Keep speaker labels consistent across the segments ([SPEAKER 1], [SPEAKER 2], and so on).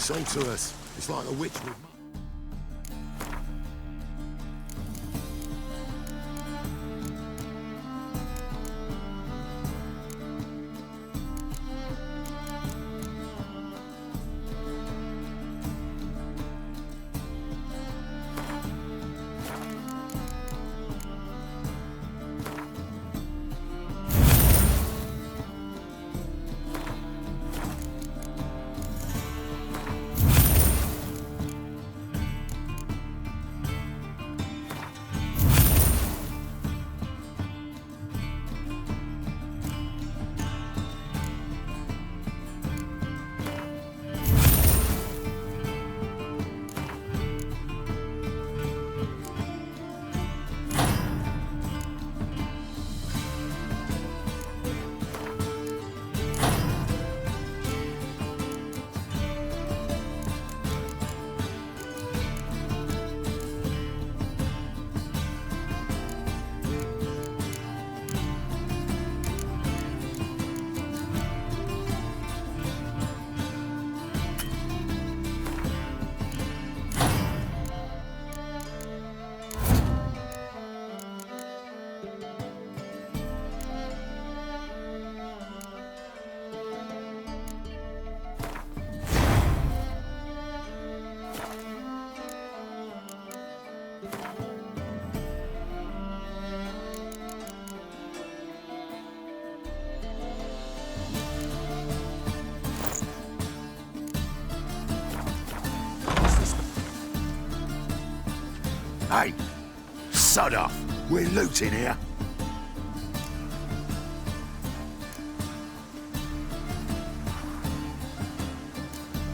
[SPEAKER 1] sorceress. It's like a witch with... Hey, sod off. We're looting here.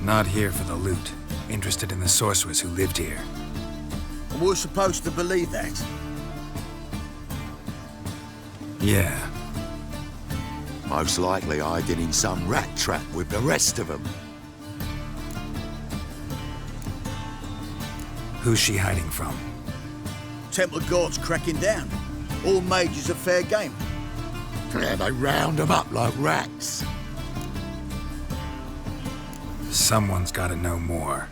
[SPEAKER 2] Not here for the loot. Interested in the sorceress who lived here.
[SPEAKER 3] And we're supposed to believe that?
[SPEAKER 2] Yeah.
[SPEAKER 1] Most likely hiding in some rat trap with the rest of them.
[SPEAKER 2] Who's she hiding from?
[SPEAKER 3] Temple guards cracking down. All mages are fair game.
[SPEAKER 1] Yeah, they round them up like rats.
[SPEAKER 2] Someone's gotta know more.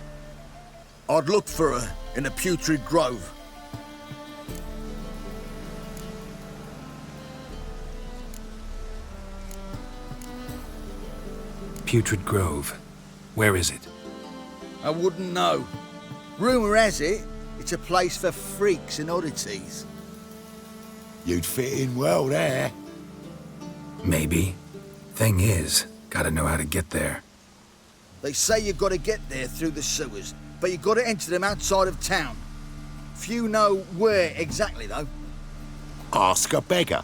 [SPEAKER 3] I'd look for her in a putrid grove.
[SPEAKER 2] Putrid Grove. Where is it?
[SPEAKER 3] I wouldn't know. Rumour has it, it's a place for freaks and oddities.
[SPEAKER 1] You'd fit in well there.
[SPEAKER 2] Maybe. Thing is, gotta know how to get there.
[SPEAKER 3] They say you've got to get there through the sewers, but you've got to enter them outside of town. Few know where exactly, though.
[SPEAKER 1] Ask a beggar.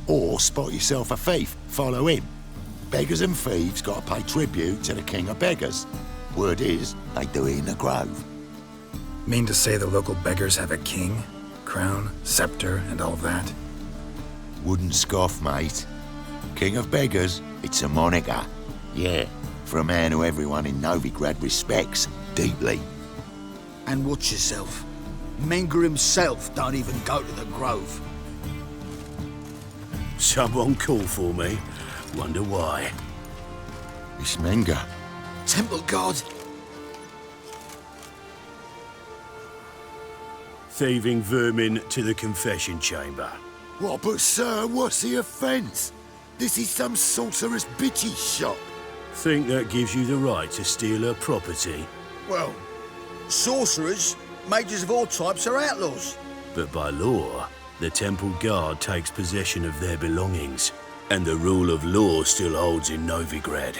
[SPEAKER 1] Or spot yourself a thief. Follow him. Beggars and thieves got to pay tribute to the king of beggars. Word is, they do it in the grove.
[SPEAKER 2] Mean to say the local beggars have a king, crown, scepter, and all that?
[SPEAKER 1] Wouldn't scoff, mate. King of beggars, it's a moniker. Yeah, for a man who everyone in Novigrad respects deeply.
[SPEAKER 3] And watch yourself. Menger himself don't even go to the grove.
[SPEAKER 4] Someone call for me. Wonder why.
[SPEAKER 1] It's Menger.
[SPEAKER 3] Temple guard.
[SPEAKER 4] Thieving vermin to the confession chamber.
[SPEAKER 1] What, but sir, what's the offence? This is some sorcerer's bitch's shop.
[SPEAKER 4] Think that gives you the right to steal her property?
[SPEAKER 3] Well, sorcerers, mages of all types are outlaws.
[SPEAKER 4] But by law, the temple guard takes possession of their belongings, and the rule of law still holds in Novigrad.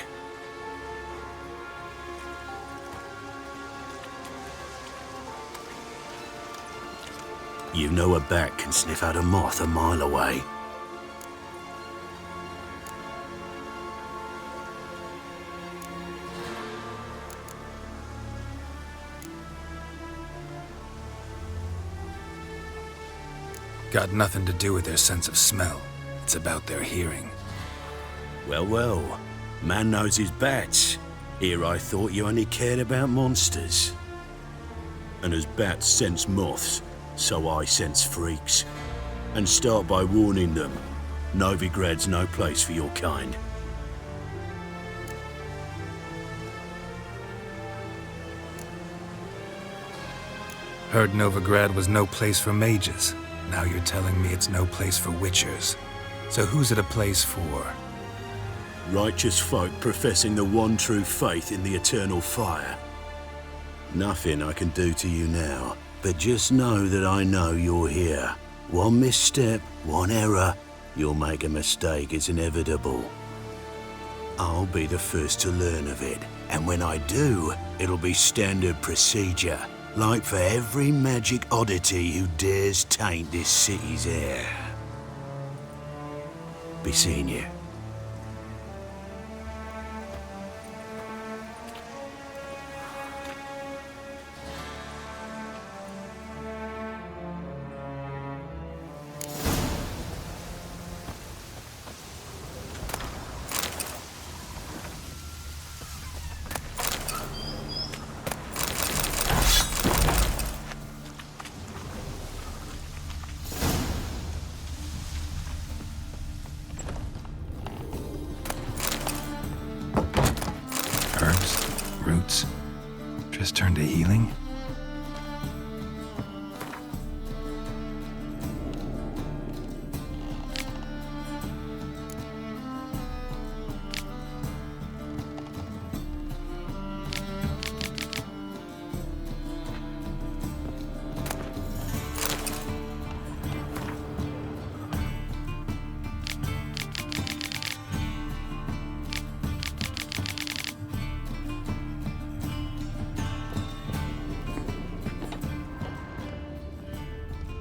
[SPEAKER 4] You know a bat can sniff out a moth a mile away.
[SPEAKER 2] Got nothing to do with their sense of smell. It's about their hearing.
[SPEAKER 4] Well, well. Man knows his bats. Here I thought you only cared about monsters. And as bats sense moths, so I sense freaks. And start by warning them. Novigrad's no place for your kind.
[SPEAKER 2] Heard Novigrad was no place for mages. Now you're telling me it's no place for witchers. So who's it a place for?
[SPEAKER 4] Righteous folk professing the one true faith in the eternal fire. Nothing I can do to you now, but just know that I know you're here. One misstep, one error, you'll make a mistake, it's inevitable. I'll be the first to learn of it, and when I do, it'll be standard procedure, like for every magic oddity who dares taint this city's air. Be seeing you.
[SPEAKER 2] Roots. Just turned to healing?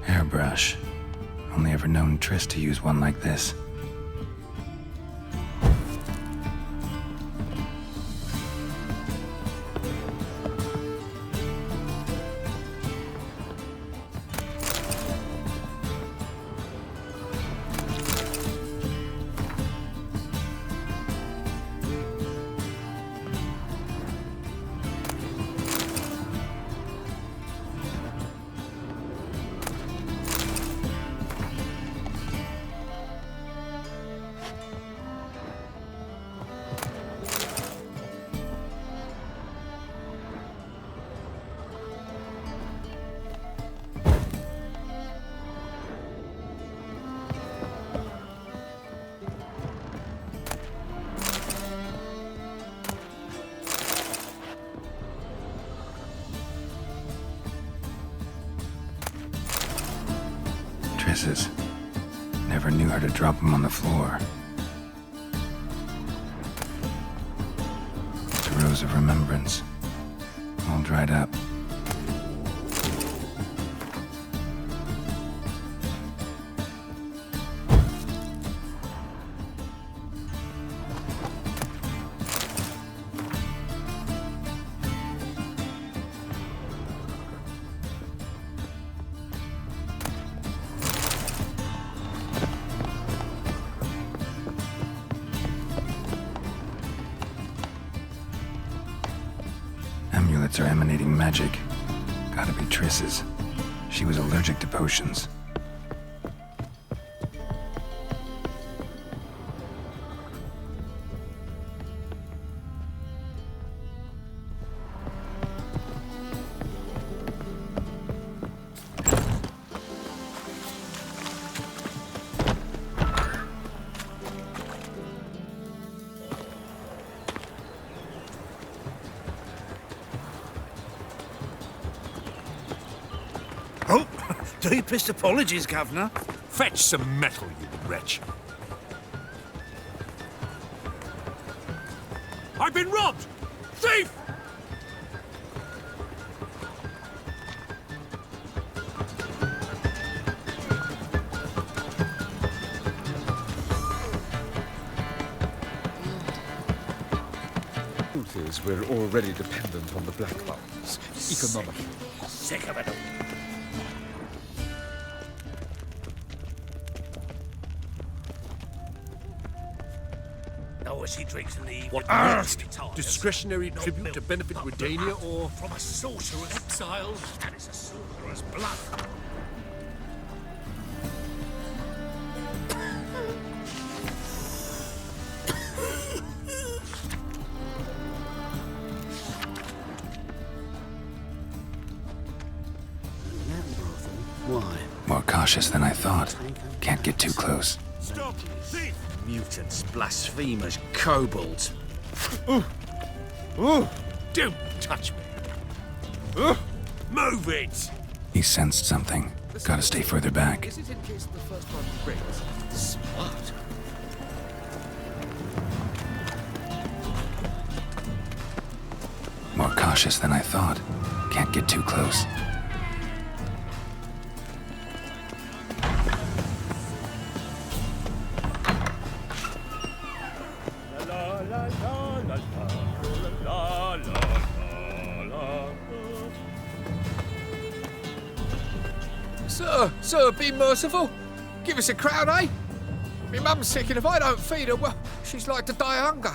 [SPEAKER 2] Hairbrush. Only ever known Triss to use one like this. Triss's. Never knew how to drop them on the floor. The rose of remembrance. All dried up. Amulets are emanating magic. Gotta be Triss's. She was allergic to potions.
[SPEAKER 5] Oh, deepest apologies, Governor. Fetch some metal, you wretch. I've been robbed! Thief!
[SPEAKER 6] Truth is, we're already dependent on the black markets, economically.
[SPEAKER 5] Sick of it all. He drinks in the evening.
[SPEAKER 6] What? Discretionary tribute to benefit Redania or...
[SPEAKER 5] From a sorcerer's exile. That is a sorcerer's blood.
[SPEAKER 2] cautious than I thought. Can't get too close.
[SPEAKER 5] Stop! Thief!
[SPEAKER 7] Mutants, blasphemers, kobolds.
[SPEAKER 5] Don't touch me! Move it!
[SPEAKER 2] He sensed something. Gotta stay further back.
[SPEAKER 6] Is it in case the first one breaks?
[SPEAKER 7] Smart.
[SPEAKER 2] More cautious than I thought. Can't get too close.
[SPEAKER 6] Sir, be merciful. Give us a crown, eh? My mum's sick, and if I don't feed her, well, she's like to die of hunger.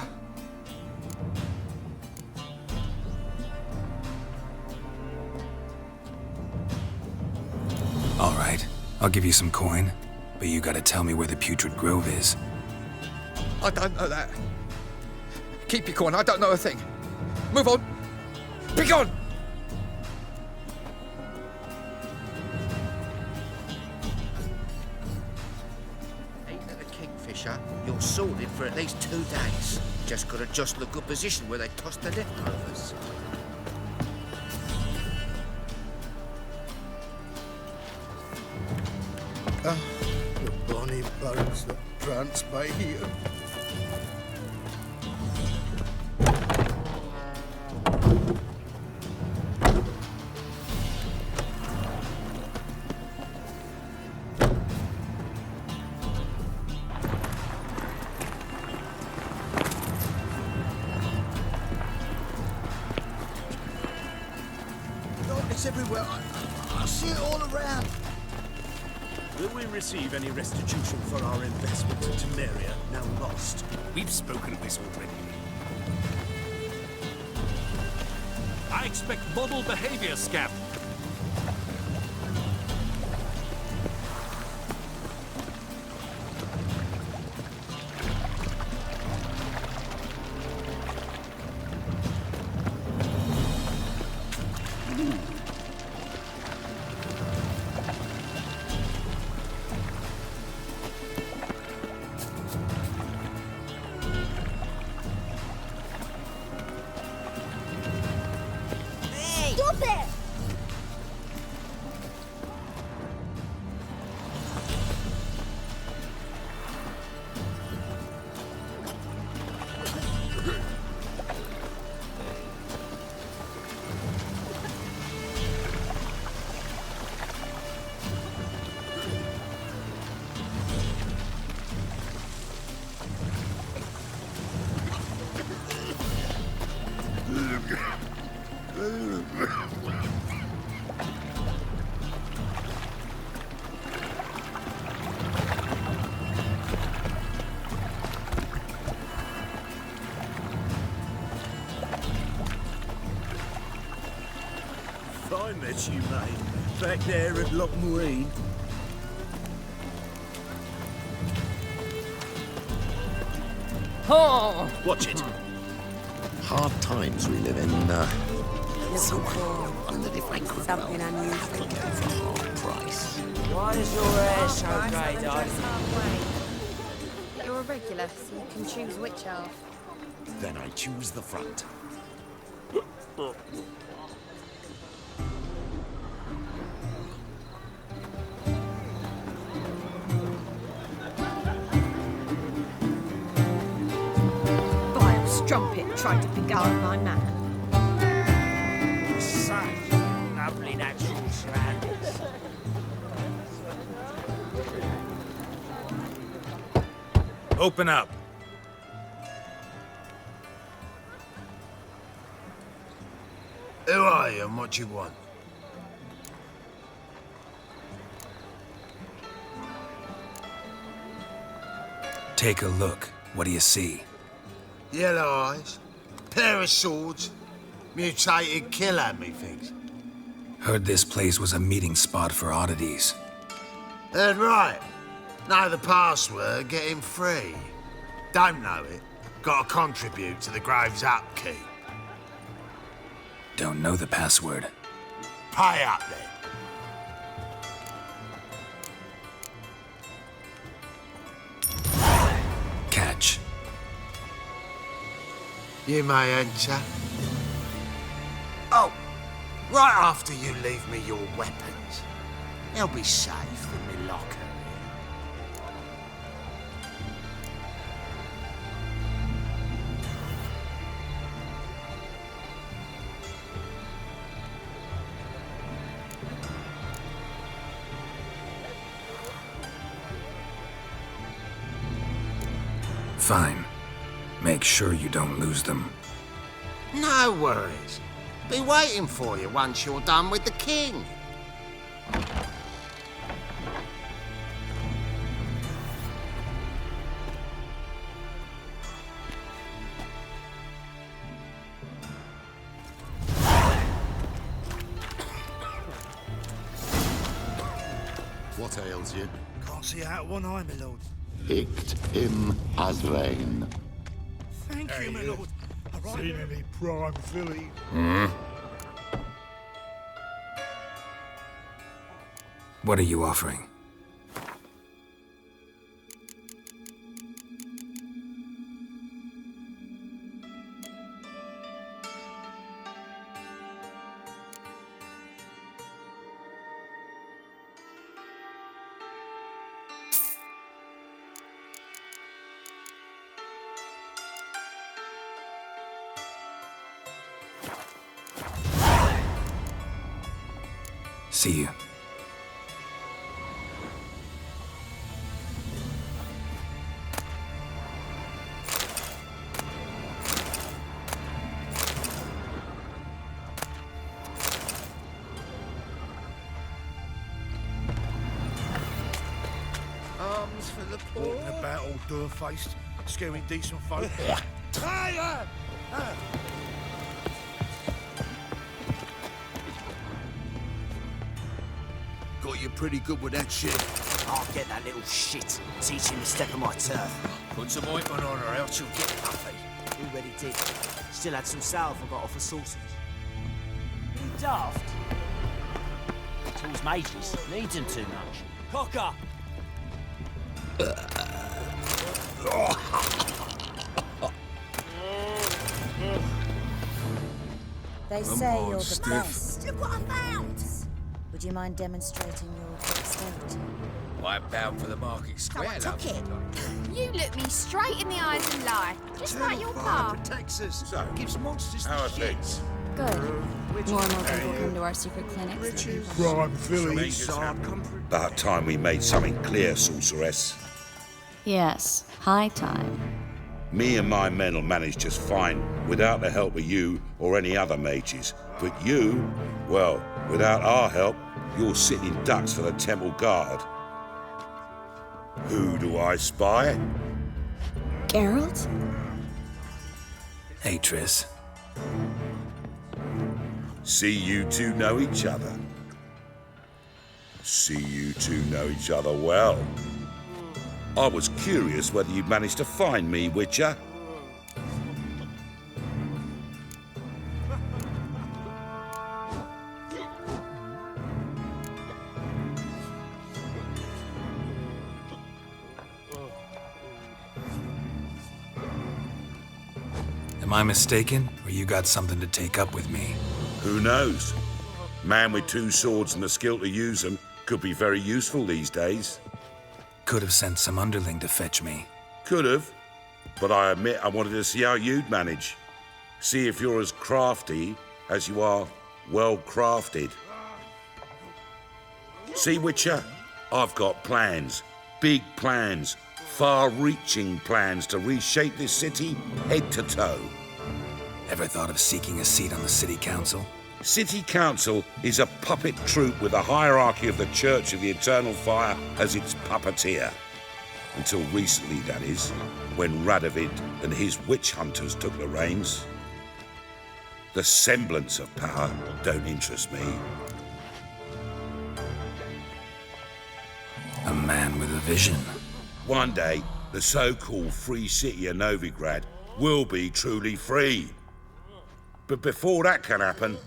[SPEAKER 2] All right, I'll give you some coin, but you gotta tell me where the Putrid Grove is.
[SPEAKER 6] I don't know that. Keep your coin, I don't know a thing. Move on. Be gone!
[SPEAKER 7] You're sorted for at least 2 days. Just gotta adjust the good position where they toss the leftovers.
[SPEAKER 3] The bonny bones that prance by here. It's everywhere. I see it all around.
[SPEAKER 4] Will we receive any restitution for our investment in Temeria, now lost?
[SPEAKER 5] We've spoken of this already. I expect model behavior, Scab.
[SPEAKER 4] I met you, mate. Back there at Loch Marine.
[SPEAKER 8] Oh!
[SPEAKER 4] Watch it.
[SPEAKER 1] Hard times we live in,
[SPEAKER 8] Looking for
[SPEAKER 1] under the banquet
[SPEAKER 8] something unusual.
[SPEAKER 1] for a hard price.
[SPEAKER 8] Why does your hair so grey, darling?
[SPEAKER 9] You're a regular, so you can choose which half.
[SPEAKER 1] Then I choose the front.
[SPEAKER 9] Vile strumpet tried to beguile my man.
[SPEAKER 8] Such lovely natural surroundings.
[SPEAKER 2] Open up.
[SPEAKER 10] Who are you and what you want?
[SPEAKER 2] Take a look. What do you see?
[SPEAKER 10] Yellow eyes, pair of swords, mutated killer, methinks.
[SPEAKER 2] Heard this place was a meeting spot for oddities.
[SPEAKER 10] Heard right. Know the password, get him free. Don't know it, gotta contribute to the Grove's upkeep.
[SPEAKER 2] Don't know the password.
[SPEAKER 10] Pay up then. You may enter. Oh, right after you leave me your weapons. They'll be safe in my locker.
[SPEAKER 2] Fine. Make sure you don't lose them.
[SPEAKER 10] No worries. Be waiting for you once you're done with the king.
[SPEAKER 1] What ails you?
[SPEAKER 5] Can't see out one eye, my lord.
[SPEAKER 1] Hicked him as rain.
[SPEAKER 5] Thank you, my lord. Seen any prime filly?
[SPEAKER 2] What are you offering? See you.
[SPEAKER 7] Arms for the poor.
[SPEAKER 5] Walking about all door-faced, scaring decent folk.
[SPEAKER 3] Got you pretty good with that shit.
[SPEAKER 8] I'll get that little shit. Teach him to step on my turf.
[SPEAKER 7] Put some ointment on her, else she'll get puffy.
[SPEAKER 8] Already did. Still had some salve I got off of sauces. You daft? Tools mages. Needs them too much. Cocker!
[SPEAKER 11] They say you're the best. Look what I found! Would you mind demonstrating your dexterity?
[SPEAKER 7] I'm bound for the market square,
[SPEAKER 11] I took it.
[SPEAKER 9] You look me straight in the eyes and lie. Just like your car.
[SPEAKER 3] Protects us.
[SPEAKER 4] So,
[SPEAKER 3] Gives monsters
[SPEAKER 4] how are
[SPEAKER 3] the shit.
[SPEAKER 4] things?
[SPEAKER 9] Good. More and more people come to our secret clinics.
[SPEAKER 5] Prime filly.
[SPEAKER 4] Majors happen. About time we made something clear, sorceress.
[SPEAKER 9] Yes, high time.
[SPEAKER 4] Me and my men will manage just fine without the help of you or any other mages. But you, well, without our help, you're sitting ducks for the temple guard. Who do I spy?
[SPEAKER 9] Geralt?
[SPEAKER 2] Hey, Triss.
[SPEAKER 4] See you two know each other. See you two know each other well. I was curious whether you'd managed to find me, Witcher.
[SPEAKER 2] Am I mistaken, or you got something to take up with me?
[SPEAKER 4] Who knows? Man with two swords and the skill to use them could be very useful these days.
[SPEAKER 2] Could have sent some underling to fetch me.
[SPEAKER 4] Could have, but I admit I wanted to see how you'd manage. See if you're as crafty as you are well crafted. See, Witcher, I've got plans, big plans, far-reaching plans to reshape this city head to toe.
[SPEAKER 2] Ever thought of seeking a seat on the city council?
[SPEAKER 4] City Council is a puppet troupe with the hierarchy of the Church of the Eternal Fire as its puppeteer. Until recently, that is, when Radovid and his witch hunters took the reins. The semblance of power don't interest me.
[SPEAKER 2] A man with a vision.
[SPEAKER 4] One day, the so-called free city of Novigrad will be truly free. But before that can happen,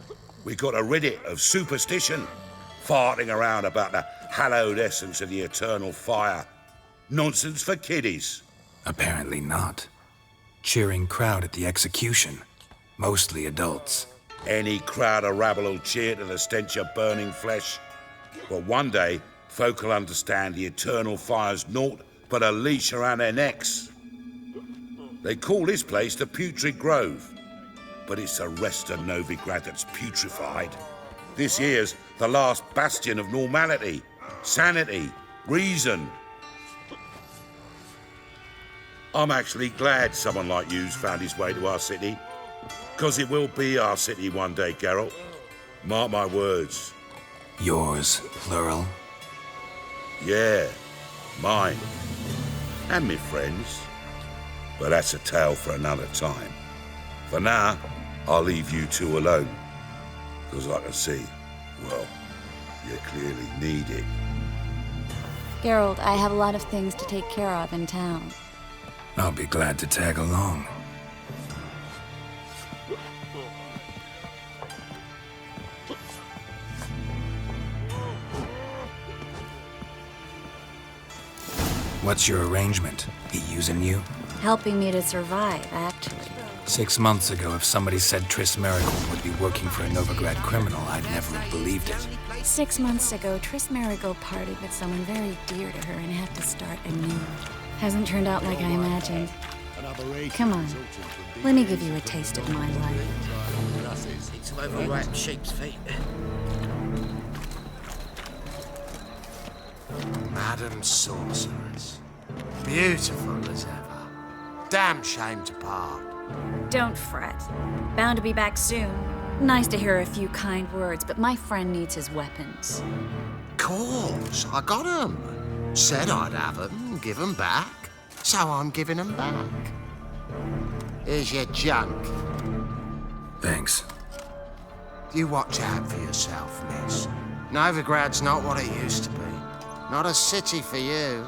[SPEAKER 4] we got to rid it of superstition, farting around about the hallowed essence of the eternal fire. Nonsense for kiddies.
[SPEAKER 2] Apparently not. cheering crowd at the execution. Mostly adults.
[SPEAKER 12] Any crowd of rabble will cheer to the stench of burning flesh. But one day, folk will understand the eternal fire's naught but a leash around their necks. They call this place the Putrid Grove, but it's the rest of Novigrad that's putrefied. This here's the last bastion of normality, sanity, reason. I'm actually glad someone like you's found his way to our city, because it will be our city one day, Geralt. Mark my words.
[SPEAKER 2] Yours, plural?
[SPEAKER 12] Yeah, mine. And me friends. But that's a tale for another time. For now, I'll leave you two alone. Because I can see, well, you clearly need it.
[SPEAKER 9] Geralt, I have a lot of things to take care of in town.
[SPEAKER 2] I'll be glad to tag along. What's your arrangement? He using you?
[SPEAKER 9] Helping me to survive, actually.
[SPEAKER 2] 6 months ago, if somebody said Triss Merigold would be working for a Novigrad criminal, I'd never have believed it.
[SPEAKER 9] 6 months ago, Triss Merigold partied with someone very dear to her and had to start anew. Hasn't turned out like I imagined. Come on, let me give you a taste of my life.
[SPEAKER 7] It's some overripe sheep's feet.
[SPEAKER 10] Madam Sorceress. Beautiful as ever. Damn shame to part.
[SPEAKER 9] Don't fret. Bound to be back soon. Nice to hear a few kind words, but my friend needs his weapons.
[SPEAKER 10] Course, I got 'em. Said I'd have 'em and give 'em back. So I'm giving 'em back. Here's your junk.
[SPEAKER 2] Thanks.
[SPEAKER 10] You watch out for yourself, miss. Novigrad's not what it used to be. Not a city for you.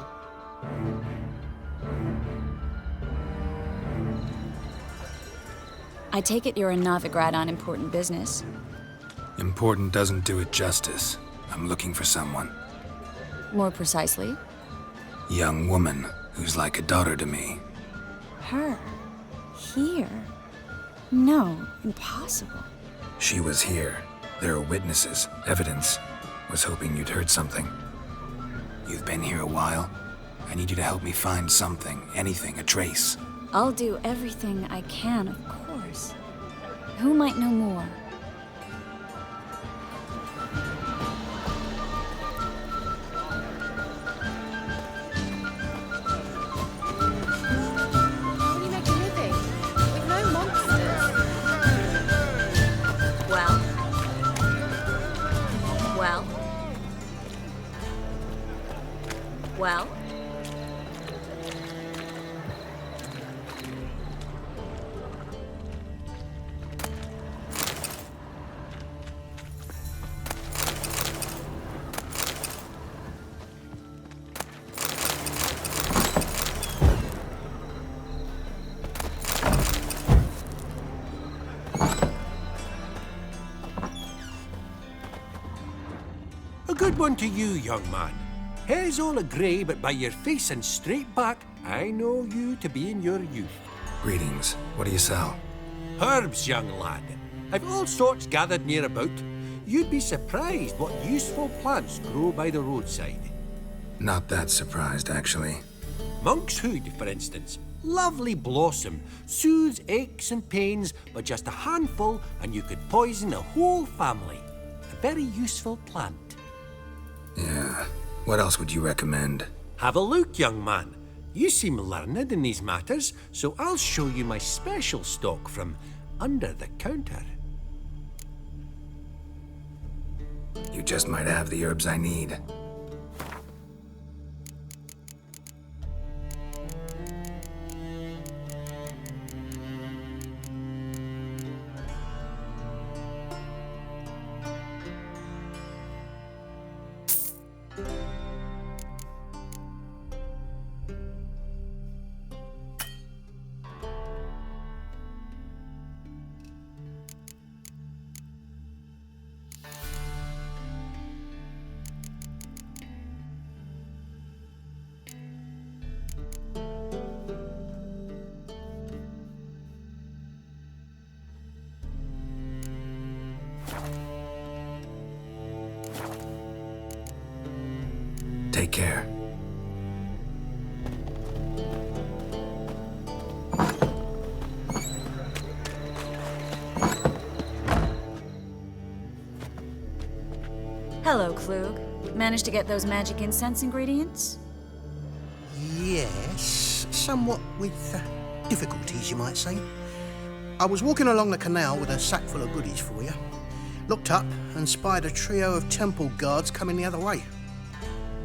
[SPEAKER 9] I take it you're in Novigrad on important business.
[SPEAKER 2] Important doesn't do it justice. I'm looking for someone.
[SPEAKER 9] More precisely?
[SPEAKER 2] Young woman who's like a daughter to me.
[SPEAKER 9] Her? Here? No, impossible.
[SPEAKER 2] She was here. There are witnesses, evidence. Was hoping you'd heard something. You've been here a while. I need you to help me find something, anything, a trace.
[SPEAKER 9] I'll do everything I can, of course. Who might know more?
[SPEAKER 13] How do you make a living? With no monsters?
[SPEAKER 9] Well?
[SPEAKER 5] A good one to you, young man. Hair's all a-grey, but by your face and straight back, I know you to be in your youth.
[SPEAKER 2] Greetings. What do you sell?
[SPEAKER 5] Herbs, young lad. I've all sorts gathered near about. You'd be surprised what useful plants grow by the roadside.
[SPEAKER 2] Not that surprised, actually.
[SPEAKER 5] Monk's hood, for instance. Lovely blossom. Soothes aches and pains, but just a handful and you could poison a whole family. A very useful plant.
[SPEAKER 2] Yeah. What else would you recommend?
[SPEAKER 5] Have a look, young man. You seem learned in these matters, so I'll show you my special stock from under the counter.
[SPEAKER 2] You just might have the herbs I need. Take care.
[SPEAKER 9] Hello, Klug. Managed to get those magic incense ingredients?
[SPEAKER 14] Yes, somewhat with difficulties, you might say. I was walking along the canal with a sack full of goodies for you. Looked up and spied a trio of temple guards coming the other way.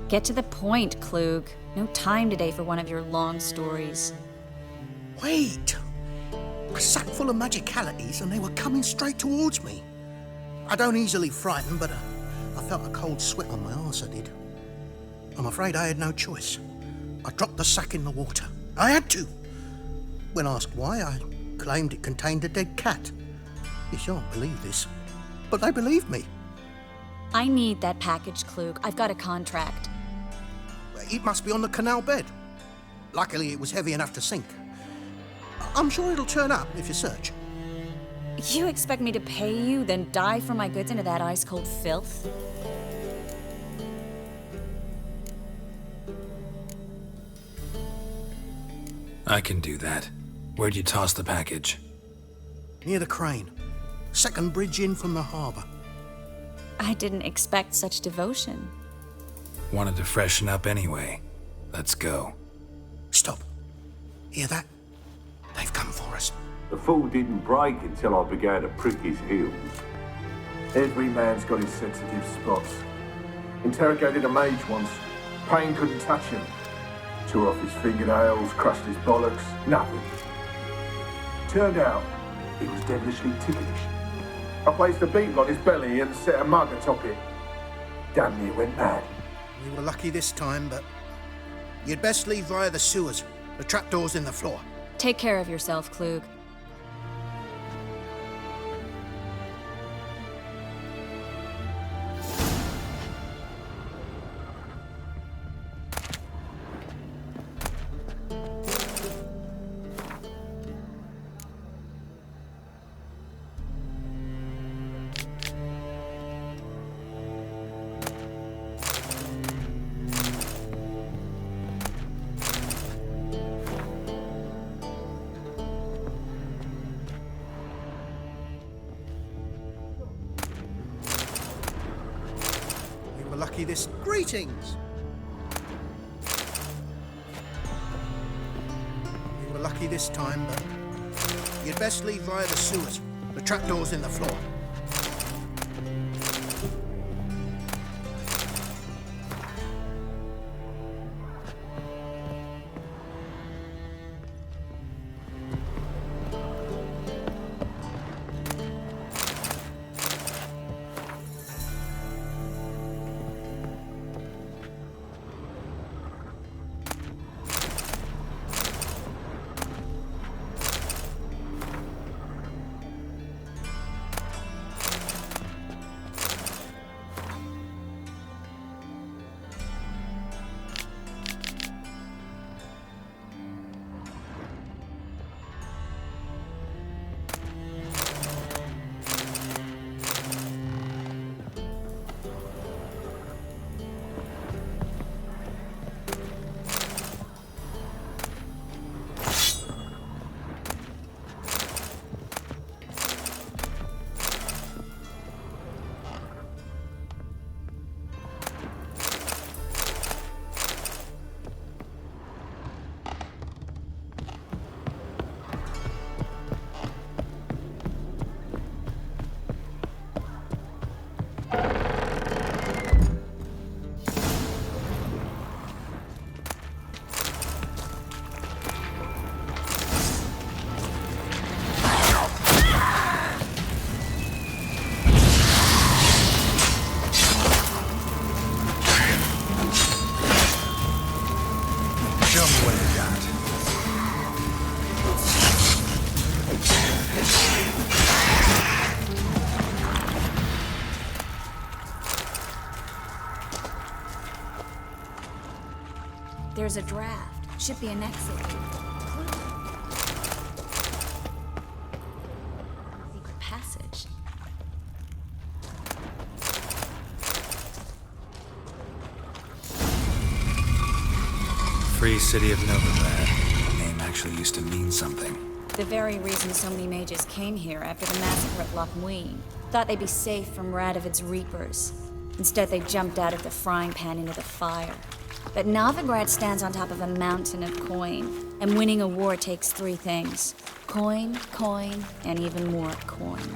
[SPEAKER 9] Get to the point, Klug. No time today for one of your long stories.
[SPEAKER 14] Wait! A sack full of magicalities and they were coming straight towards me. I don't easily frighten, but I felt a cold sweat on my arse, I did. I'm afraid I had no choice. I dropped the sack in the water. I had to. When asked why, I claimed it contained a dead cat. You shan't believe this, but they believed me.
[SPEAKER 9] I need that package, Klug. I've got a contract.
[SPEAKER 14] It must be on the canal bed. Luckily, it was heavy enough to sink. I'm sure it'll turn up if you search.
[SPEAKER 9] You expect me to pay you, then dive for my goods into that ice-cold filth?
[SPEAKER 2] I can do that. Where'd you toss the package?
[SPEAKER 14] Near the crane. Second bridge in from the harbour.
[SPEAKER 9] I didn't expect such devotion.
[SPEAKER 2] Wanted to freshen up anyway. Let's go.
[SPEAKER 14] Stop. Hear that? They've come for us.
[SPEAKER 15] The fool didn't break until I began to prick his heels.
[SPEAKER 16] Every man's got his sensitive spots. Interrogated a mage once. Pain couldn't touch him. Tore off his fingernails, crushed his bollocks, nothing. Turned out, he was devilishly ticklish. I placed a beetle on his belly and set a mug atop it. Damn near went mad.
[SPEAKER 14] We were lucky this time, but you'd best leave via the sewers. The trapdoor's in the floor.
[SPEAKER 9] Take care of yourself, Klug.
[SPEAKER 14] Lucky this. Greetings! We were lucky this time, but you'd best leave via the sewers. The trapdoor's in the floor.
[SPEAKER 9] There's a draft. Should be an exit. Secret passage.
[SPEAKER 2] Free city of Novigrad. The name actually used to mean something.
[SPEAKER 9] The very reason so many mages came here after the massacre at Loch Muin. Thought they'd be safe from Radovid's reapers. Instead, they jumped out of the frying pan into the fire. But Novigrad stands on top of a mountain of coin, and winning a war takes 3 things. Coin, coin, and even more coin.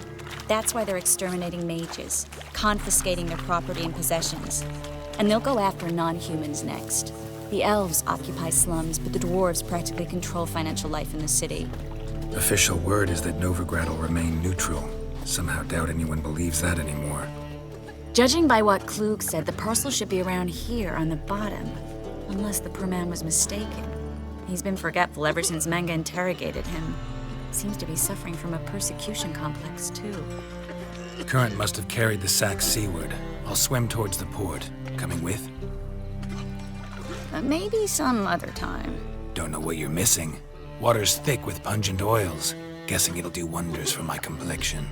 [SPEAKER 9] That's why they're exterminating mages, confiscating their property and possessions. And they'll go after non-humans next. The elves occupy slums, but the dwarves practically control financial life in the city.
[SPEAKER 2] Official word is that Novigrad will remain neutral. Somehow doubt anyone believes that anymore.
[SPEAKER 9] Judging by what Klug said, the parcel should be around here on the bottom. Unless the poor man was mistaken. He's been forgetful ever since Manga interrogated him. Seems to be suffering from a persecution complex, too.
[SPEAKER 2] Current must have carried the sack seaward. I'll swim towards the port. Coming with?
[SPEAKER 9] Maybe some other time.
[SPEAKER 2] Don't know what you're missing. Water's thick with pungent oils. Guessing it'll do wonders for my complexion.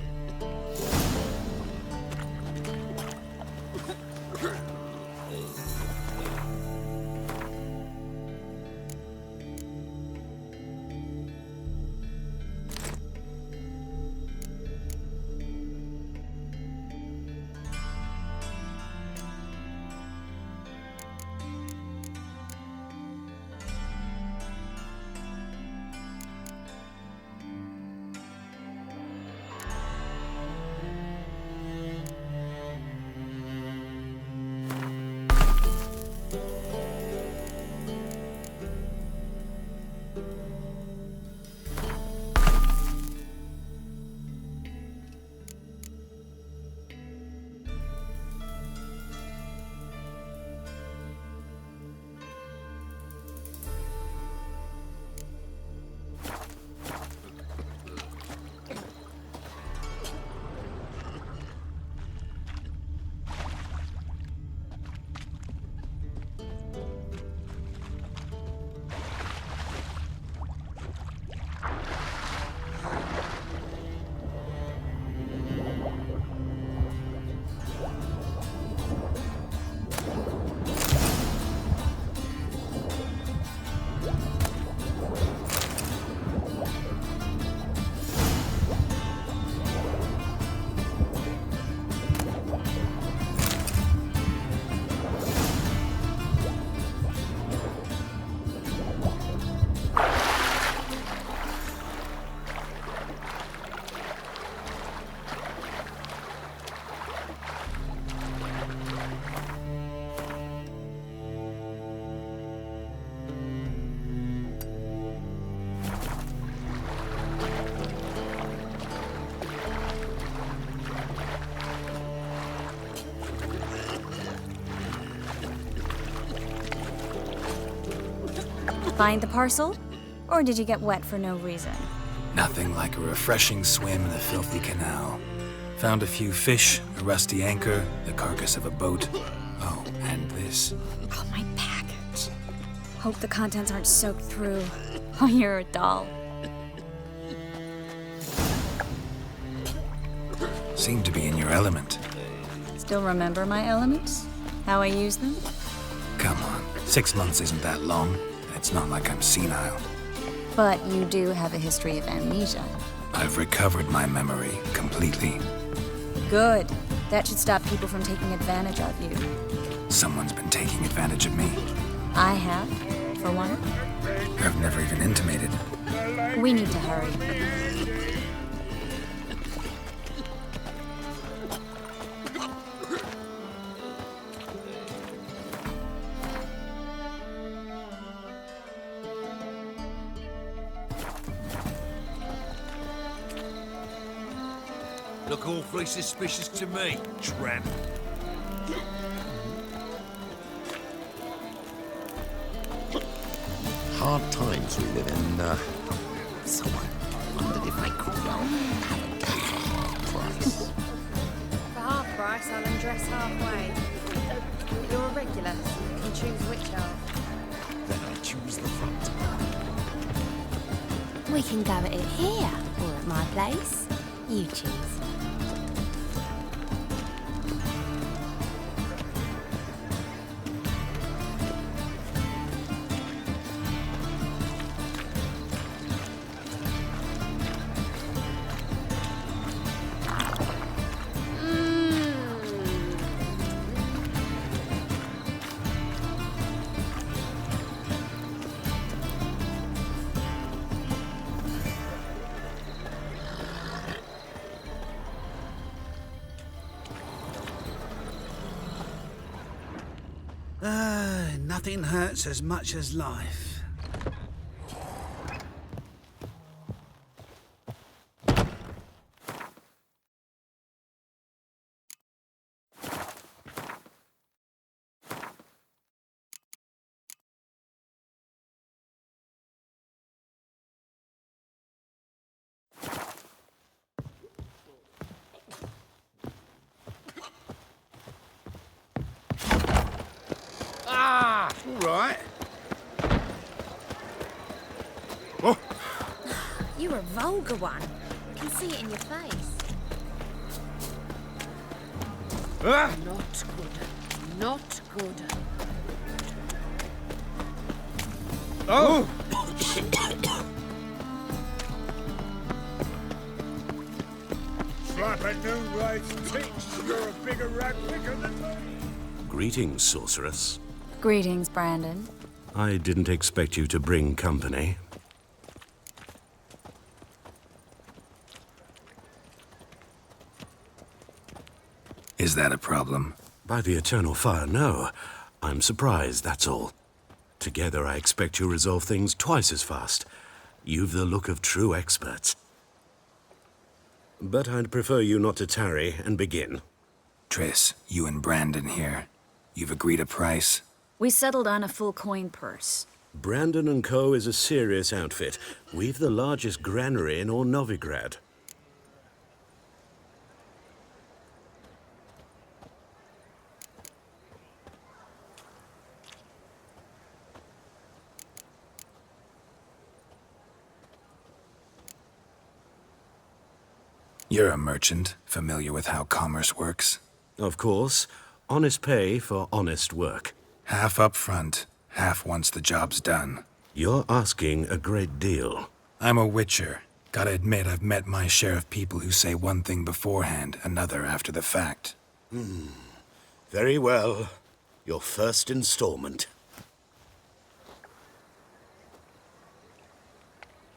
[SPEAKER 9] Find the parcel? Or did you get wet for no reason?
[SPEAKER 2] Nothing like a refreshing swim in the filthy canal. Found a few fish, a rusty anchor, the carcass of a boat. Oh, and this.
[SPEAKER 9] Oh, my package. Hope the contents aren't soaked through. Oh, you're a doll.
[SPEAKER 2] Seem to be in your element.
[SPEAKER 9] Still remember my elements? How I use them?
[SPEAKER 2] Come on, 6 months isn't that long. It's not like I'm senile.
[SPEAKER 9] But you do have a history of amnesia.
[SPEAKER 2] I've recovered my memory completely.
[SPEAKER 9] Good. That should stop people from taking advantage of you.
[SPEAKER 2] Someone's been taking advantage of me.
[SPEAKER 9] I have, for one.
[SPEAKER 2] I've never even intimated.
[SPEAKER 9] We need to hurry.
[SPEAKER 7] Look awfully suspicious to me, tramp.
[SPEAKER 1] Hard times we live in. Someone wondered if they could have a cake for half price.
[SPEAKER 13] For half price, I'll undress halfway. You're a regular, so you can choose which half.
[SPEAKER 1] Then I choose the front.
[SPEAKER 17] We can go at it here, or at my place. You choose.
[SPEAKER 18] Nothing hurts as much as life.
[SPEAKER 14] Right.
[SPEAKER 13] Oh. You're a vulgar one. I can see it in your face.
[SPEAKER 14] Ah.
[SPEAKER 13] Not good. Not good.
[SPEAKER 14] Oh!
[SPEAKER 12] Slap a new race thinks you're a bigger rat picker than me.
[SPEAKER 4] Greetings, sorceress.
[SPEAKER 9] Greetings, Brandon.
[SPEAKER 4] I didn't expect you to bring company.
[SPEAKER 2] Is that a problem?
[SPEAKER 4] By the eternal fire, no. I'm surprised, that's all. Together, I expect you resolve things twice as fast. You've the look of true experts. But I'd prefer you not to tarry and begin.
[SPEAKER 2] Triss, you and Brandon here. You've agreed a price?
[SPEAKER 9] We settled on a full coin purse.
[SPEAKER 4] Brandon & Co. is a serious outfit. We've the largest granary in all Novigrad.
[SPEAKER 2] You're a merchant, familiar with how commerce works?
[SPEAKER 4] Of course. Honest pay for honest work.
[SPEAKER 2] Half up front, half once the job's done.
[SPEAKER 4] You're asking a great deal.
[SPEAKER 2] I'm a witcher. Gotta admit, I've met my share of people who say one thing beforehand, another after the fact.
[SPEAKER 4] Very well. Your first installment.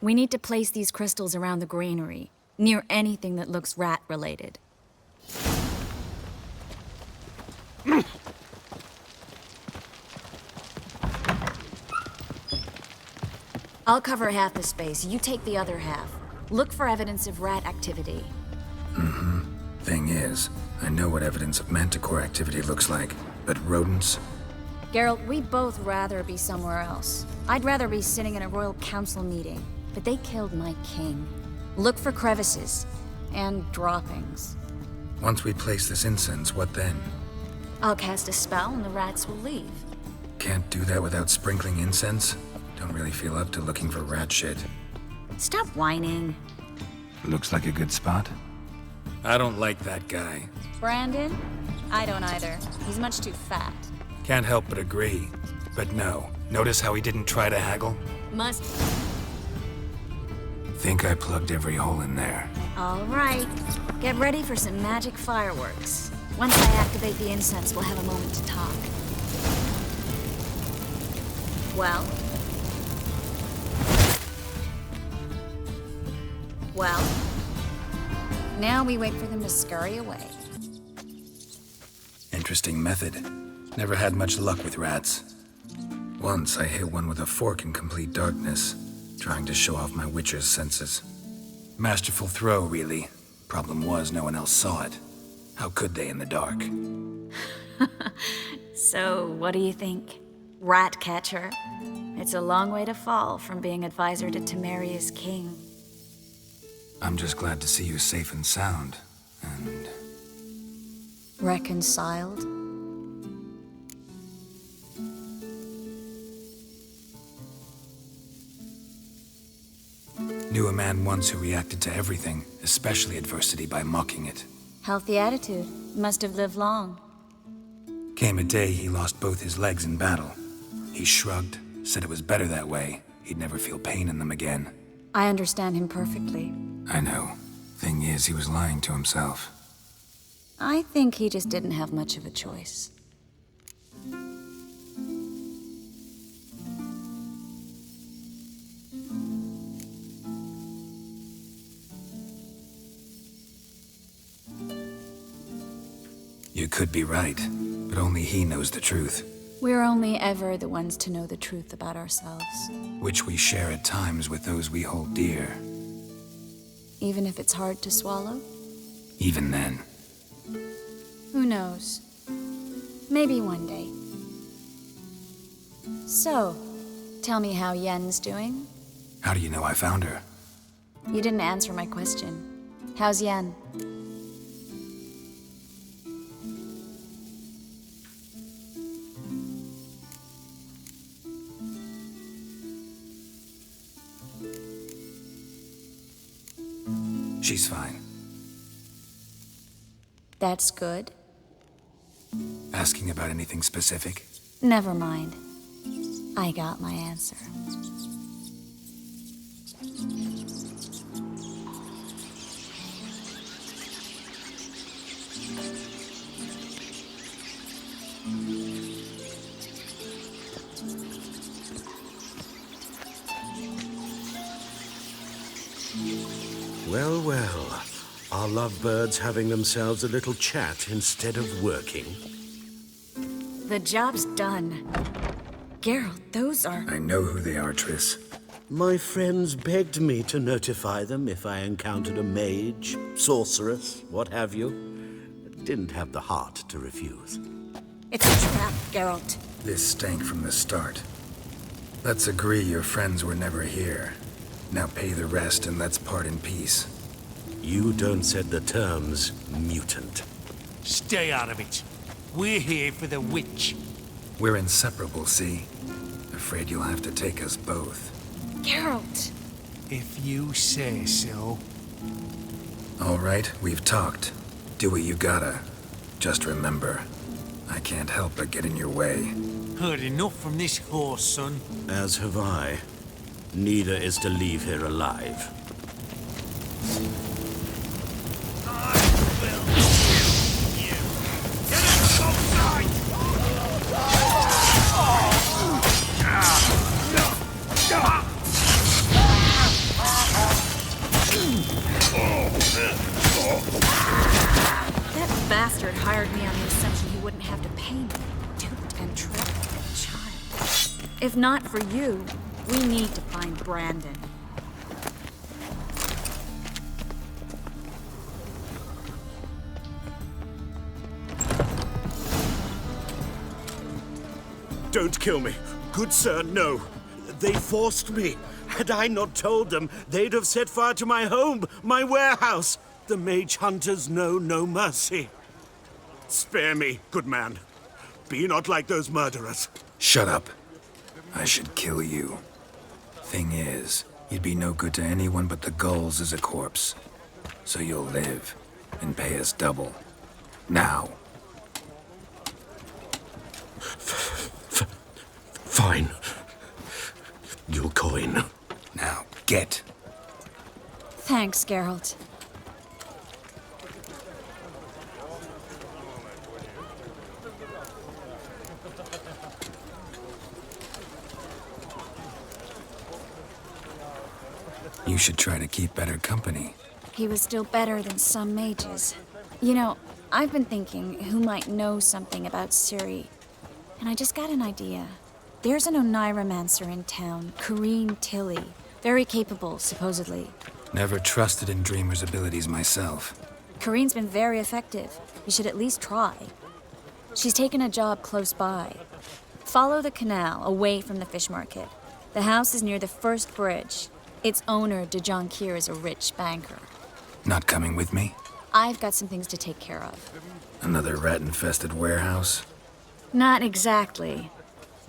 [SPEAKER 9] We need to place these crystals around the granary, near anything that looks rat-related. I'll cover half the space, you take the other half. Look for evidence of rat activity.
[SPEAKER 2] Thing is, I know what evidence of manticore activity looks like, but rodents?
[SPEAKER 9] Geralt, we'd both rather be somewhere else. I'd rather be sitting in a royal council meeting, but they killed my king. Look for crevices and droppings.
[SPEAKER 2] Once we place this incense, what then?
[SPEAKER 9] I'll cast a spell and the rats will leave.
[SPEAKER 2] Can't do that without sprinkling incense? Don't really feel up to looking for rat shit.
[SPEAKER 9] Stop whining.
[SPEAKER 2] Looks like a good spot. I don't like that guy.
[SPEAKER 9] Brandon? I don't either. He's much too fat.
[SPEAKER 2] Can't help but agree. But no, notice how he didn't try to haggle?
[SPEAKER 9] Must.
[SPEAKER 2] Think I plugged every hole in there.
[SPEAKER 9] All right. Get ready for some magic fireworks. Once I activate the incense, we'll have a moment to talk. Well? Well? Now we wait for them to scurry away.
[SPEAKER 2] Interesting method. Never had much luck with rats. Once I hit one with a fork in complete darkness, trying to show off my witcher's senses. Masterful throw, really. Problem was, no one else saw it. How could they in the dark?
[SPEAKER 9] So, what do you think? Rat catcher? It's a long way to fall from being advisor to Temeria's king.
[SPEAKER 2] I'm just glad to see you safe and sound, and...
[SPEAKER 9] Reconciled?
[SPEAKER 2] Knew a man once who reacted to everything, especially adversity, by mocking it.
[SPEAKER 9] Healthy attitude. Must have lived long.
[SPEAKER 2] Came a day he lost both his legs in battle. He shrugged, said it was better that way. He'd never feel pain in them again.
[SPEAKER 9] I understand him perfectly.
[SPEAKER 2] I know. Thing is, he was lying to himself.
[SPEAKER 9] I think he just didn't have much of a choice.
[SPEAKER 2] You could be right, but only he knows the truth.
[SPEAKER 9] We're only ever the ones to know the truth about ourselves.
[SPEAKER 2] Which we share at times with those we hold dear.
[SPEAKER 9] Even if it's hard to swallow?
[SPEAKER 2] Even then.
[SPEAKER 9] Who knows? Maybe one day. So, tell me how Yen's doing?
[SPEAKER 2] How do you know I found her?
[SPEAKER 9] You didn't answer my question. How's Yen?
[SPEAKER 2] She's fine.
[SPEAKER 9] That's good.
[SPEAKER 2] Asking about anything specific?
[SPEAKER 9] Never mind. I got my answer.
[SPEAKER 4] Well, well. Are lovebirds having themselves a little chat instead of working?
[SPEAKER 9] The job's done. Geralt, those are...
[SPEAKER 2] I know who they are, Triss.
[SPEAKER 4] My friends begged me to notify them if I encountered a mage, sorceress, what have you. Didn't have the heart to refuse.
[SPEAKER 9] It's a trap, Geralt.
[SPEAKER 2] This stank from the start. Let's agree your friends were never here. Now pay the rest and let's part in peace.
[SPEAKER 4] You don't set the terms, mutant.
[SPEAKER 5] Stay out of it. We're here for the witch.
[SPEAKER 2] We're inseparable, see? Afraid you'll have to take us both.
[SPEAKER 9] Geralt!
[SPEAKER 5] If you say so.
[SPEAKER 2] All right, we've talked. Do what you gotta. Just remember, I can't help but get in your way.
[SPEAKER 5] Heard enough from this horse, son.
[SPEAKER 4] As have I. Neither is to leave here alive.
[SPEAKER 9] That bastard hired me on the assumption he wouldn't have to pay me. Duped and tricked like a child. If not for you, we need to find Brandon.
[SPEAKER 4] Don't kill me. Good sir, no. They forced me. Had I not told them, they'd have set fire to my home, my warehouse. The mage hunters know no mercy. Spare me, good man. Be not like those murderers.
[SPEAKER 2] Shut up. I should kill you. Thing is, you'd be no good to anyone but the gulls as a corpse. So you'll live and pay us double. Now.
[SPEAKER 4] Fine. Your coin.
[SPEAKER 2] Now, get.
[SPEAKER 9] Thanks, Geralt.
[SPEAKER 2] You should try to keep better company.
[SPEAKER 9] He was still better than some mages. You know, I've been thinking who might know something about Ciri. And I just got an idea. There's an Oneiromancer in town, Corrine Tilly. Very capable, supposedly.
[SPEAKER 2] Never trusted in Dreamer's abilities myself.
[SPEAKER 9] Corrine's been very effective. You should at least try. She's taken a job close by. Follow the canal, away from the fish market. The house is near the first bridge. Its owner, de Jonquier, is a rich banker.
[SPEAKER 2] Not coming with me?
[SPEAKER 9] I've got some things to take care of.
[SPEAKER 2] Another rat-infested warehouse?
[SPEAKER 9] Not exactly.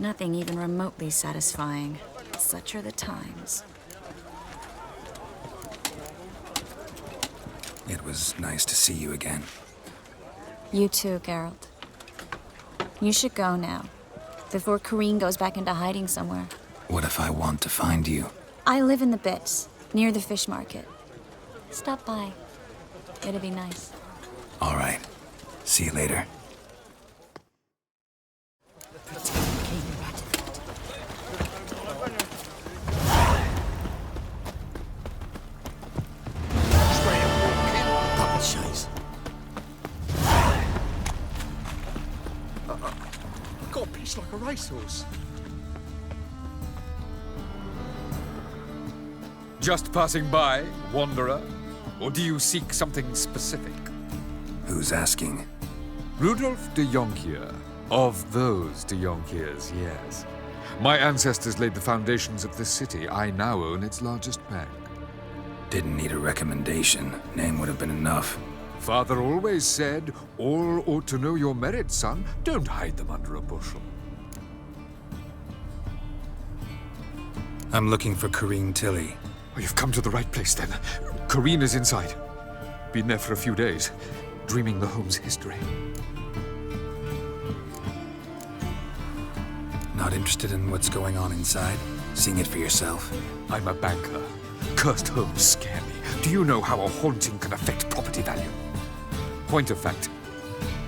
[SPEAKER 9] Nothing even remotely satisfying. Such are the times.
[SPEAKER 2] It was nice to see you again.
[SPEAKER 9] You too, Geralt. You should go now, before Corrine goes back into hiding somewhere.
[SPEAKER 2] What if I want to find you?
[SPEAKER 9] I live in the Bits, near the fish market. Stop by. It'd be nice.
[SPEAKER 2] All right. See you later.
[SPEAKER 6] It's like a racehorse. Just passing by, wanderer? Or do you seek something specific?
[SPEAKER 2] Who's asking?
[SPEAKER 6] Rudolf de Jonkier. Of those de Jonkiers, yes. My ancestors laid the foundations of this city. I now own its largest bank.
[SPEAKER 2] Didn't need a recommendation. Name would have been enough.
[SPEAKER 6] Father always said, all ought to know your merits, son. Don't hide them under a bushel.
[SPEAKER 2] I'm looking for Corrine Tilly.
[SPEAKER 6] Oh, you've come to the right place, then. Corrine is inside. Been there for a few days, dreaming the home's history.
[SPEAKER 2] Not interested in what's going on inside? Seeing it for yourself?
[SPEAKER 6] I'm a banker. Cursed homes scare me. Do you know how a haunting can affect property value? Point of fact,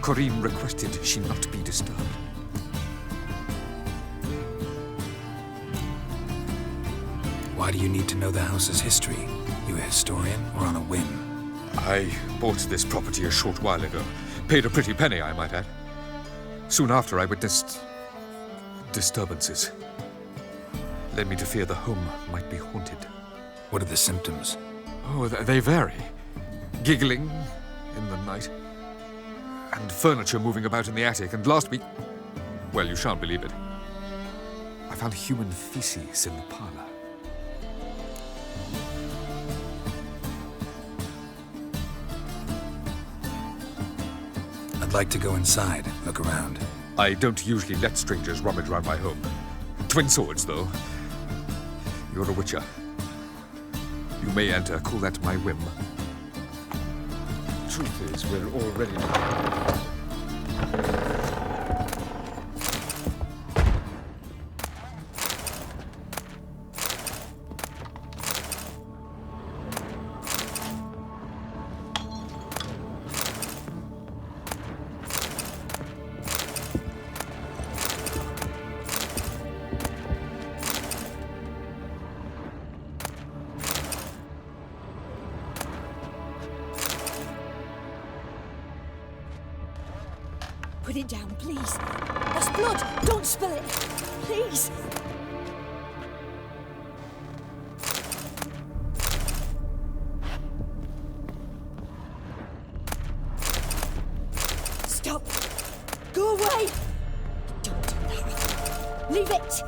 [SPEAKER 6] Corrine requested she not be disturbed.
[SPEAKER 2] Why do you need to know the house's history? You a historian or on a whim?
[SPEAKER 6] I bought this property a short while ago. Paid a pretty penny, I might add. Soon after, I witnessed disturbances. Led me to fear the home might be haunted.
[SPEAKER 2] What are the symptoms?
[SPEAKER 6] Oh, they vary. Giggling in the night. And furniture moving about in the attic. And last week, well, you shan't believe it, I found human feces in the parlor.
[SPEAKER 2] I'd like to go inside, look around.
[SPEAKER 6] I don't usually let strangers rummage around my home. Twin swords, though. You're a witcher. You may enter, call that my whim. Truth is, we're already...
[SPEAKER 11] Put it down, please. That's blood. Don't spill it. Please. Stop. Go away. Don't do that. Leave it.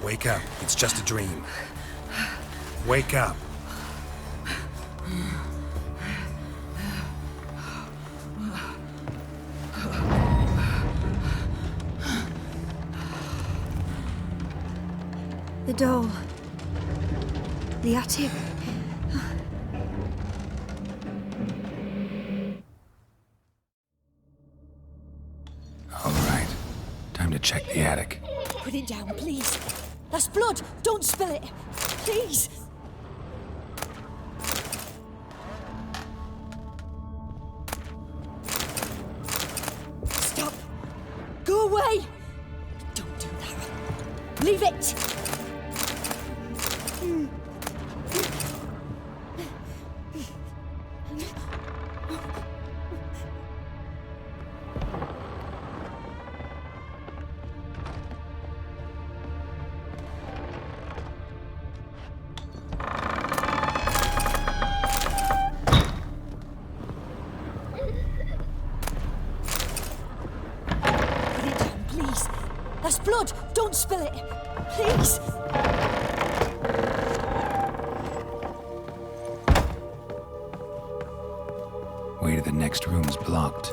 [SPEAKER 2] Wake up. It's just a dream. Wake up.
[SPEAKER 9] The doll. The attic.
[SPEAKER 2] All right. Time to check the attic.
[SPEAKER 11] Put it down, please. That's blood. Don't spill it. Please. Stop. Go away. Don't do that. Leave it. That's blood! Don't spill it! Please!
[SPEAKER 2] Way to the next room's blocked.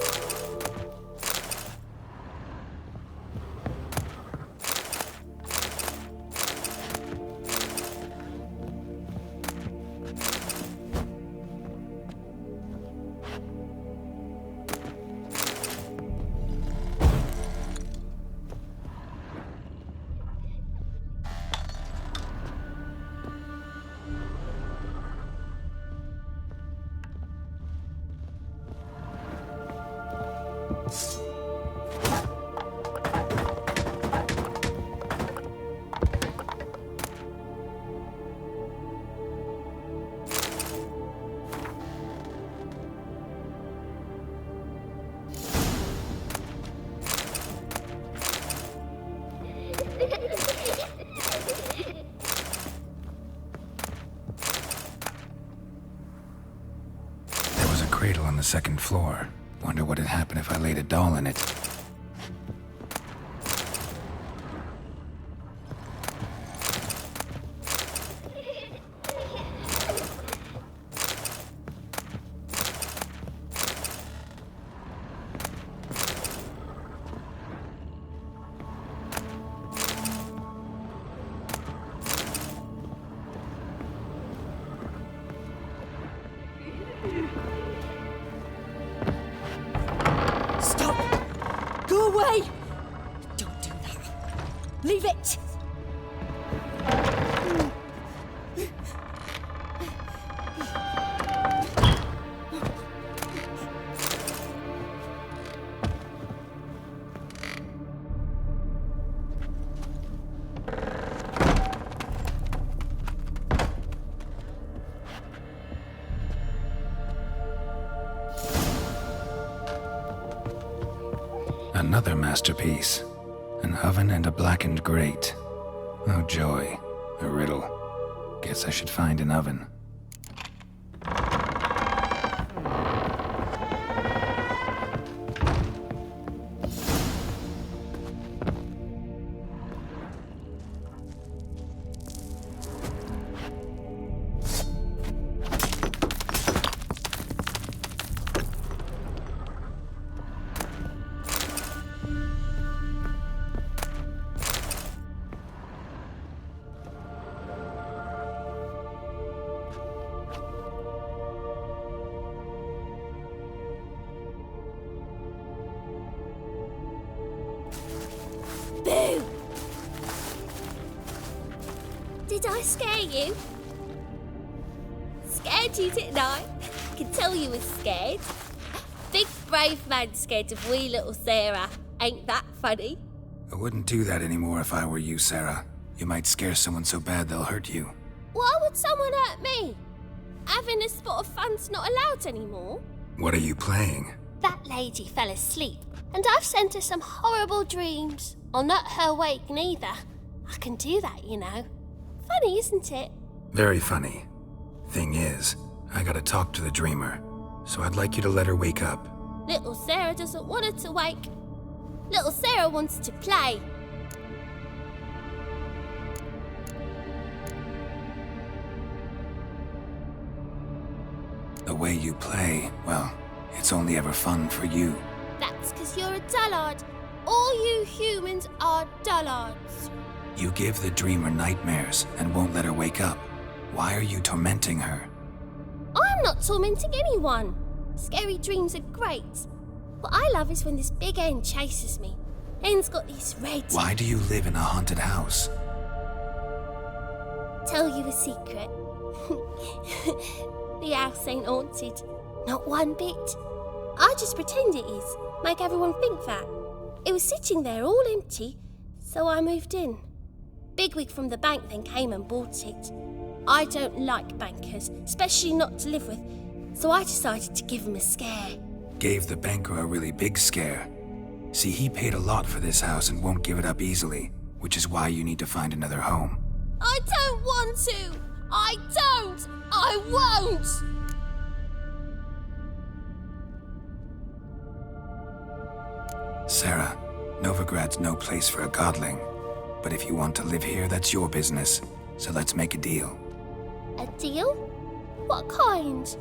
[SPEAKER 2] cradle on the second floor. Wonder what'd happen if I laid a doll in it.
[SPEAKER 19] Leave it!
[SPEAKER 2] Another masterpiece. An oven and a blackened grate. Oh joy, a riddle. Guess I should find an oven.
[SPEAKER 20] Did I scare you? Scared you, didn't I? I can tell you was scared. Big brave man scared of wee little Sarah. Ain't that funny?
[SPEAKER 2] I wouldn't do that anymore if I were you, Sarah. You might scare someone so bad they'll hurt you.
[SPEAKER 20] Why would someone hurt me? Having a spot of fun's not allowed anymore.
[SPEAKER 2] What are you playing?
[SPEAKER 20] That lady fell asleep, and I've sent her some horrible dreams. I'll not her wake neither. I can do that, you know. Funny, isn't it?
[SPEAKER 2] Very funny. Thing is, I gotta talk to the dreamer, so I'd like you to let her wake up.
[SPEAKER 20] Little Sarah doesn't want her to wake. Little Sarah wants to play.
[SPEAKER 2] The way you play, well, it's only ever fun for you.
[SPEAKER 20] That's because you're a dullard. All you humans are dullards.
[SPEAKER 2] You give the dreamer nightmares and won't let her wake up. Why are you tormenting her?
[SPEAKER 20] I'm not tormenting anyone. Scary dreams are great. What I love is when this big hen chases me. Hen's got these red...
[SPEAKER 2] Why do you live in a haunted house?
[SPEAKER 20] Tell you a secret. The house ain't haunted. Not one bit. I just pretend it is. Make everyone think that. It was sitting there all empty, so I moved in. Bigwig from the bank then came and bought it. I don't like bankers, especially not to live with, so I decided to give him a scare.
[SPEAKER 2] Gave the banker a really big scare. See, he paid a lot for this house and won't give it up easily, which is why you need to find another home.
[SPEAKER 20] I don't want to! I don't! I won't!
[SPEAKER 2] Sarah, Novigrad's no place for a godling. But if you want to live here, that's your business. So let's make a deal.
[SPEAKER 20] A deal? What kind?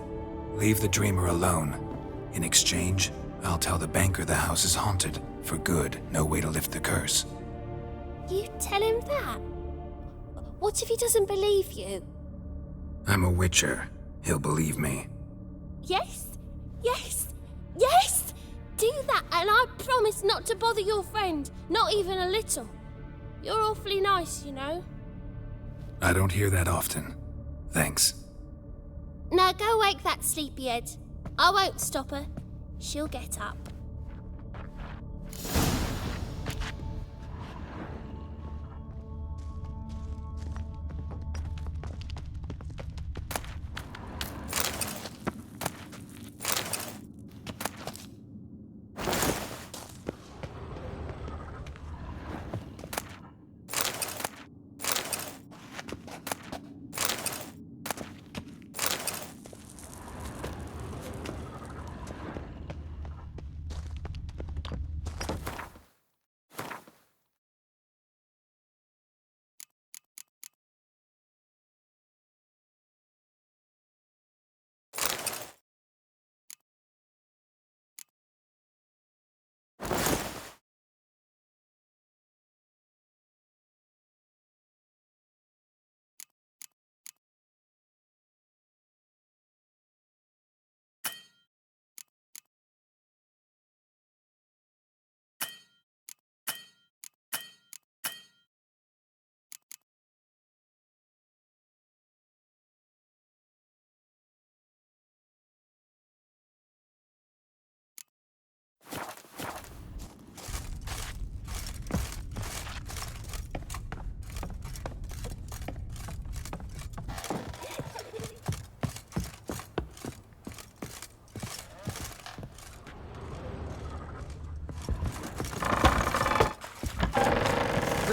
[SPEAKER 2] Leave the dreamer alone. In exchange, I'll tell the banker the house is haunted. For good, no way to lift the curse.
[SPEAKER 20] You tell him that? What if he doesn't believe you?
[SPEAKER 2] I'm a witcher. He'll believe me.
[SPEAKER 20] Yes? Yes? Yes! Do that and I promise not to bother your friend. Not even a little. You're awfully nice, you know.
[SPEAKER 2] I don't hear that often. Thanks.
[SPEAKER 20] Now go wake that sleepyhead. I won't stop her. She'll get up.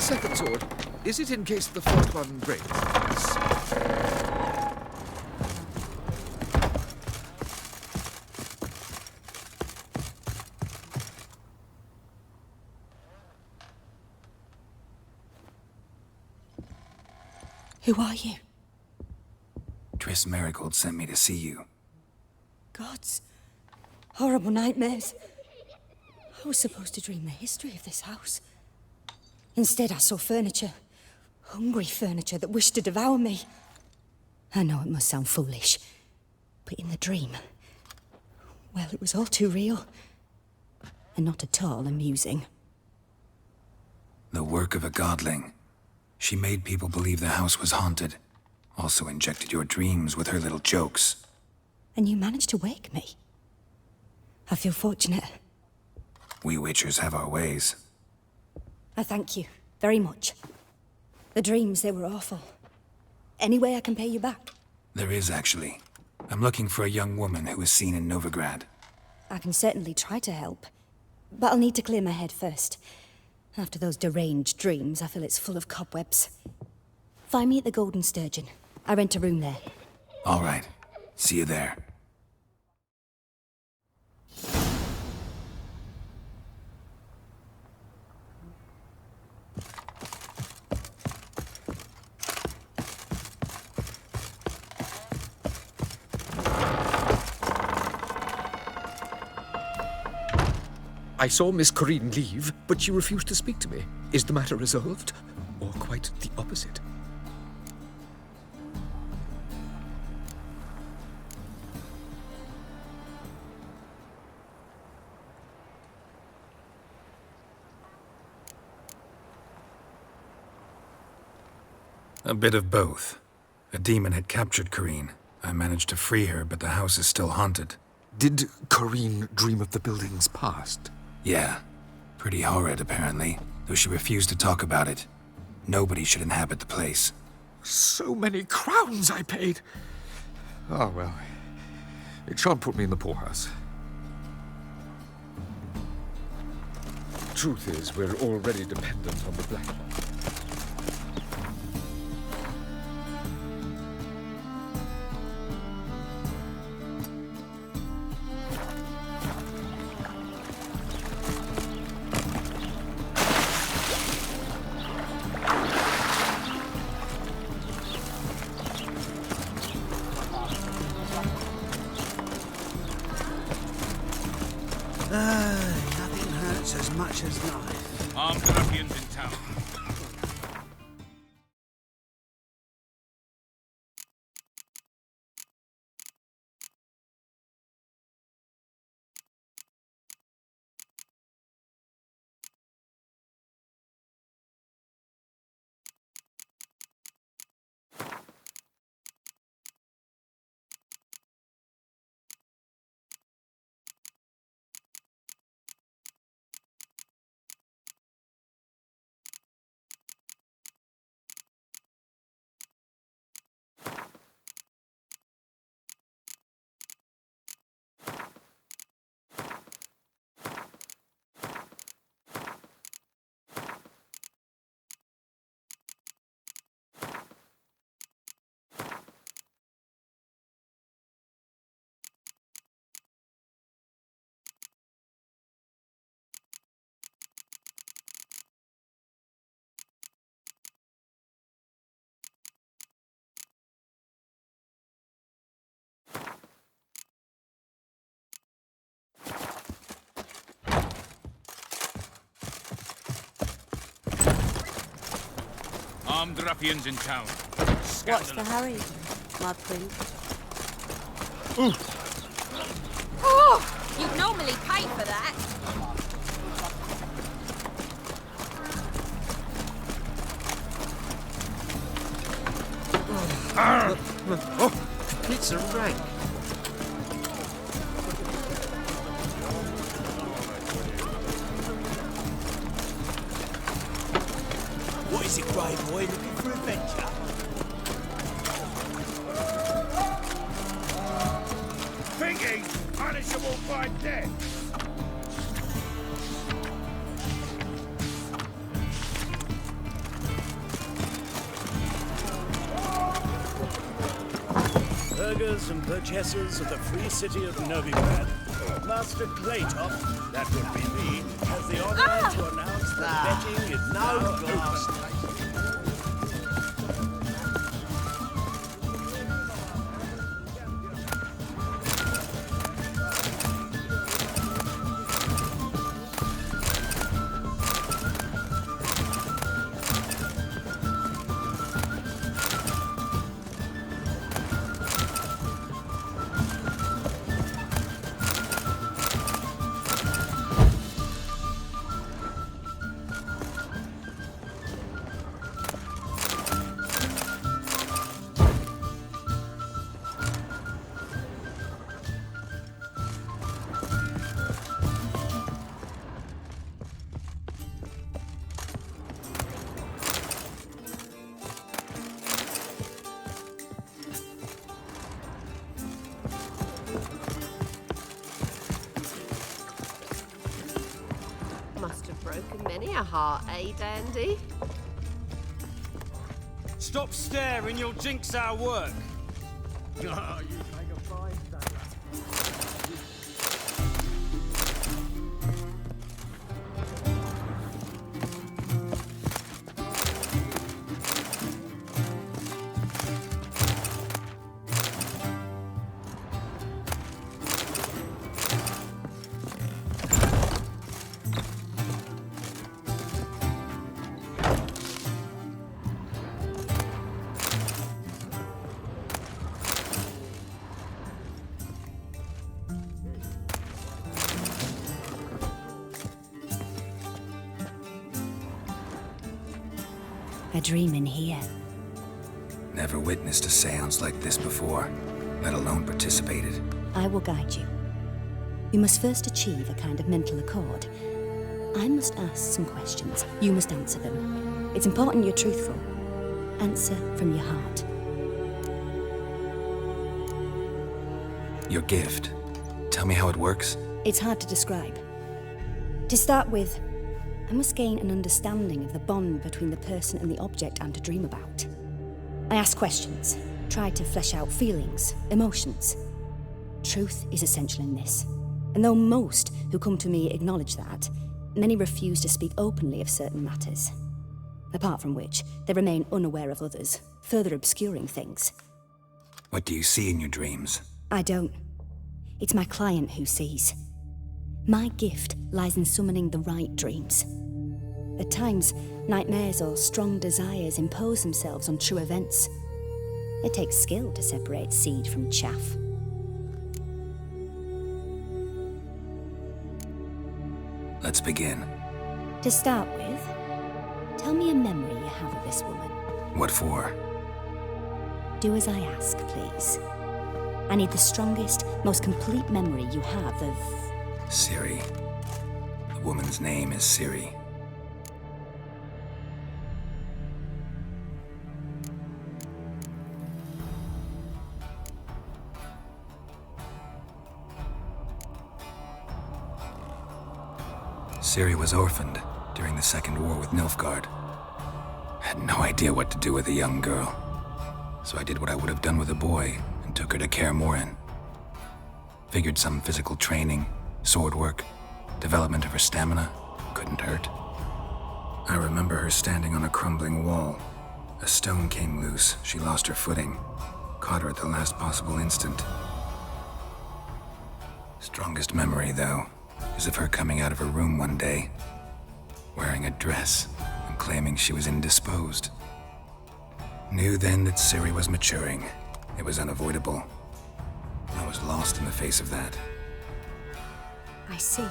[SPEAKER 6] second sword, is it in case the first one breaks?
[SPEAKER 19] Who are you?
[SPEAKER 2] Triss Merigold sent me to see you.
[SPEAKER 19] Gods. Horrible nightmares. I was supposed to dream the history of this house. Instead, I saw furniture. Hungry furniture that wished to devour me. I know it must sound foolish, but in the dream, well, it was all too real. And not at all amusing.
[SPEAKER 2] The work of a godling. She made people believe the house was haunted. Also injected your dreams with her little jokes.
[SPEAKER 19] And you managed to wake me. I feel fortunate.
[SPEAKER 2] We witchers have our ways.
[SPEAKER 19] I thank you very much. The dreams, they were awful. Any way I can pay you back?
[SPEAKER 2] There is, actually. I'm looking for a young woman who was seen in Novigrad.
[SPEAKER 19] I can certainly try to help. But I'll need to clear my head first. After those deranged dreams, I feel it's full of cobwebs. Find me at the Golden Sturgeon. I rent a room there.
[SPEAKER 2] All right. See you there.
[SPEAKER 6] I saw Miss Corinne leave, but she refused to speak to me. Is the matter resolved? Or quite the opposite?
[SPEAKER 2] A bit of both. A demon had captured Corinne. I managed to free her, but the house is still haunted.
[SPEAKER 6] Did Corinne dream of the building's past?
[SPEAKER 2] Yeah. Pretty horrid, apparently, though she refused to talk about it. Nobody should inhabit the place.
[SPEAKER 6] So many crowns I paid! Oh, well. It shan't put me in the poorhouse. Truth is, we're already dependent on the black market.
[SPEAKER 18] Nothing hurts as much as life.
[SPEAKER 12] Armed ruffians in town. Armed ruffians in town.
[SPEAKER 11] What's the hurry, my prince?
[SPEAKER 13] Oh! You'd normally pay for that.
[SPEAKER 10] It's a rank.
[SPEAKER 8] What is it, grey boy? Looking for adventure?
[SPEAKER 12] Thinking punishable by death.
[SPEAKER 21] beggars and purchasers of the free city of Novigrad, Master Claytop, that would be me, has the honor to announce that betting is now open.
[SPEAKER 22] Many a heart, eh, Dandy?
[SPEAKER 21] Stop staring, you'll jinx our work. You make a fine
[SPEAKER 23] A dream in here.
[SPEAKER 2] Never witnessed a seance like this before, let alone participated.
[SPEAKER 23] I will guide you. You must first achieve a kind of mental accord. I must ask some questions. You must answer them. It's important you're truthful. Answer from your heart.
[SPEAKER 2] Your gift. Tell me how it works.
[SPEAKER 23] It's hard to describe. To start with, I must gain an understanding of the bond between the person and the object I'm to dream about. I ask questions, try to flesh out feelings, emotions. Truth is essential in this. And though most who come to me acknowledge that, many refuse to speak openly of certain matters. Apart from which, they remain unaware of others, further obscuring things.
[SPEAKER 2] What do you see in your dreams?
[SPEAKER 23] I don't. It's my client who sees. My gift lies in summoning the right dreams. At times, nightmares or strong desires impose themselves on true events. It takes skill to separate seed from chaff.
[SPEAKER 2] Let's begin.
[SPEAKER 23] To start with, tell me a memory you have of this woman.
[SPEAKER 2] What for?
[SPEAKER 23] Do as I ask, please. I need the strongest, most complete memory you have of...
[SPEAKER 2] Ciri. The woman's name is Ciri. Ciri was orphaned during the Second War with Nilfgaard. Had no idea what to do with a young girl, so I did what I would have done with a boy and took her to Kaer Morhen. Figured some physical training, sword work, development of her stamina couldn't hurt. I remember her standing on a crumbling wall. A stone came loose, she lost her footing, caught her at the last possible instant. Strongest memory, though, is of her coming out of her room one day, wearing a dress and claiming she was indisposed. Knew then that Ciri was maturing. It was unavoidable. I was lost in the face of that.
[SPEAKER 23] I see.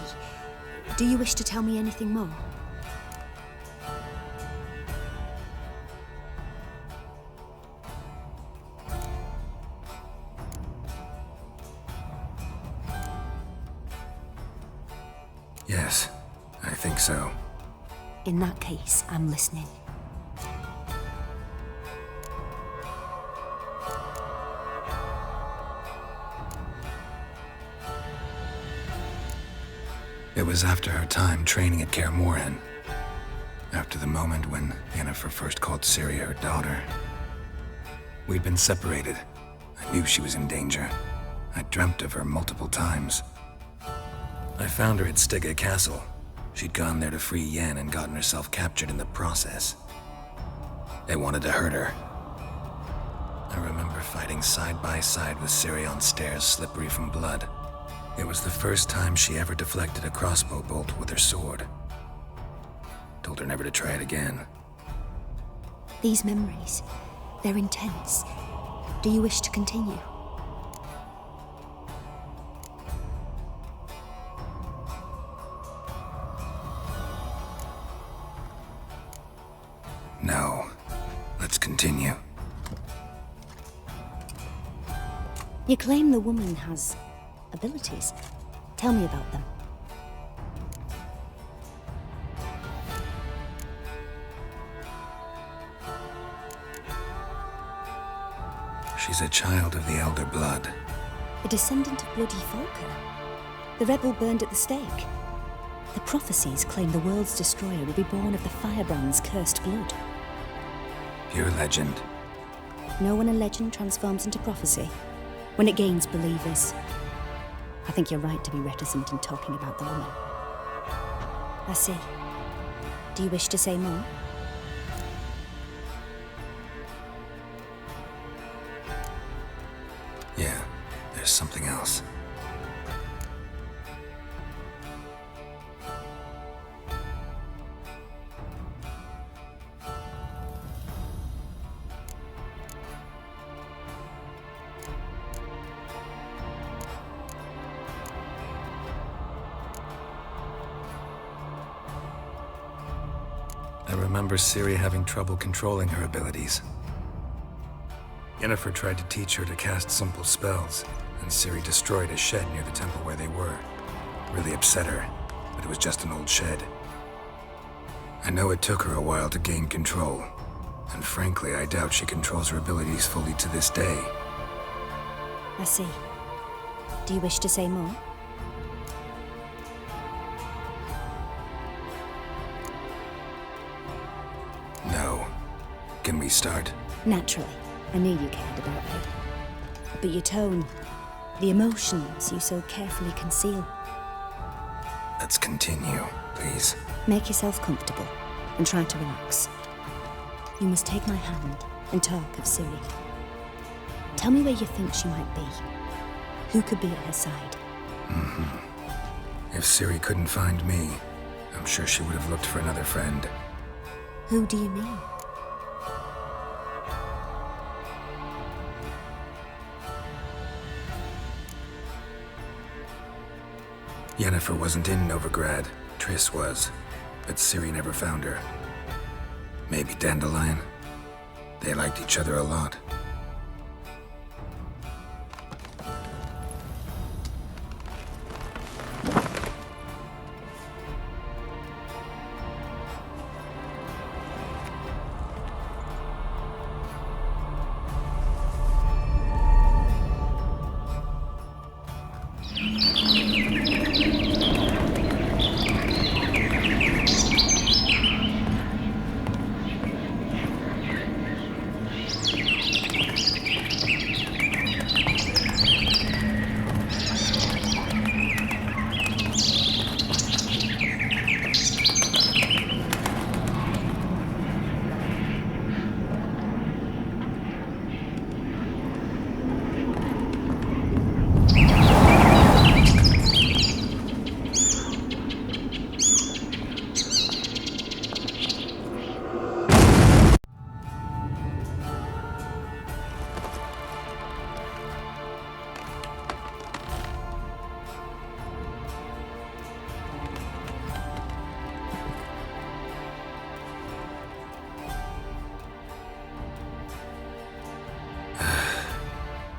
[SPEAKER 23] Do you wish to tell me anything more?
[SPEAKER 2] Yes, I think so.
[SPEAKER 23] In that case, I'm listening.
[SPEAKER 2] It was after her time training at Kaer Morhen. After the moment when Yennefer first called Ciri her daughter. We'd been separated. I knew she was in danger. I dreamt of her multiple times. I found her at Stege Castle. She'd gone there to free Yen and gotten herself captured in the process. They wanted to hurt her. I remember fighting side by side with Ciri on stairs slippery from blood. It was the first time she ever deflected a crossbow bolt with her sword. Told her never to try it again.
[SPEAKER 23] These memories, they're intense. Do you wish to continue?
[SPEAKER 2] No. Let's continue.
[SPEAKER 23] You claim the woman has abilities. Tell me about them.
[SPEAKER 2] She's a child of the Elder Blood.
[SPEAKER 23] A descendant of Bloody Falker. The rebel burned at the stake. The prophecies claim the world's destroyer will be born of the Firebrand's cursed blood.
[SPEAKER 2] Pure legend.
[SPEAKER 23] Know when a legend transforms into prophecy? When it gains believers. I think you're right to be reticent in talking about the woman. I see. Do you wish to say more?
[SPEAKER 2] Yeah, there's something else. I remember Ciri having trouble controlling her abilities. Yennefer tried to teach her to cast simple spells, and Ciri destroyed a shed near the temple where they were. Really upset her, but it was just an old shed. I know it took her a while to gain control, and frankly, I doubt she controls her abilities fully to this day.
[SPEAKER 23] I see. Do you wish to say more?
[SPEAKER 2] No. Can we start?
[SPEAKER 23] Naturally. I knew you cared about me. But your tone, the emotions you so carefully conceal.
[SPEAKER 2] Let's continue, please.
[SPEAKER 23] Make yourself comfortable and try to relax. You must take my hand and talk of Ciri. Tell me where you think she might be. Who could be at her side?
[SPEAKER 2] If Ciri couldn't find me, I'm sure she would have looked for another friend.
[SPEAKER 23] Who do you mean?
[SPEAKER 2] Yennefer wasn't in Novigrad. Triss was, but Ciri never found her. Maybe Dandelion? They liked each other a lot.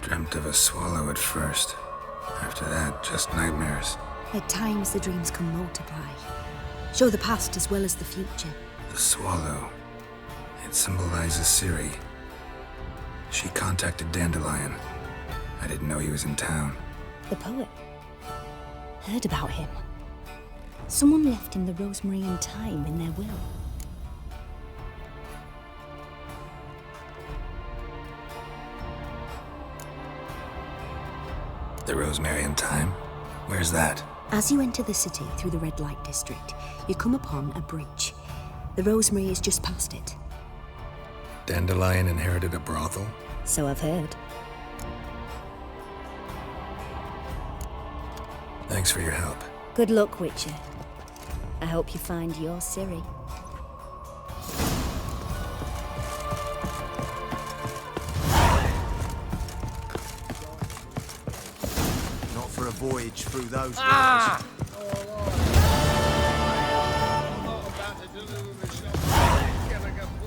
[SPEAKER 2] Dreamt of a swallow at first. After that, just nightmares.
[SPEAKER 23] At times the dreams can multiply. Show the past as well as the future.
[SPEAKER 2] The swallow. It symbolizes Ciri. She contacted Dandelion. I didn't know he was in town.
[SPEAKER 23] The poet. Heard about him. Someone left him the rosemary and thyme in their will.
[SPEAKER 2] The Rosemary in Time? Where's that?
[SPEAKER 23] As you enter the city through the red light district, you come upon a bridge. The Rosemary is just past it.
[SPEAKER 2] Dandelion inherited a brothel?
[SPEAKER 23] So I've heard.
[SPEAKER 2] Thanks for your help.
[SPEAKER 23] Good luck, Witcher. I hope you find your Ciri.
[SPEAKER 8] Not for a voyage through those
[SPEAKER 5] Ah!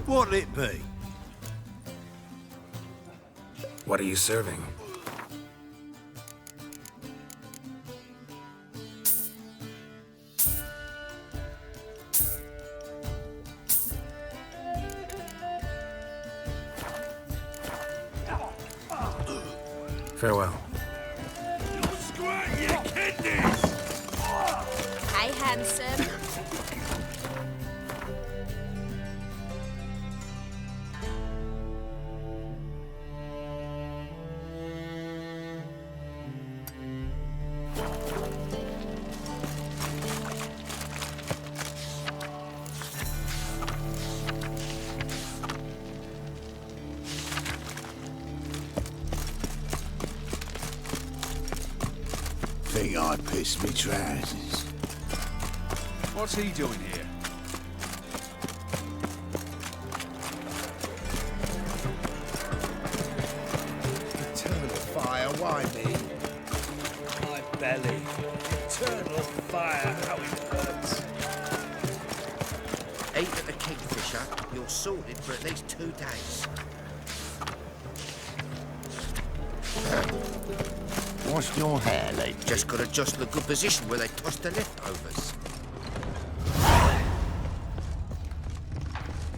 [SPEAKER 8] What'll it be?
[SPEAKER 2] What are you serving? Farewell.
[SPEAKER 20] Hey, handsome.
[SPEAKER 1] Think I pissed me trousers.
[SPEAKER 18] What's he doing here?
[SPEAKER 8] Eternal fire, why me?
[SPEAKER 21] My belly. Eternal fire, how it hurts.
[SPEAKER 7] Eat at the Kingfisher, you're sorted for at least 2 days.
[SPEAKER 1] What's your hair like?
[SPEAKER 7] Just gotta adjust the good position where they toss the leftovers.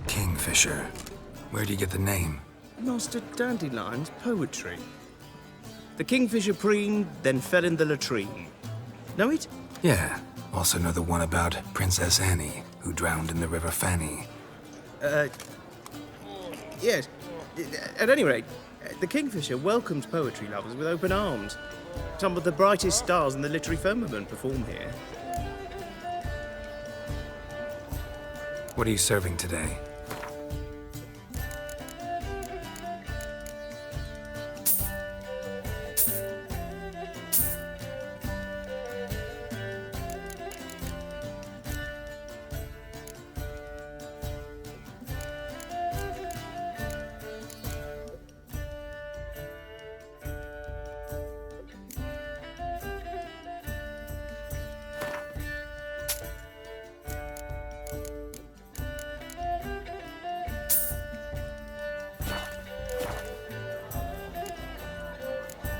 [SPEAKER 2] Kingfisher. Where do you get the name?
[SPEAKER 3] Master Dandelion's poetry. The kingfisher preened, then fell in the latrine. Know it?
[SPEAKER 2] Yeah. Also know the one about Princess Annie, who drowned in the River Fanny.
[SPEAKER 3] Yes. At any rate, the Kingfisher welcomes poetry lovers with open arms. Some of the brightest stars in the literary firmament perform here.
[SPEAKER 2] What are you serving today?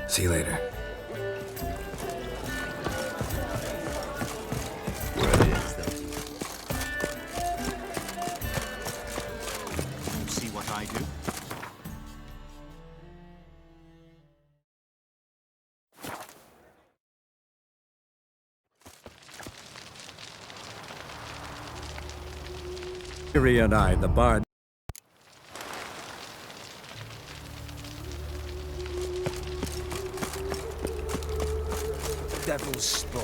[SPEAKER 2] See you later.
[SPEAKER 8] You see what I do?
[SPEAKER 5] Ciri and I, the bard.
[SPEAKER 8] Devil's spawn.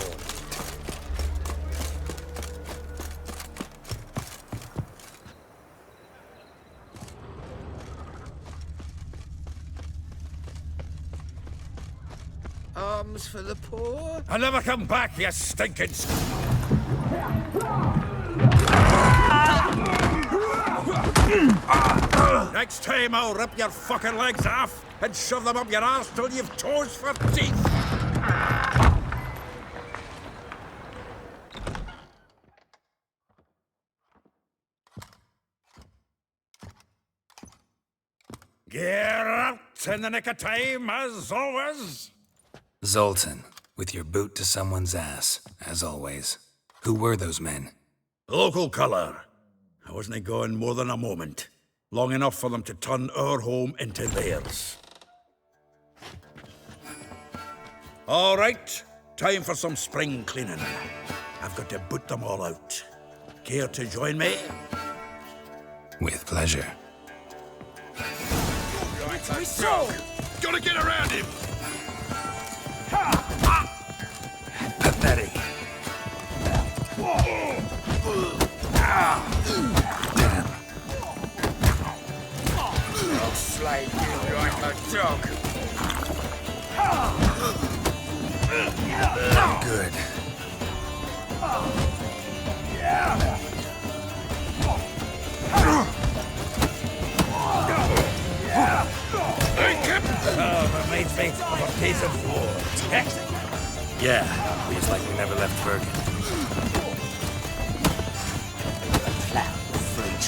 [SPEAKER 7] Arms for the poor?
[SPEAKER 12] I'll never come back, you stinking... Next time I'll rip your fucking legs off and shove them up your arse till you've toes for teeth. Get out in the nick of time, as always.
[SPEAKER 2] Zoltan, with your boot to someone's ass, as always. Who were those men?
[SPEAKER 12] Local colour. I wasn't going more than a moment. Long enough for them to turn our home into theirs. All right, time for some spring cleaning. I've got to boot them all out. Care to join me?
[SPEAKER 2] With pleasure.
[SPEAKER 12] Right, let's go! Gotta get around him! Ha!
[SPEAKER 4] Steady.
[SPEAKER 2] Damn.
[SPEAKER 10] I'll slay you like a dog.
[SPEAKER 2] Good.
[SPEAKER 4] Reminds me of a piece of war.
[SPEAKER 2] Yeah, feels like we never left Bergen.
[SPEAKER 8] Cloud fruit.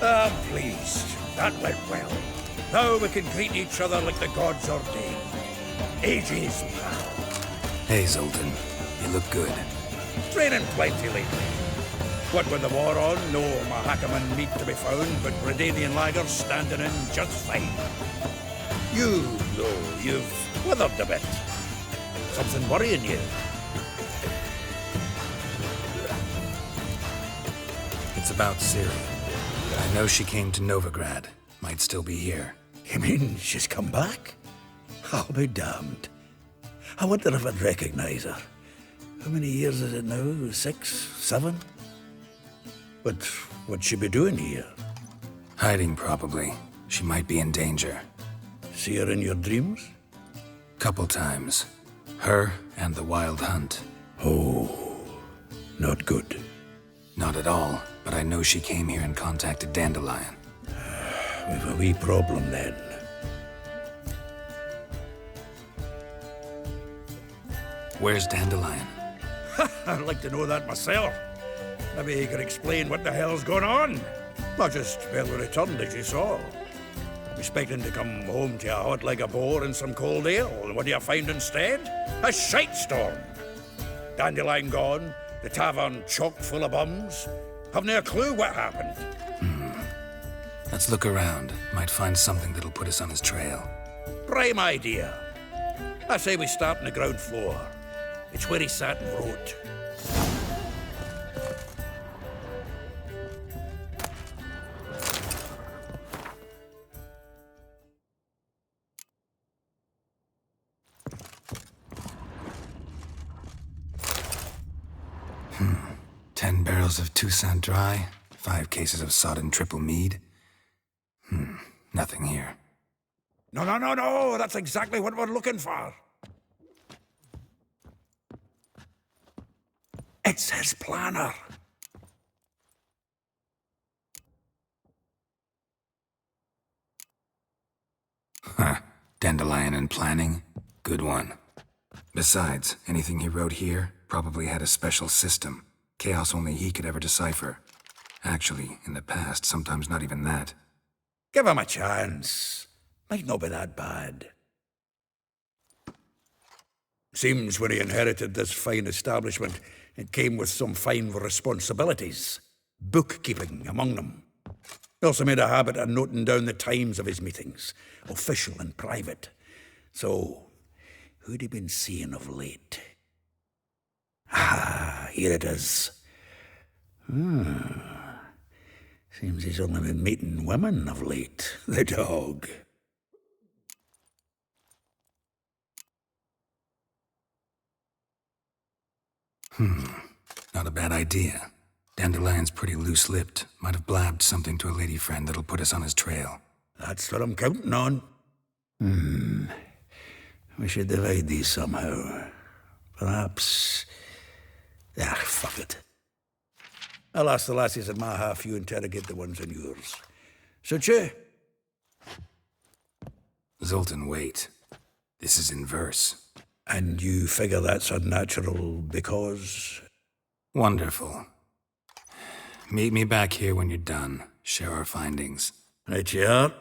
[SPEAKER 4] I'm pleased. That went well. Now we can greet each other like the gods ordained. Ages, pal.
[SPEAKER 2] Hey, Zoltan. You look good.
[SPEAKER 4] Training plenty lately. What with the war on, no Mahakaman meat to be found, but Bredanian lagers standing in just fine. You, though, you've withered a bit. Something worrying you?
[SPEAKER 2] It's about Ciri. I know she came to Novigrad. Might still be here.
[SPEAKER 4] You mean she's come back? I'll be damned. I wonder if I'd recognize her. How many years is it now? 6, 7? But what'd she be doing here?
[SPEAKER 2] Hiding, probably. She might be in danger.
[SPEAKER 4] See her in your dreams?
[SPEAKER 2] Couple times. Her and the Wild Hunt.
[SPEAKER 4] Oh, not good.
[SPEAKER 2] Not at all, but I know she came here and contacted Dandelion.
[SPEAKER 4] We've a wee problem then.
[SPEAKER 2] Where's Dandelion?
[SPEAKER 4] I'd like to know that myself. Maybe he could explain what the hell's going on. Not just barely returned, as you saw. Expecting to come home to a hot like a boar and some cold ale, and what do you find instead? A shitestorm. Dandelion gone, the tavern chock full of bums. Haven't a clue what happened.
[SPEAKER 2] Let's look around. Might find something that'll put us on his trail.
[SPEAKER 4] Prime idea. I say we start on the ground floor. It's where he sat and wrote.
[SPEAKER 2] Hmm. 10 barrels of Toussaint Dry, 5 cases of sodden triple mead. Nothing here.
[SPEAKER 4] No. That's exactly what we're looking for. It's his planner.
[SPEAKER 2] Huh. Dandelion and planning? Good one. Besides, anything he wrote here probably had a special system. Chaos only he could ever decipher. Actually, in the past, sometimes not even that.
[SPEAKER 4] Give him a chance. Might not be that bad. Seems when he inherited this fine establishment, it came with some fine responsibilities. Bookkeeping among them. He also made a habit of noting down the times of his meetings, official and private. So, who'd he been seeing of late? Ah, here it is. Seems he's only been meeting women of late, the dog.
[SPEAKER 2] Not a bad idea. Dandelion's pretty loose-lipped. Might have blabbed something to a lady friend that'll put us on his trail.
[SPEAKER 4] That's what I'm counting on. We should divide these somehow. Perhaps... fuck it. I'll ask the lassies in my half, you interrogate the ones in yours. Suit you?
[SPEAKER 2] Zoltan, wait. This is in verse.
[SPEAKER 4] And you figure that's unnatural because...
[SPEAKER 2] Wonderful. Meet me back here when you're done. Share our findings.
[SPEAKER 4] Right you are.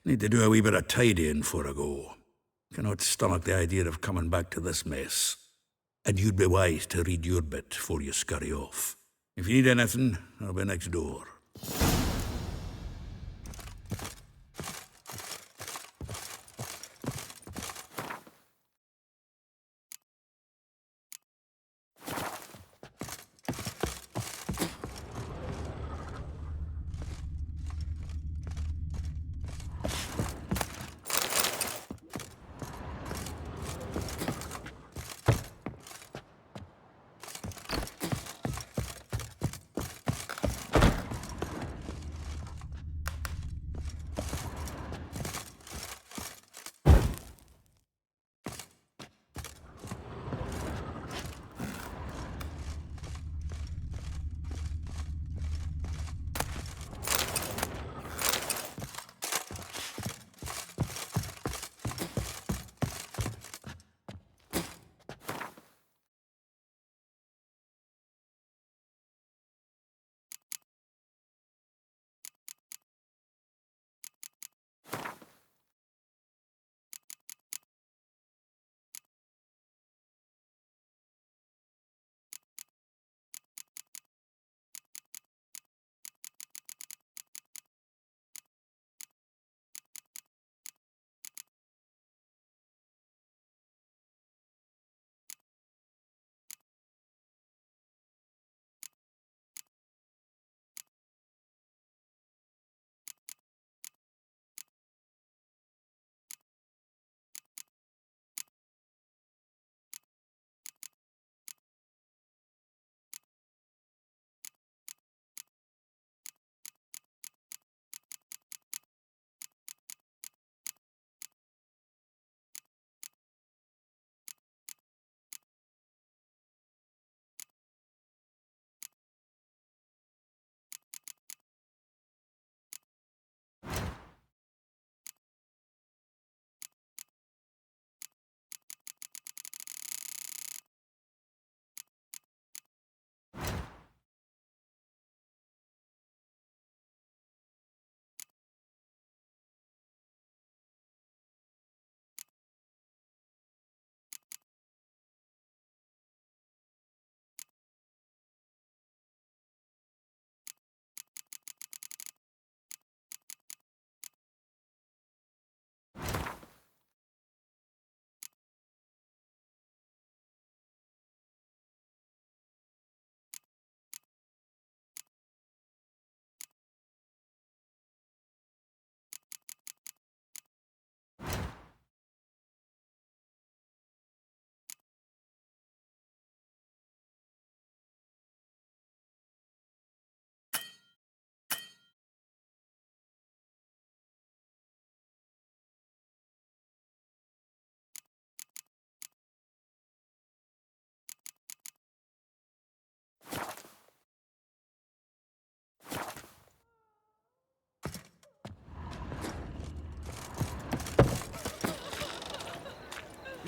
[SPEAKER 4] Need to do a wee bit of tidying before I go. Cannot stomach the idea of coming back to this mess. And you'd be wise to read your bit before you scurry off. If you need anything, I'll be next door.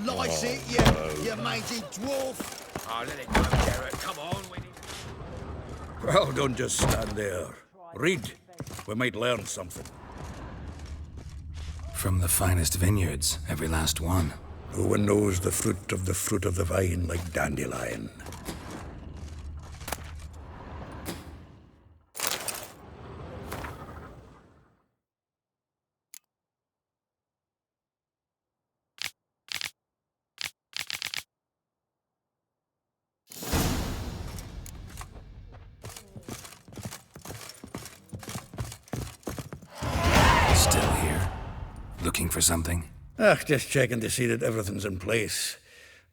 [SPEAKER 1] Lice it, you mangy dwarf.
[SPEAKER 5] Oh, let it go, Garrett. Come on, we need...
[SPEAKER 12] Well, don't just stand there. Read. We might learn something.
[SPEAKER 2] From the finest vineyards, every last one.
[SPEAKER 12] Who one knows the fruit of the vine like dandelion?
[SPEAKER 2] Still here? Looking for something?
[SPEAKER 12] Just checking to see that everything's in place.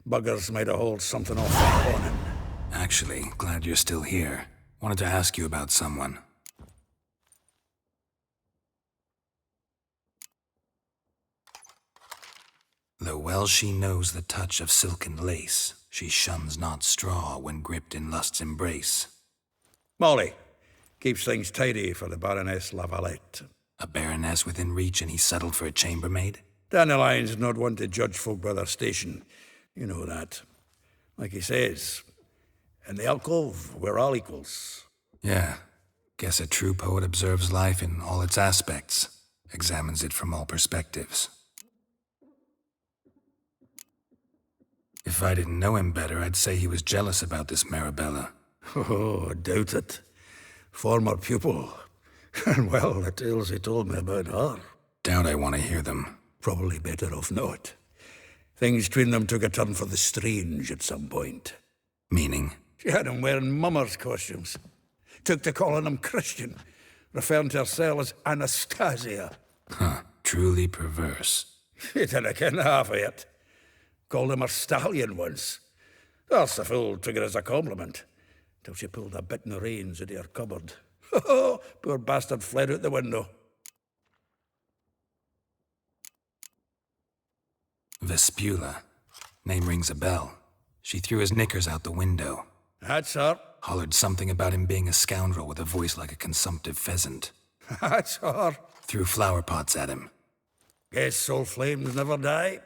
[SPEAKER 12] Buggers might have hauled something off that morning.
[SPEAKER 2] Actually, glad you're still here. Wanted to ask you about someone. Though well she knows the touch of silken lace, she shuns not straw when gripped in lust's embrace.
[SPEAKER 12] Molly, keeps things tidy for the Baroness Lavalette.
[SPEAKER 2] A baroness within reach and he settled for a chambermaid?
[SPEAKER 12] Dandelion's not one to judge folk by their station. You know that. Like he says, in the alcove, we're all equals.
[SPEAKER 2] Yeah. Guess a true poet observes life in all its aspects, examines it from all perspectives. If I didn't know him better, I'd say he was jealous about this Marabella.
[SPEAKER 12] Oh, I doubt it. Former pupil. And well, the tales he told me about her.
[SPEAKER 2] Doubt I want to hear them.
[SPEAKER 12] Probably better off not. Things between them took a turn for the strange at some point.
[SPEAKER 2] Meaning?
[SPEAKER 12] She had him wearing mummers' costumes. Took to calling him Christian, referring to herself as Anastasia.
[SPEAKER 2] Huh, truly perverse.
[SPEAKER 12] He didn't ken half of it. Called him her stallion once. That's the fool took it as a compliment, till she pulled a bit in the reins into her cupboard. Poor bastard fled out the window.
[SPEAKER 2] Vespula. Name rings a bell. She threw his knickers out the window.
[SPEAKER 12] That's her.
[SPEAKER 2] Hollered something about him being a scoundrel with a voice like a consumptive pheasant.
[SPEAKER 12] That's her.
[SPEAKER 2] Threw flower pots at him.
[SPEAKER 12] Guess soul flames never die.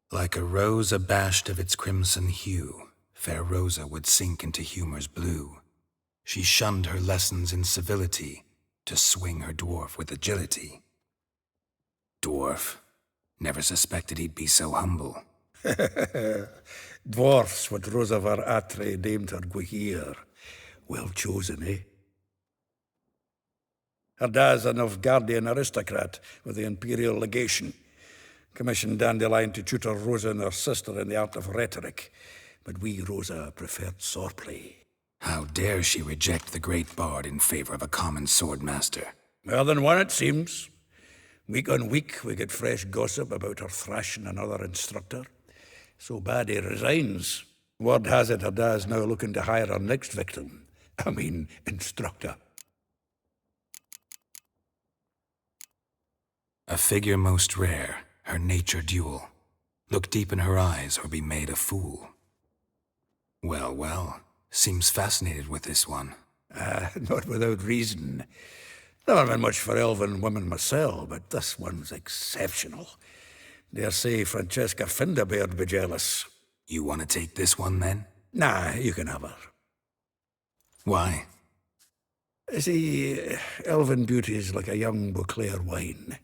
[SPEAKER 2] Like a rose abashed of its crimson hue, fair Rosa would sink into humor's blue. She shunned her lessons in civility, to swing her dwarf with agility. Dwarf. Never suspected he'd be so humble.
[SPEAKER 12] Dwarfs what Rosa var Atre named her Guihir. Well chosen, eh? Her dad's a Novgardian aristocrat with the Imperial Legation. Commissioned Dandelion to tutor Rosa and her sister in the art of rhetoric, but we, Rosa, preferred swordplay.
[SPEAKER 2] How dare she reject the great bard in favor of a common swordmaster?
[SPEAKER 12] More than one, it seems. Week on week, we get fresh gossip about her thrashing another instructor. So bad he resigns. Word has it her dad's now looking to hire her next victim. Instructor.
[SPEAKER 2] A figure most rare, her nature dual. Look deep in her eyes or be made a fool. Well, well, seems fascinated with this one.
[SPEAKER 12] Not without reason. Never been much for elven women myself, but this one's exceptional. Dare say Francesca Finderbeard be jealous.
[SPEAKER 2] You want to take this one, then?
[SPEAKER 12] Nah, you can have her.
[SPEAKER 2] Why?
[SPEAKER 12] See, elven beauty's like a young Beauclair wine,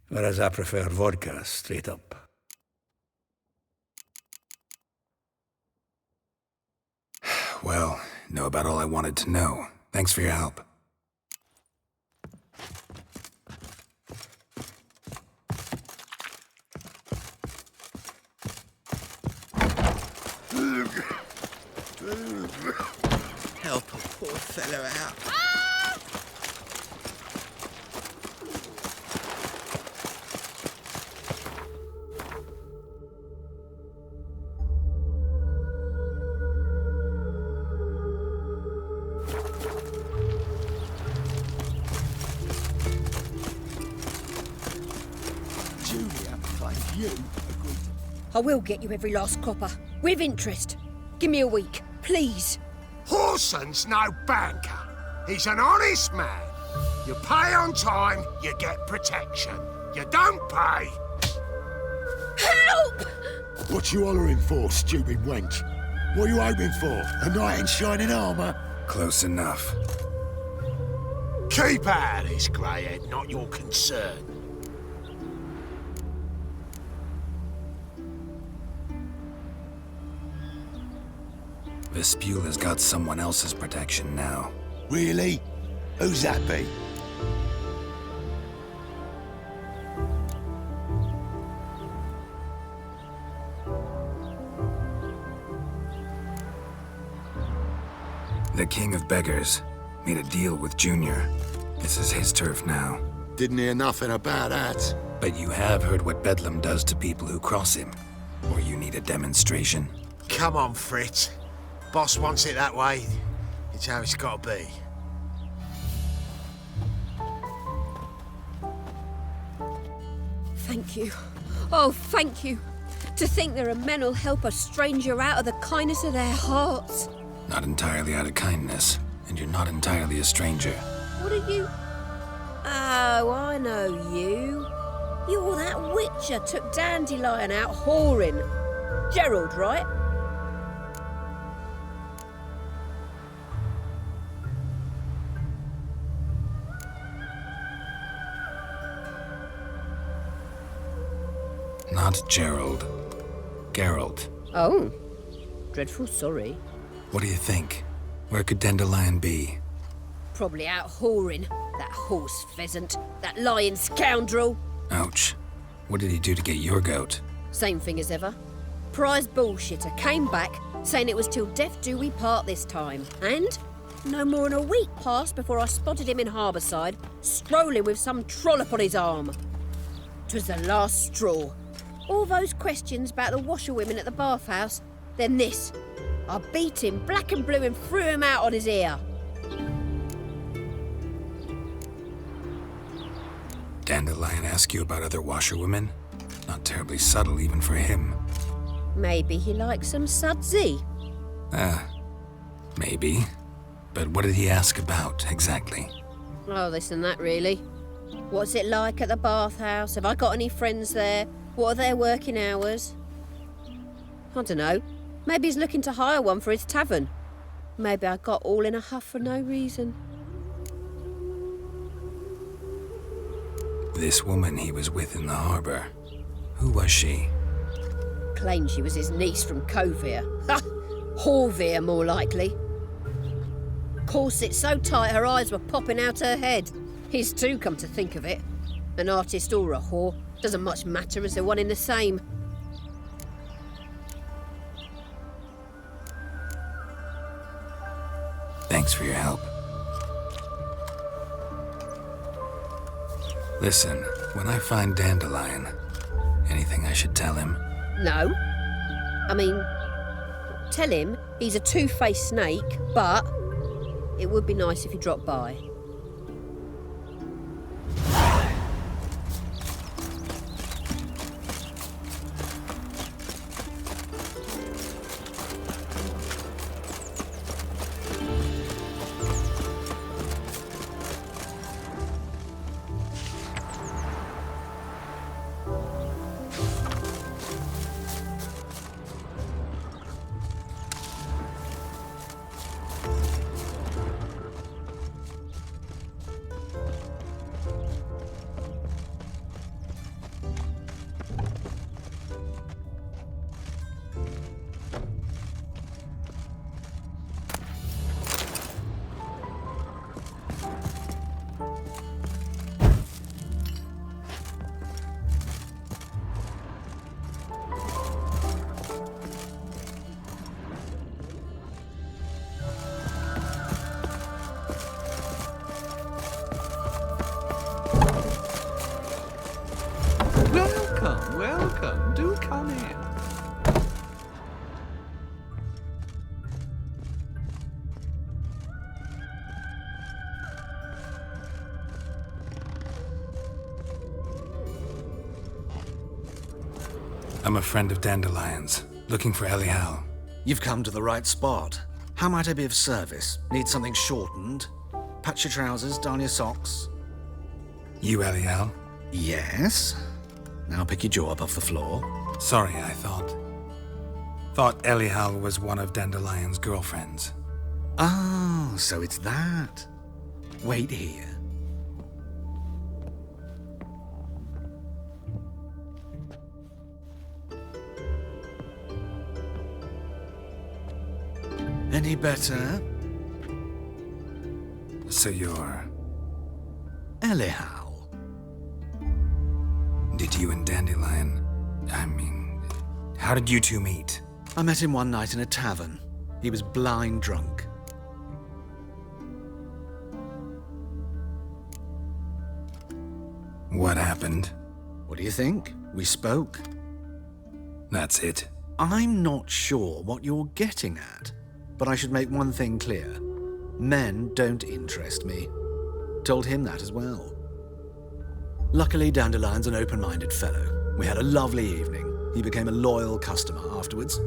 [SPEAKER 12] whereas I prefer vodka straight up.
[SPEAKER 2] Well, know about all I wanted to know. Thanks for your help.
[SPEAKER 7] Help a poor fellow out.
[SPEAKER 1] Julia, thank you.
[SPEAKER 19] I will get you every last copper, with interest. Give me a week, please.
[SPEAKER 10] Horson's no banker. He's an honest man. You pay on time, you get protection. You don't pay.
[SPEAKER 20] Help!
[SPEAKER 1] What you hollering for, stupid wench? What are you hoping for? A knight in shining armour?
[SPEAKER 2] Close enough.
[SPEAKER 10] Keep out of this, greyhead, not your concern.
[SPEAKER 2] Vespula's got someone else's protection now.
[SPEAKER 1] Really? Who's that be?
[SPEAKER 2] The King of Beggars made a deal with Junior. This is his turf now.
[SPEAKER 1] Didn't hear nothing about that.
[SPEAKER 2] But you have heard what Bedlam does to people who cross him. Or you need a demonstration?
[SPEAKER 10] Come on, Fritz. Boss wants it that way. It's how it's got to be.
[SPEAKER 15] Thank you. Oh, thank you. To think there are men who'll help a stranger out of the kindness of their hearts.
[SPEAKER 2] Not entirely out of kindness, and you're not entirely a stranger.
[SPEAKER 15] What are you? Oh, I know you. You're that witcher took Dandelion out whoring. Gerald, right?
[SPEAKER 2] Not Gerald. Geralt.
[SPEAKER 15] Oh. Dreadful sorry.
[SPEAKER 2] What do you think? Where could Dandelion be?
[SPEAKER 15] Probably out whoring. That horse pheasant. That lying scoundrel.
[SPEAKER 2] Ouch. What did he do to get your goat?
[SPEAKER 15] Same thing as ever. Prize bullshitter came back saying it was till death do we part this time. And no more than a week passed before I spotted him in Harbourside, strolling with some trollop on his arm. 'Twas the last straw. All those questions about the washerwomen at the bathhouse, then this. I beat him black and blue and threw him out on his ear.
[SPEAKER 2] Dandelion ask you about other washerwomen? Not terribly subtle even for him.
[SPEAKER 15] Maybe he likes some sudsy.
[SPEAKER 2] Maybe. But what did he ask about, exactly?
[SPEAKER 15] Oh, this and that, really. What's it like at the bathhouse? Have I got any friends there? What are their working hours? I don't know. Maybe he's looking to hire one for his tavern. Maybe I got all in a huff for no reason.
[SPEAKER 2] This woman he was with in the harbour. Who was she?
[SPEAKER 15] Claimed she was his niece from Kovir. Ha! Horvir, more likely. Corset so tight her eyes were popping out her head. His too, come to think of it. An artist or a whore. Doesn't much matter as they're one in the same.
[SPEAKER 2] Thanks for your help. Listen, when I find Dandelion, anything I should tell him?
[SPEAKER 15] No. I mean, tell him he's a two-faced snake, but it would be nice if he dropped by.
[SPEAKER 18] Welcome. Do come in.
[SPEAKER 2] I'm a friend of Dandelion's, looking for Elial.
[SPEAKER 16] You've come to the right spot. How might I be of service? Need something shortened? Patch your trousers, darn your socks?
[SPEAKER 2] You, Elial?
[SPEAKER 16] Yes? Now pick your jaw up off the floor.
[SPEAKER 2] Sorry, I thought Elial was one of Dandelion's girlfriends.
[SPEAKER 16] Oh, so it's that. Wait here. Any better?
[SPEAKER 2] So you're...
[SPEAKER 16] Elial.
[SPEAKER 2] Did you and Dandelion... how did you two meet?
[SPEAKER 16] I met him one night in a tavern. He was blind drunk.
[SPEAKER 2] What happened?
[SPEAKER 16] What do you think? We spoke.
[SPEAKER 2] That's it.
[SPEAKER 16] I'm not sure what you're getting at, but I should make one thing clear. Men don't interest me. Told him that as well. Luckily, Dandelion's an open-minded fellow. We had a lovely evening. He became a loyal customer afterwards.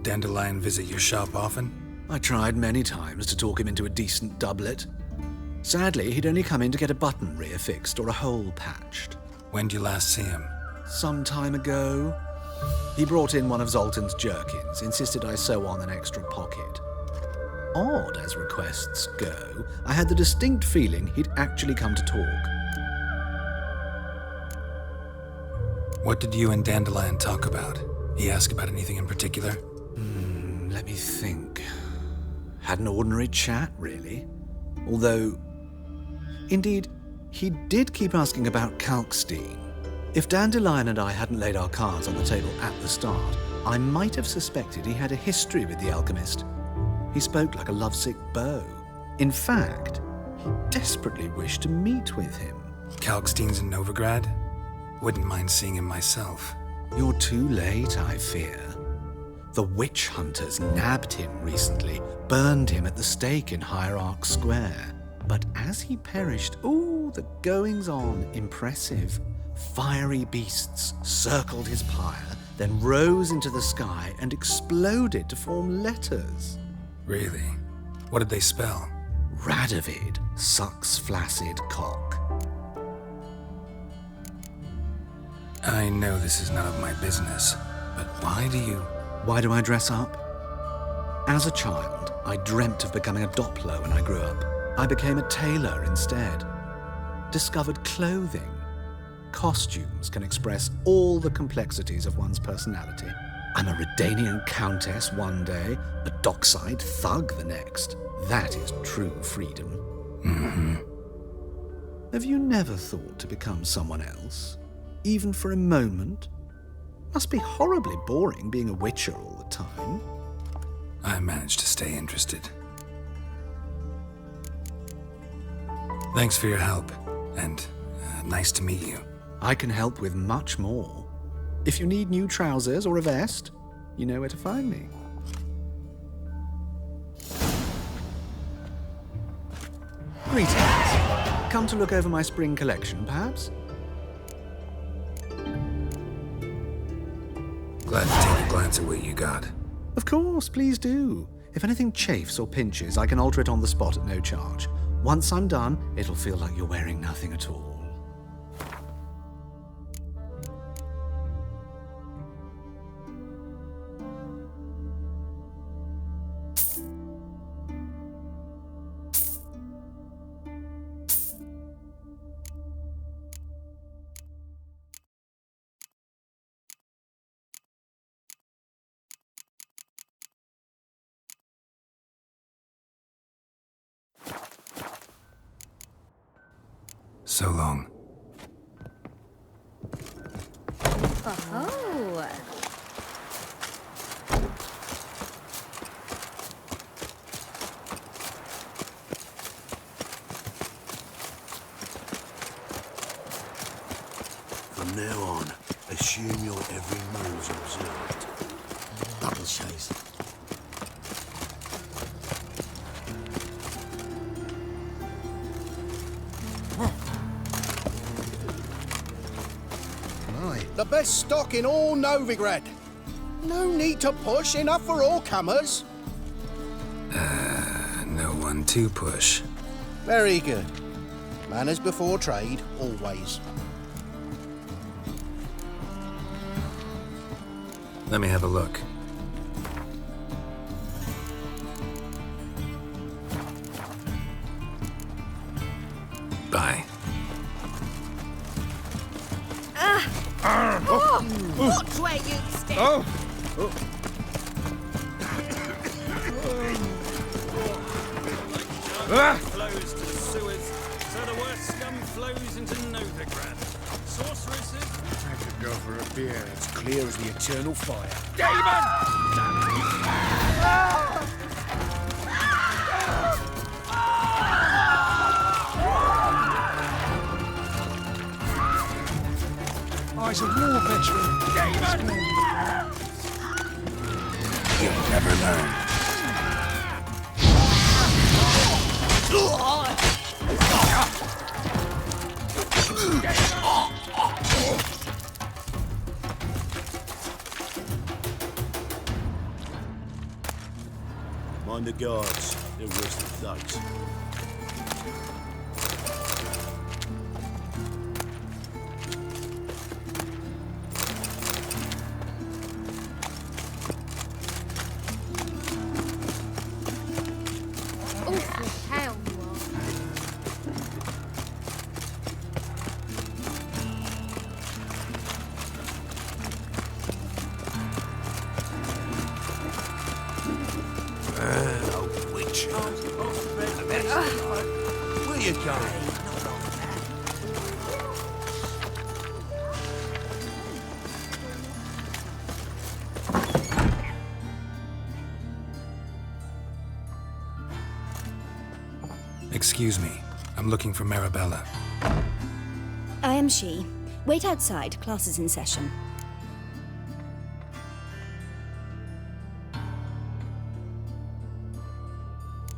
[SPEAKER 2] Dandelion visit your shop often?
[SPEAKER 16] I tried many times to talk him into a decent doublet. Sadly, he'd only come in to get a button reaffixed or a hole patched.
[SPEAKER 2] When did you last see him?
[SPEAKER 16] Some time ago. He brought in one of Zoltan's jerkins, insisted I sew on an extra pocket. Odd as requests go, I had the distinct feeling he'd actually come to talk.
[SPEAKER 2] What did you and Dandelion talk about? He asked about anything in particular?
[SPEAKER 16] Let me think. Had an ordinary chat, really. Although, indeed, he did keep asking about Kalkstein. If Dandelion and I hadn't laid our cards on the table at the start, I might have suspected he had a history with the alchemist. He spoke like a lovesick beau. In fact, he desperately wished to meet with him.
[SPEAKER 2] Kalkstein's in Novigrad? Wouldn't mind seeing him myself.
[SPEAKER 16] You're too late, I fear. The witch hunters nabbed him recently, burned him at the stake in Hierarch Square. But as he perished, the goings-on impressive. Fiery beasts circled his pyre, then rose into the sky and exploded to form letters.
[SPEAKER 2] Really? What did they spell?
[SPEAKER 16] Radovid sucks flaccid cock.
[SPEAKER 2] I know this is none of my business, but
[SPEAKER 16] Why do I dress up? As a child, I dreamt of becoming a Doppler when I grew up. I became a tailor instead. Discovered clothing. Costumes can express all the complexities of one's personality. I'm a Redanian countess one day, a dockside thug the next. That is true freedom.
[SPEAKER 2] Mm-hmm.
[SPEAKER 16] Have you never thought to become someone else? Even for a moment? Must be horribly boring being a witcher all the time.
[SPEAKER 2] I managed to stay interested. Thanks for your help, and nice to meet you.
[SPEAKER 16] I can help with much more. If you need new trousers or a vest, you know where to find me. Greetings. Come to look over my spring collection, perhaps?
[SPEAKER 2] Glad to take a glance at what you got.
[SPEAKER 16] Of course, please do. If anything chafes or pinches, I can alter it on the spot at no charge. Once I'm done, it'll feel like you're wearing nothing at all.
[SPEAKER 2] So long.
[SPEAKER 11] Oh.
[SPEAKER 4] From now on, assume your every move's observed.
[SPEAKER 1] Double chase.
[SPEAKER 21] The best stock in all Novigrad. No need to push, enough for all comers.
[SPEAKER 2] No one to push.
[SPEAKER 9] Very good. Manners before trade, always.
[SPEAKER 2] Let me have a look. Bye.
[SPEAKER 15] Watch where you step!
[SPEAKER 21] Flows to sewers, so the worst scum flows into Novigrad. Sorceresses?
[SPEAKER 18] I could go for a beer as clear as the eternal fire.
[SPEAKER 21] Eyes of war veteran.
[SPEAKER 2] You'll never learn.
[SPEAKER 4] Mind the guards. They're worse than thugs.
[SPEAKER 13] Awful hell you are.
[SPEAKER 21] Oh, witch. Where you going?
[SPEAKER 2] Excuse me. I'm looking for Marabella.
[SPEAKER 23] I am she. Wait outside. Class is in session.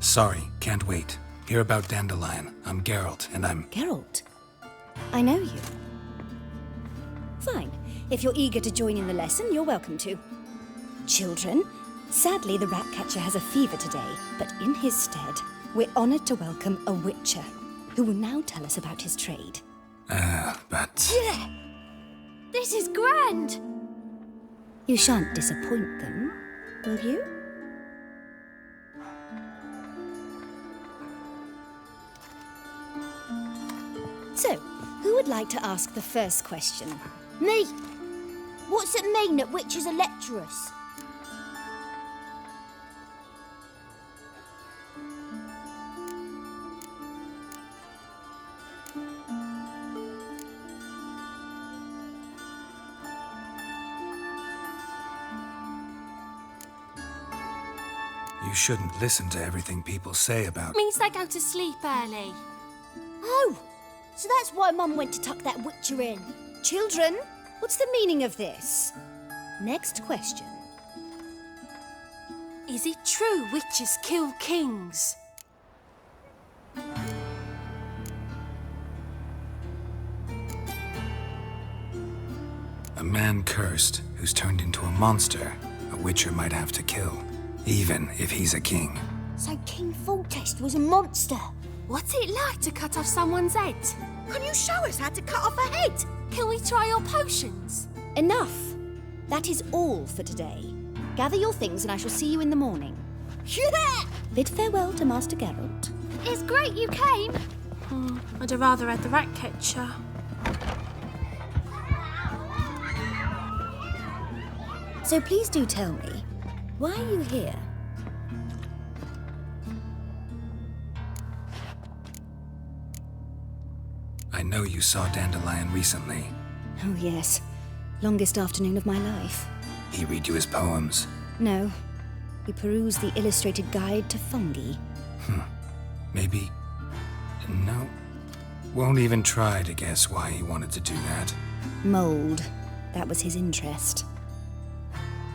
[SPEAKER 2] Sorry, can't wait. Hear about Dandelion. I'm Geralt, and I'm...
[SPEAKER 23] Geralt? I know you. Fine. If you're eager to join in the lesson, you're welcome to. Children, sadly the Ratcatcher has a fever today, but in his stead, we're honoured to welcome a Witcher, who will now tell us about his trade.
[SPEAKER 2] But...
[SPEAKER 13] Yeah. This is grand!
[SPEAKER 23] You shan't disappoint them, will you? So, who would like to ask the first question?
[SPEAKER 20] Me! What's it mean that witches are lecturers?
[SPEAKER 2] You shouldn't listen to everything people say about...
[SPEAKER 20] Means they go to sleep early. Oh! So that's why Mum went to tuck that Witcher in.
[SPEAKER 23] Children, what's the meaning of this? Next question.
[SPEAKER 20] Is it true witches kill kings?
[SPEAKER 2] A man cursed who's turned into a monster a Witcher might have to kill, even if he's a king.
[SPEAKER 20] So King Foltest was a monster. What's it like to cut off someone's head?
[SPEAKER 15] Can you show us how to cut off a head?
[SPEAKER 20] Can we try your potions?
[SPEAKER 23] Enough. That is all for today. Gather your things and I shall see you in the morning.
[SPEAKER 20] Yeah!
[SPEAKER 23] Bid farewell to Master Geralt.
[SPEAKER 20] It's great you came.
[SPEAKER 13] I'd have rather had the Ratcatcher.
[SPEAKER 23] So please do tell me, why are you here?
[SPEAKER 2] I know you saw Dandelion recently.
[SPEAKER 23] Oh yes, longest afternoon of my life.
[SPEAKER 2] He read you his poems.
[SPEAKER 23] No, we perused the illustrated guide to fungi.
[SPEAKER 2] Maybe... No. Won't even try to guess why he wanted to do that.
[SPEAKER 23] Mold, that was his interest.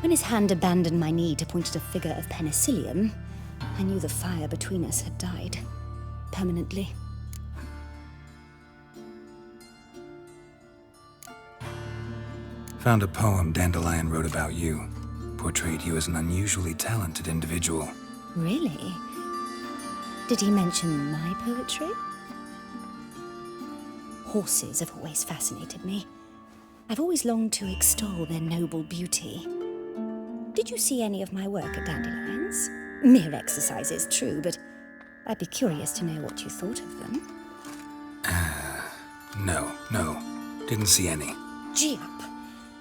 [SPEAKER 23] When his hand abandoned my knee to point at a figure of penicillium, I knew the fire between us had died. Permanently.
[SPEAKER 2] Found a poem Dandelion wrote about you. Portrayed you as an unusually talented individual.
[SPEAKER 23] Really? Did he mention my poetry? Horses have always fascinated me. I've always longed to extol their noble beauty. Did you see any of my work at Dandelions? Mere exercises, true, but I'd be curious to know what you thought of them.
[SPEAKER 2] No. Didn't see any.
[SPEAKER 23] Gee up!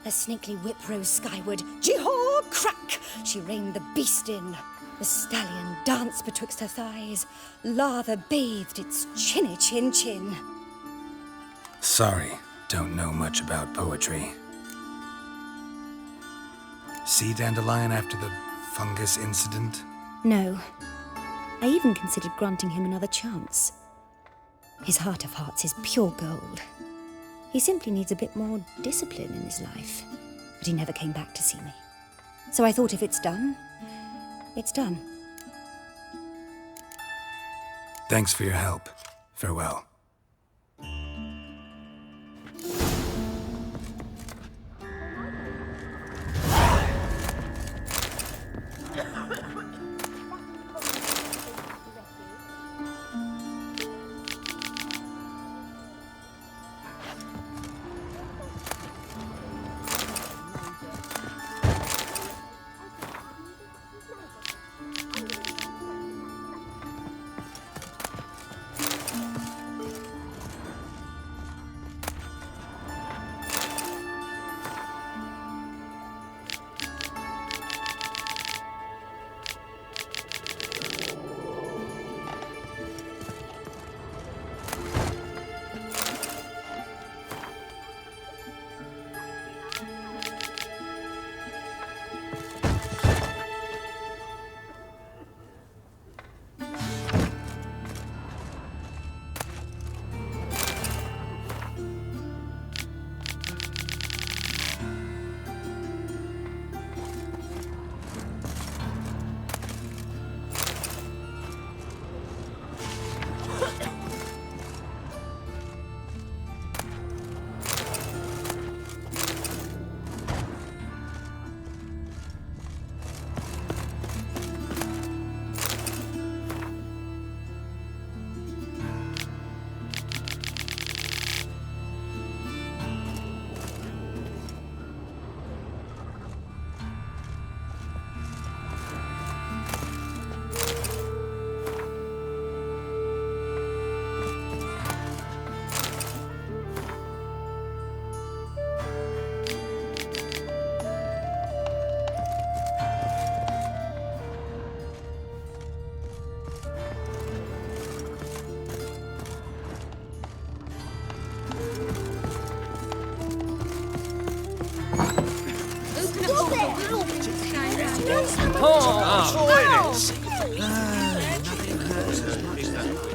[SPEAKER 23] Her snakely whip rose skyward. Gee-haw! Crack! She reined the beast in. The stallion danced betwixt her thighs. Lather bathed its chinny chin.
[SPEAKER 2] Sorry, don't know much about poetry. See Dandelion after the fungus incident?
[SPEAKER 23] No. I even considered granting him another chance. His heart of hearts is pure gold. He simply needs a bit more discipline in his life. But he never came back to see me. So I thought if it's done, it's done.
[SPEAKER 2] Thanks for your help. Farewell.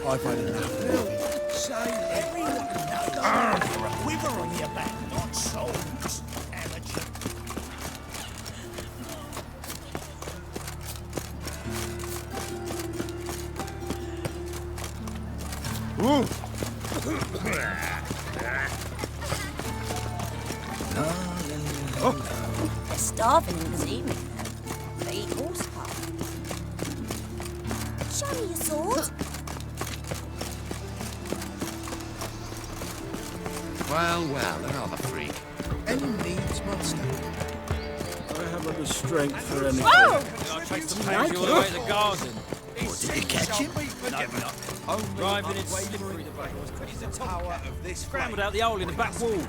[SPEAKER 21] I've had enough. Say everyone knows you're a quiver on your back, not souls, amateur.
[SPEAKER 11] They're starving in this evening. They eat horse pie. Show me your sword.
[SPEAKER 10] Well, another freak.
[SPEAKER 18] Any needs, master?
[SPEAKER 21] I haven't the strength for anything.
[SPEAKER 11] Whoa!
[SPEAKER 8] I chased the pansy all the way to the garden.
[SPEAKER 18] What, did you catch him?
[SPEAKER 8] No, driving it slippery. He's the power of this. Scrambled out the hole in the back wall.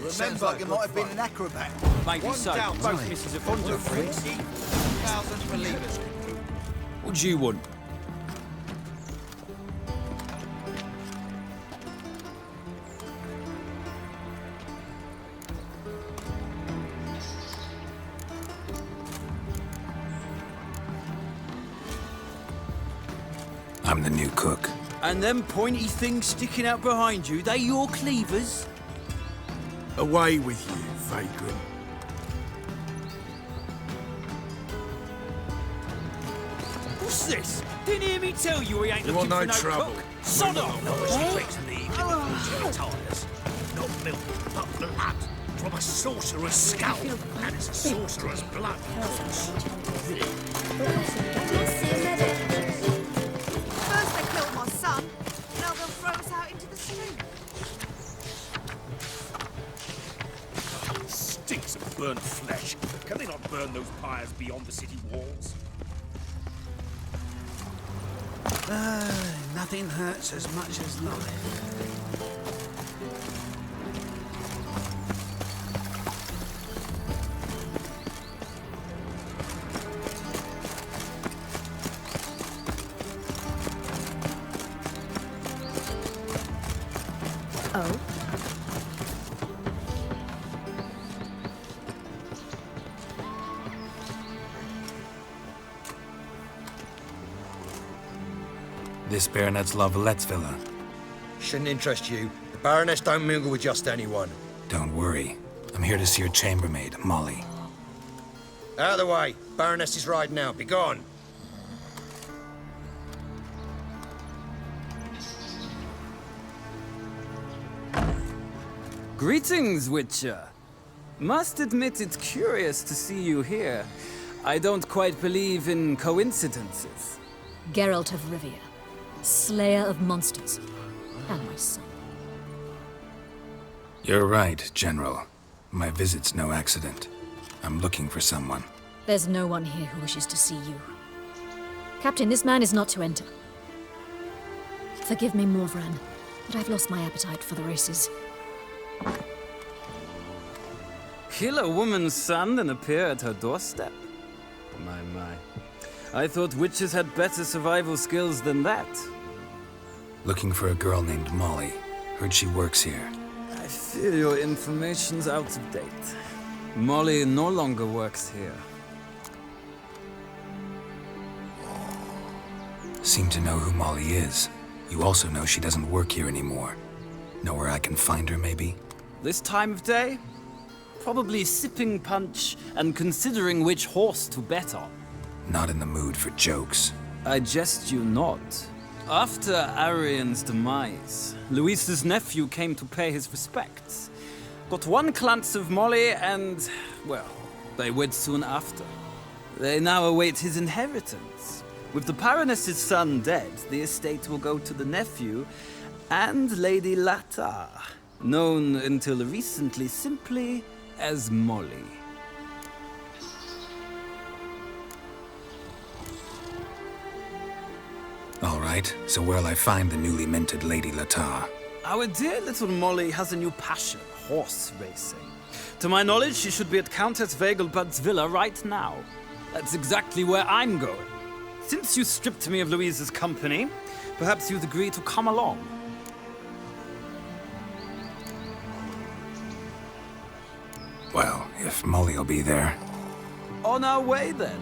[SPEAKER 18] Sounds like you might have been an acrobat.
[SPEAKER 8] Maybe so. Both Mrs. Afonso freaks.
[SPEAKER 18] 1,000 believers.
[SPEAKER 8] What do you want?
[SPEAKER 2] I'm the new cook.
[SPEAKER 8] And them pointy things sticking out behind you, they your cleavers?
[SPEAKER 21] Away with you, vagrant.
[SPEAKER 8] What's this? Didn't hear me tell you he ain't
[SPEAKER 21] You
[SPEAKER 8] looking
[SPEAKER 21] want no
[SPEAKER 8] for no
[SPEAKER 21] trouble?
[SPEAKER 8] cook? Sod off!
[SPEAKER 21] Not milk, but blood. From a sorcerer's skull. And it's a sorcerer's blood.
[SPEAKER 13] First
[SPEAKER 21] beyond the city walls?
[SPEAKER 2] Nothing hurts as much as life.
[SPEAKER 23] Oh?
[SPEAKER 2] This Baronet's La Vallette's villa.
[SPEAKER 6] Shouldn't interest you. The Baroness don't mingle with just anyone.
[SPEAKER 2] Don't worry. I'm here to see your chambermaid, Molly.
[SPEAKER 6] Out of the way. Baroness is riding out. Be gone.
[SPEAKER 14] Greetings, Witcher. Must admit it's curious to see you here. I don't quite believe in coincidences.
[SPEAKER 17] Geralt of Rivia, slayer of monsters, and my son.
[SPEAKER 2] You're right, General. My visit's no accident. I'm looking for someone.
[SPEAKER 17] There's no one here who wishes to see you. Captain, this man is not to enter. Forgive me, Morvran, but I've lost my appetite for the races.
[SPEAKER 14] Kill a woman's son and appear at her doorstep? My. I thought witches had better survival skills than that.
[SPEAKER 2] Looking for a girl named Molly. Heard she works here.
[SPEAKER 14] I fear your information's out of date. Molly no longer works here.
[SPEAKER 2] Seem to know who Molly is. You also know she doesn't work here anymore. Know where I can find her, maybe?
[SPEAKER 14] This time of day? Probably sipping punch and considering which horse to bet on.
[SPEAKER 2] Not in the mood for jokes.
[SPEAKER 14] I jest you not. After Arian's demise, Luis's nephew came to pay his respects. Got one glance of Molly and, well, they wed soon after. They now await his inheritance. With the Baroness's son dead, the estate will go to the nephew and Lady Latta, known until recently simply as Molly.
[SPEAKER 2] All right, so where'll I find the newly minted Lady Latta?
[SPEAKER 14] Our dear little Molly has a new passion, horse racing. To my knowledge, she should be at Countess Vegelbud's villa right now. That's exactly where I'm going. Since you stripped me of Louise's company, perhaps you'd agree to come along.
[SPEAKER 2] Well, if Molly'll be there.
[SPEAKER 14] On our way, then.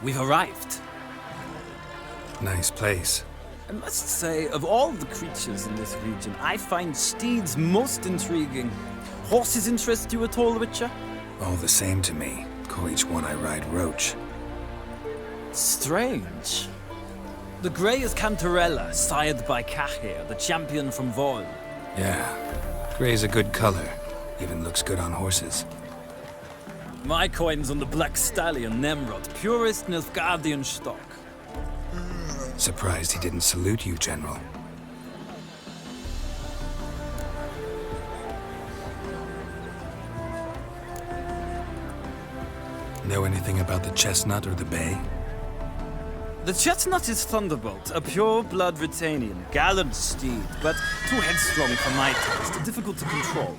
[SPEAKER 14] We've arrived.
[SPEAKER 2] Nice place.
[SPEAKER 14] I must say, of all the creatures in this region, I find steeds most intriguing. Horses interest you at all, Witcher?
[SPEAKER 2] All the same to me. Call each one I ride Roach.
[SPEAKER 14] Strange. The grey is Cantarella, sired by Cahir, the champion from Vol.
[SPEAKER 2] Yeah. Gray's a good color. Even looks good on horses.
[SPEAKER 14] My coin's on the Black Stallion, Nemrod, purest Nilfgaardian stock.
[SPEAKER 2] Surprised he didn't salute you, General. Know anything about the Chestnut or the Bay?
[SPEAKER 14] The Chestnut is Thunderbolt, a pure-blood Britannian, gallant steed, but too headstrong for my taste, difficult to control.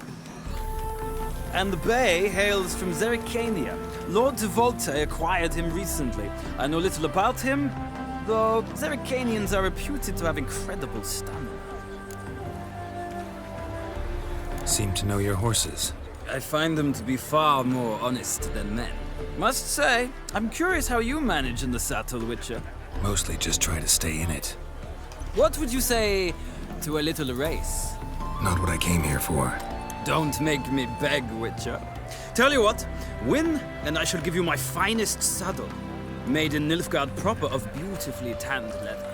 [SPEAKER 14] And the Bay hails from Zerrikania. Lord de Volte acquired him recently. I know little about him, though Zerrikanians are reputed to have incredible stamina.
[SPEAKER 2] Seem to know your horses.
[SPEAKER 14] I find them to be far more honest than men. Must say, I'm curious how you manage in the saddle, Witcher.
[SPEAKER 2] Mostly just try to stay in it.
[SPEAKER 14] What would you say to a little race?
[SPEAKER 2] Not what I came here for.
[SPEAKER 14] Don't make me beg, Witcher. Tell you what, win, and I shall give you my finest saddle, made in Nilfgaard proper of beautifully tanned leather.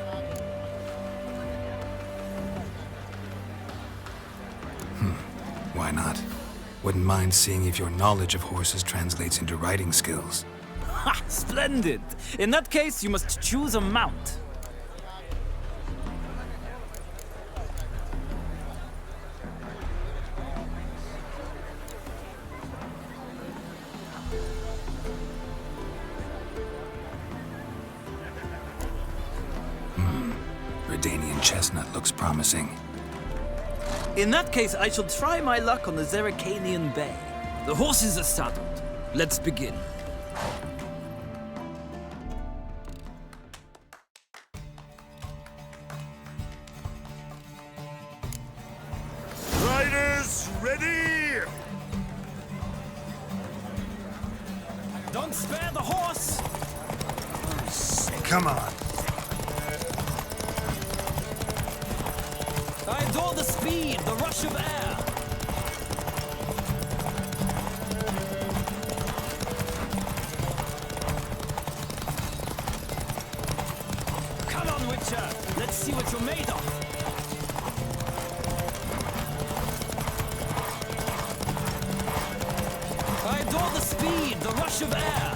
[SPEAKER 2] Why not? Wouldn't mind seeing if your knowledge of horses translates into riding skills.
[SPEAKER 14] Ha! Splendid! In that case, you must choose a mount.
[SPEAKER 2] Redanian chestnut looks promising.
[SPEAKER 14] In that case, I shall try my luck on the Zerrikanian Bay. The horses are saddled. Let's begin.
[SPEAKER 21] Riders, ready!
[SPEAKER 14] Don't spare the horse!
[SPEAKER 2] Come on.
[SPEAKER 14] I adore the speed, the rush of air. Come on, Witcher. Let's see what you're made of. I adore the speed, the rush of air.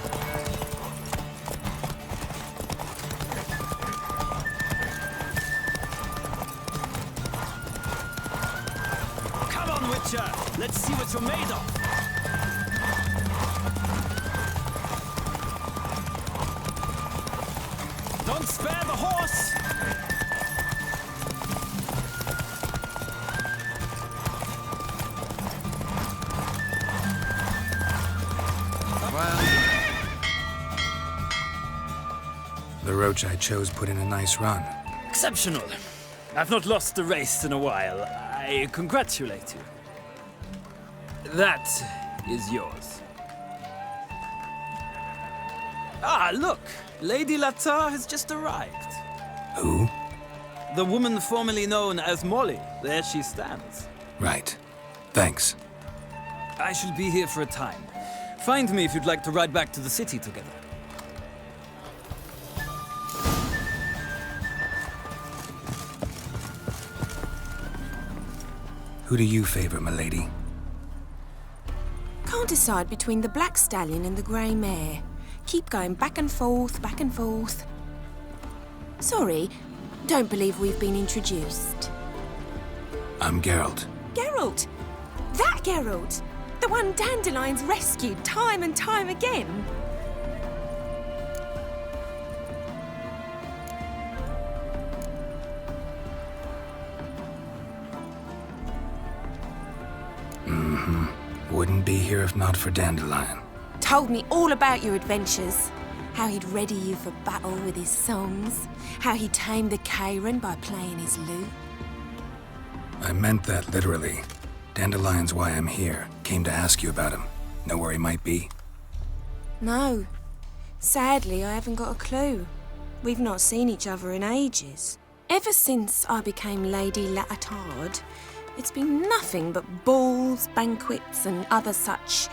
[SPEAKER 14] Let's see what you're made of. Don't spare the horse.
[SPEAKER 2] The roach I chose put in a nice run.
[SPEAKER 14] Exceptional. I've not lost a race in a while. I congratulate you. That is yours. Ah, look! Lady Latar has just arrived.
[SPEAKER 2] Who?
[SPEAKER 14] The woman formerly known as Molly. There she stands.
[SPEAKER 2] Right. Thanks.
[SPEAKER 14] I shall be here for a time. Find me if you'd like to ride back to the city together.
[SPEAKER 2] Who do you favor, milady?
[SPEAKER 3] Can't decide between the black stallion and the grey mare. Keep going back and forth, back and forth. Sorry, don't believe we've been introduced.
[SPEAKER 2] I'm Geralt.
[SPEAKER 3] Geralt! That Geralt! The one Dandelion's rescued time and time again.
[SPEAKER 2] Wouldn't be here if not for Dandelion.
[SPEAKER 3] Told me all about your adventures. How he'd ready you for battle with his songs. How he tamed the Kairan by playing his lute.
[SPEAKER 2] I meant that literally. Dandelion's why I'm here. Came to ask you about him. Know where he might be?
[SPEAKER 3] No. Sadly, I haven't got a clue. We've not seen each other in ages. Ever since I became Lady Latard, it's been nothing but balls, banquets, and other such...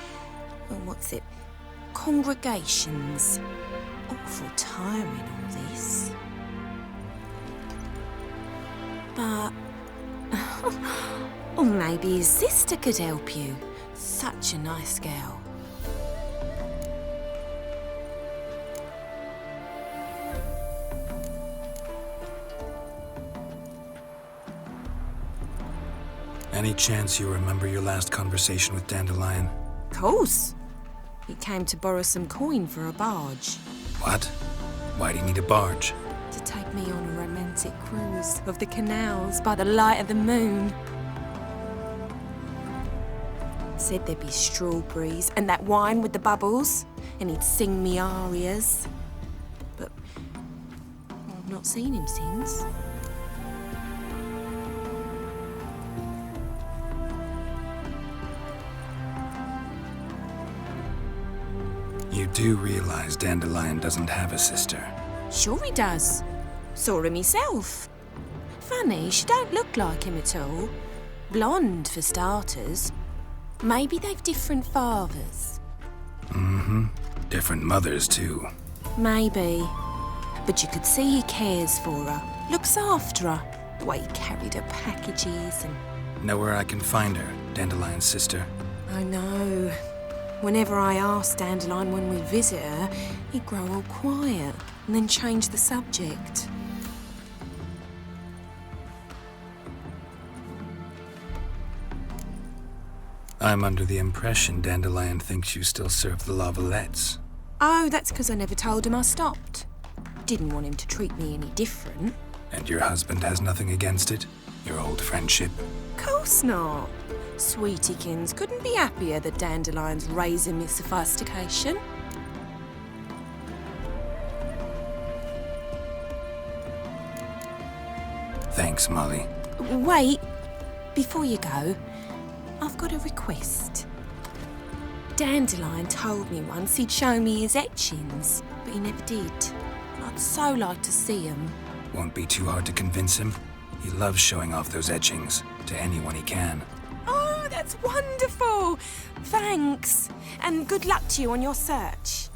[SPEAKER 3] congregations. Awful tiring, all this. But... or maybe his sister could help you. Such a nice girl.
[SPEAKER 2] Any chance you remember your last conversation with Dandelion?
[SPEAKER 3] Of course. He came to borrow some coin for a barge.
[SPEAKER 2] What? Why do you need a barge?
[SPEAKER 3] To take me on a romantic cruise of the canals by the light of the moon. Said there'd be strawberries and that wine with the bubbles, and he'd sing me arias. But I've not seen him since.
[SPEAKER 2] You do realize Dandelion doesn't have a sister?
[SPEAKER 3] Sure he does. Saw him himself. Funny, she don't look like him at all. Blonde, for starters. Maybe they've different fathers.
[SPEAKER 2] Mm-hmm. Different mothers, too.
[SPEAKER 3] Maybe. But you could see he cares for her, looks after her. The way he carried her packages and...
[SPEAKER 2] Know where I can find her, Dandelion's sister?
[SPEAKER 3] I know. Whenever I ask Dandelion when we visit her, he'd grow all quiet and then change the subject.
[SPEAKER 2] I'm under the impression Dandelion thinks you still serve the Lavalettes.
[SPEAKER 3] Oh, that's because I never told him I stopped. Didn't want him to treat me any different.
[SPEAKER 2] And your husband has nothing against it? Your old friendship?
[SPEAKER 3] Course not. Sweetiekins couldn't be happier that Dandelion's raising me sophistication.
[SPEAKER 2] Thanks, Molly.
[SPEAKER 3] Wait, before you go, I've got a request. Dandelion told me once he'd show me his etchings, but he never did. I'd so like to see them.
[SPEAKER 2] Won't be too hard to convince him. He loves showing off those etchings to anyone he can.
[SPEAKER 3] Oh, that's wonderful! Thanks, and good luck to you on your search.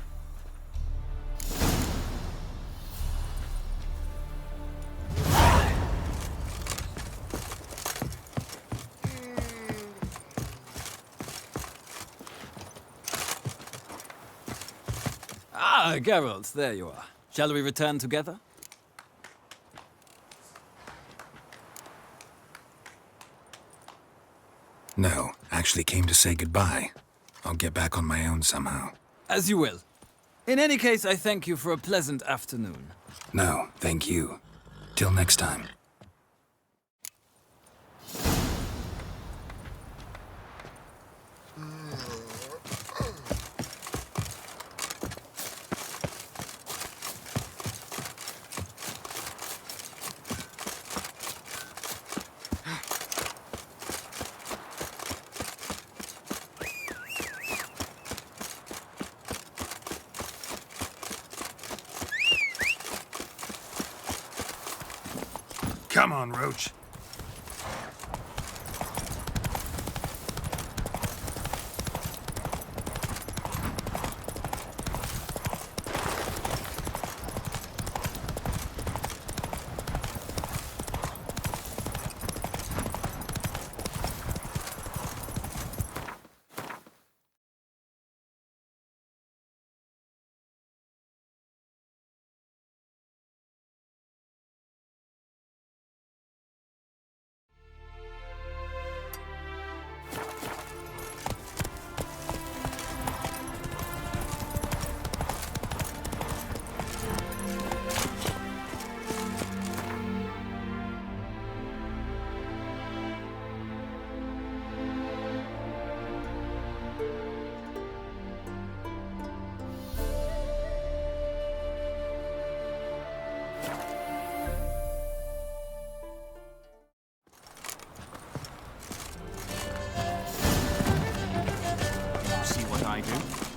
[SPEAKER 14] Ah, Geralt, there you are. Shall we return together?
[SPEAKER 2] No, actually came to say goodbye. I'll get back on my own somehow.
[SPEAKER 14] As you will. In any case, I thank you for a pleasant afternoon.
[SPEAKER 2] No, thank you. Till next time. Come on, Roach.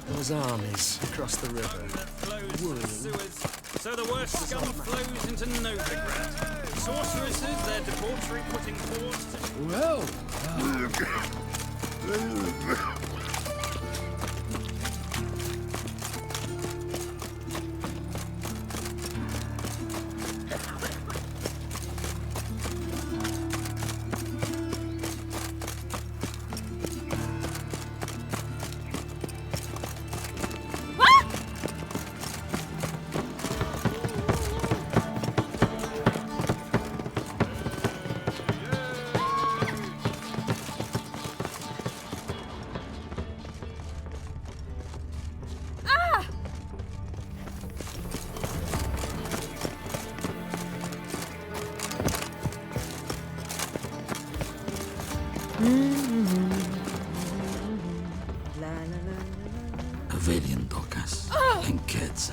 [SPEAKER 18] Those armies across the river.
[SPEAKER 14] So the worst scum flows into Novigrad. Sorceresses, their debauchery putting pause to...
[SPEAKER 18] Well...
[SPEAKER 5] Avelian Docas and Kids.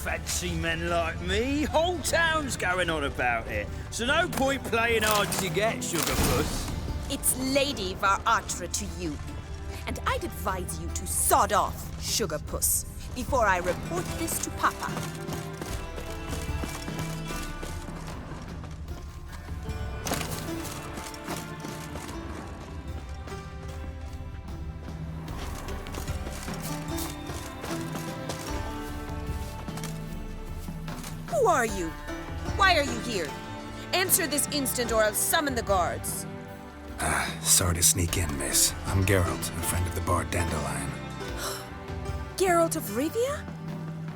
[SPEAKER 8] fancy men like me. Whole town's going on about it. So no point playing hard to get, Sugarpuss.
[SPEAKER 7] It's Lady Varatra to you. And I'd advise you to sod off, Sugarpuss, before I report this to Papa. Who are you? Why are you here? Answer this instant or I'll summon the guards.
[SPEAKER 2] Sorry to sneak in, miss. I'm Geralt, a friend of the bard Dandelion.
[SPEAKER 7] Geralt of Rivia?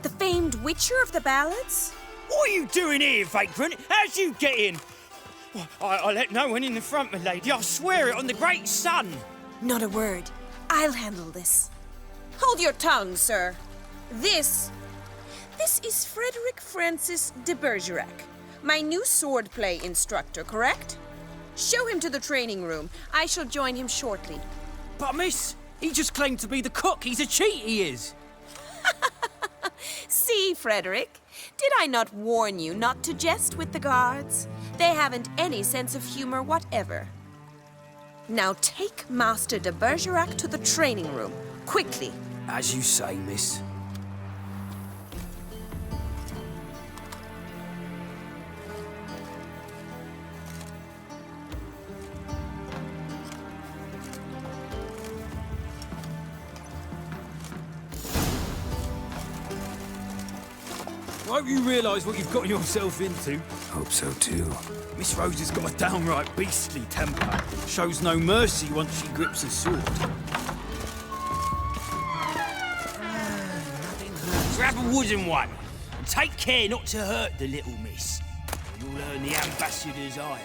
[SPEAKER 7] The famed witcher of the ballads?
[SPEAKER 8] What are you doing here, vagrant? How'd you get in? Well, I let no one in the front, my lady. I swear it on the great sun.
[SPEAKER 7] Not a word. I'll handle this. Hold your tongue, sir. This is Frederick Francis de Bergerac, my new swordplay instructor, correct? Show him to the training room. I shall join him shortly.
[SPEAKER 8] But miss, he just claimed to be the cook. He's a cheat, he is.
[SPEAKER 7] See, Frederick, did I not warn you not to jest with the guards? They haven't any sense of humor whatever. Now take Master de Bergerac to the training room, quickly.
[SPEAKER 8] As you say, miss. I hope you realise what you've got yourself into.
[SPEAKER 2] Hope so too.
[SPEAKER 8] Miss Rose has got a downright beastly temper. Shows no mercy once she grips a sword. Grab a wooden one and take care not to hurt the little miss. Or you'll earn the ambassador's ire.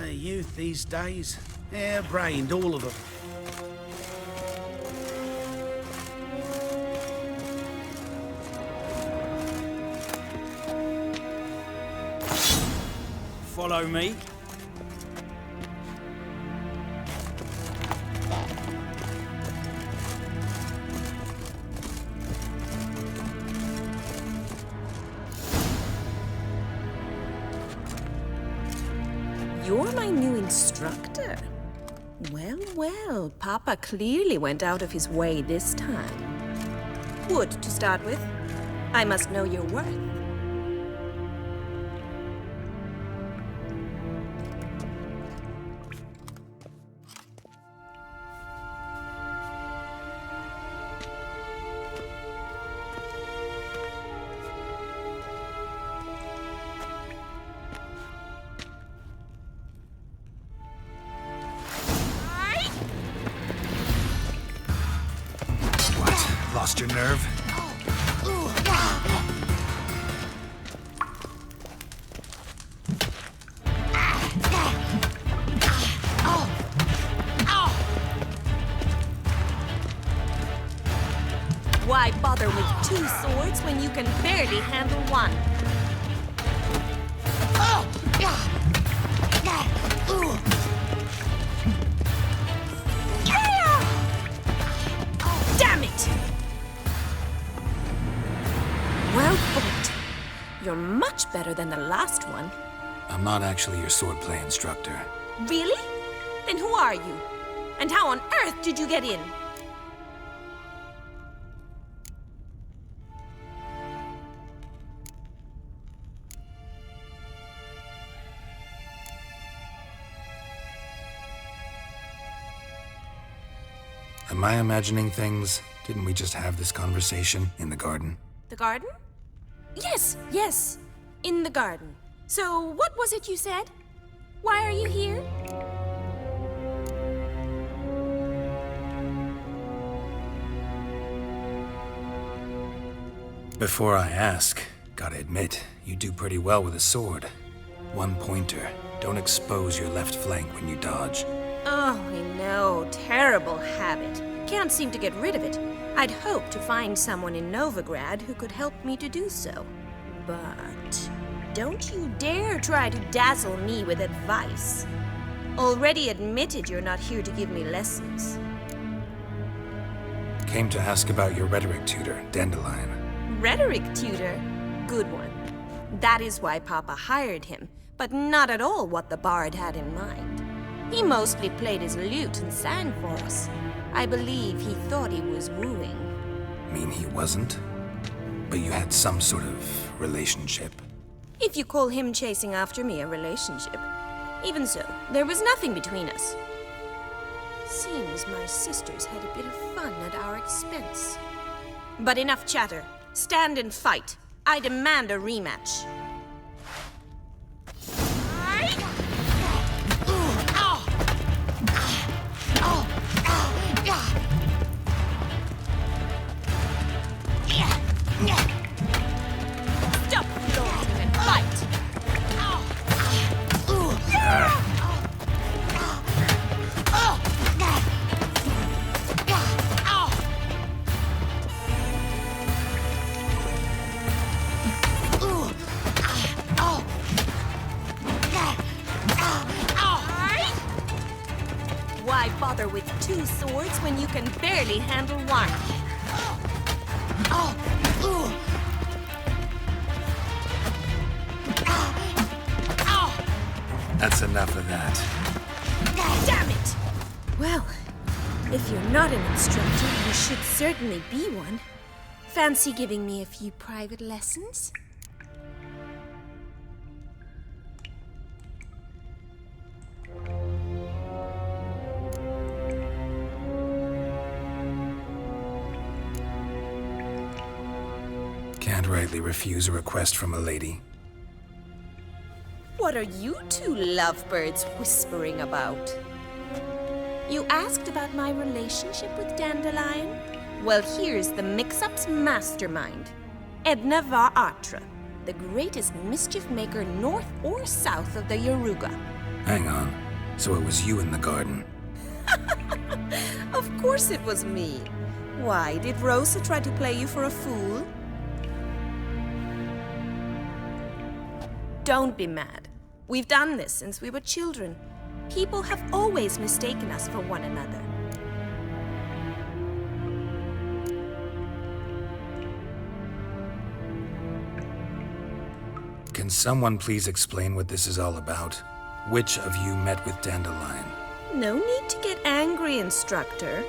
[SPEAKER 21] Youth these days, hair-brained, all of them.
[SPEAKER 8] Follow me.
[SPEAKER 7] You're my new instructor. Well, well, Papa clearly went out of his way this time. Wood, to start with. I must know your worth.
[SPEAKER 2] Lost your nerve?
[SPEAKER 7] Why bother with two swords when you can barely handle one? Damn it! Well fought. You're much better than the last one.
[SPEAKER 2] I'm not actually your swordplay instructor.
[SPEAKER 7] Really? Then who are you? And how on earth did you get in?
[SPEAKER 2] Am I imagining things? Didn't we just have this conversation in the garden?
[SPEAKER 7] The garden? Yes, yes. In the garden. So, what was it you said? Why are you here?
[SPEAKER 2] Before I ask, gotta admit, you do pretty well with a sword. One pointer. Don't expose your left flank when you dodge.
[SPEAKER 3] Oh, I know. Terrible habit. Can't seem to get rid of it. I'd hoped to find someone in Novigrad who could help me to do so. But don't you dare try to dazzle me with advice. Already admitted you're not here to give me lessons.
[SPEAKER 2] Came to ask about your rhetoric tutor, Dandelion.
[SPEAKER 3] Rhetoric tutor? Good one. That is why Papa hired him, but not at all what the bard had in mind. He mostly played his lute and sang for us. I believe he thought he was wooing.
[SPEAKER 2] Mean he wasn't? But you had some sort of relationship?
[SPEAKER 3] If you call him chasing after me a relationship. Even so, there was nothing between us. Seems my sisters had a bit of fun at our expense. But enough chatter. Stand and fight. I demand a rematch. Stop floating and fight! Why bother with two swords when you can barely handle one?
[SPEAKER 2] That's enough of that.
[SPEAKER 3] Damn it! Well, if you're not an instructor, you should certainly be one. Fancy giving me a few private lessons?
[SPEAKER 2] Can't rightly refuse a request from a lady.
[SPEAKER 3] What are you two lovebirds whispering about? You asked about my relationship with Dandelion? Well, here's the mix-up's mastermind. Edna var Atra, the greatest mischief maker north or south of the Yaruga.
[SPEAKER 2] Hang on. So it was you in the garden?
[SPEAKER 3] Of course it was me. Why, did Rosa try to play you for a fool? Don't be mad. We've done this since we were children. People have always mistaken us for one another.
[SPEAKER 2] Can someone please explain what this is all about? Which of you met with Dandelion?
[SPEAKER 3] No need to get angry, instructor.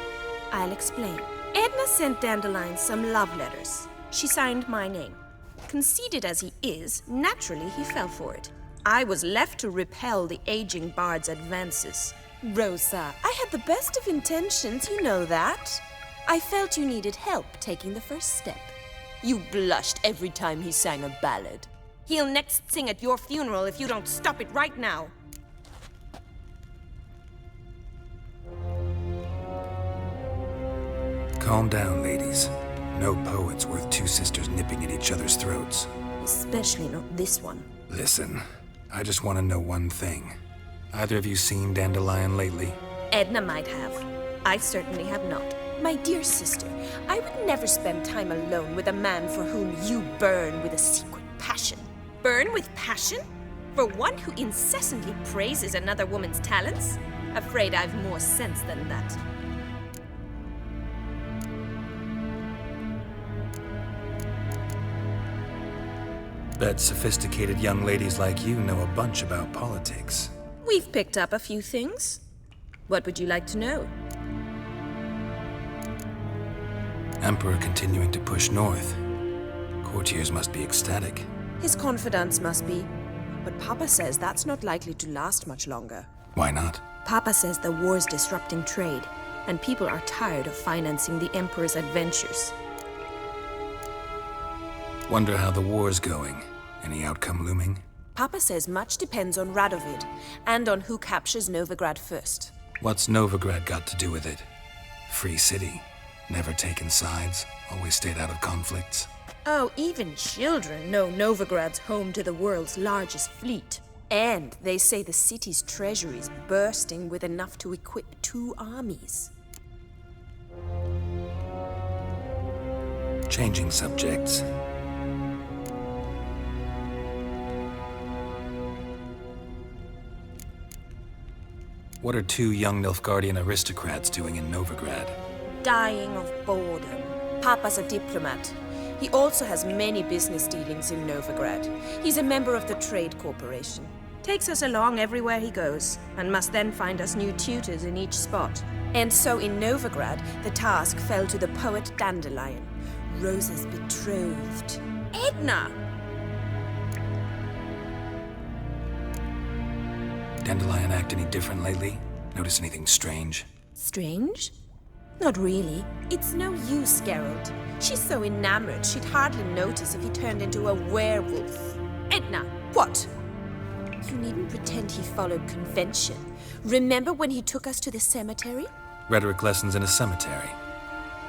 [SPEAKER 3] I'll explain. Edna sent Dandelion some love letters. She signed my name. Conceited as he is, naturally he fell for it. I was left to repel the aging bard's advances. Rosa, I had the best of intentions, you know that. I felt you needed help taking the first step. You blushed every time he sang a ballad. He'll next sing at your funeral if you don't stop it right now.
[SPEAKER 2] Calm down, ladies. No poet's worth two sisters nipping at each other's throats.
[SPEAKER 3] Especially not this one.
[SPEAKER 2] Listen, I just want to know one thing. Either of you seen Dandelion lately?
[SPEAKER 3] Edna might have. I certainly have not. My dear sister, I would never spend time alone with a man for whom you burn with a secret passion. Burn with passion? For one who incessantly praises another woman's talents? Afraid I've more sense than that.
[SPEAKER 2] Bet sophisticated young ladies like you know a bunch about politics.
[SPEAKER 3] We've picked up a few things. What would you like to know?
[SPEAKER 2] Emperor continuing to push north. Courtiers must be ecstatic.
[SPEAKER 3] His confidants must be. But Papa says that's not likely to last much longer.
[SPEAKER 2] Why not?
[SPEAKER 3] Papa says the war's disrupting trade, and people are tired of financing the Emperor's adventures.
[SPEAKER 2] Wonder how the war's going. Any outcome looming?
[SPEAKER 3] Papa says much depends on Radovid, and on who captures Novigrad first.
[SPEAKER 2] What's Novigrad got to do with it? Free city. Never taken sides. Always stayed out of conflicts.
[SPEAKER 3] Oh, even children know Novigrad's home to the world's largest fleet.
[SPEAKER 7] And they say the city's treasury is bursting with enough to equip 2 armies.
[SPEAKER 2] Changing subjects. What are 2 young Nilfgaardian aristocrats doing in Novigrad?
[SPEAKER 7] Dying of boredom. Papa's a diplomat. He also has many business dealings in Novigrad. He's a member of the Trade Corporation. Takes us along everywhere he goes, and must then find us new tutors in each spot. And so in Novigrad, the task fell to the poet Dandelion, Rosa's betrothed. Edna!
[SPEAKER 2] Dandelion act any different lately? Notice anything strange?
[SPEAKER 7] Strange? Not really. It's no use, Geralt. She's so enamored she'd hardly notice if he turned into a werewolf. Edna, what? You needn't pretend he followed convention. Remember when he took us to the cemetery?
[SPEAKER 2] Rhetoric lessons in a cemetery.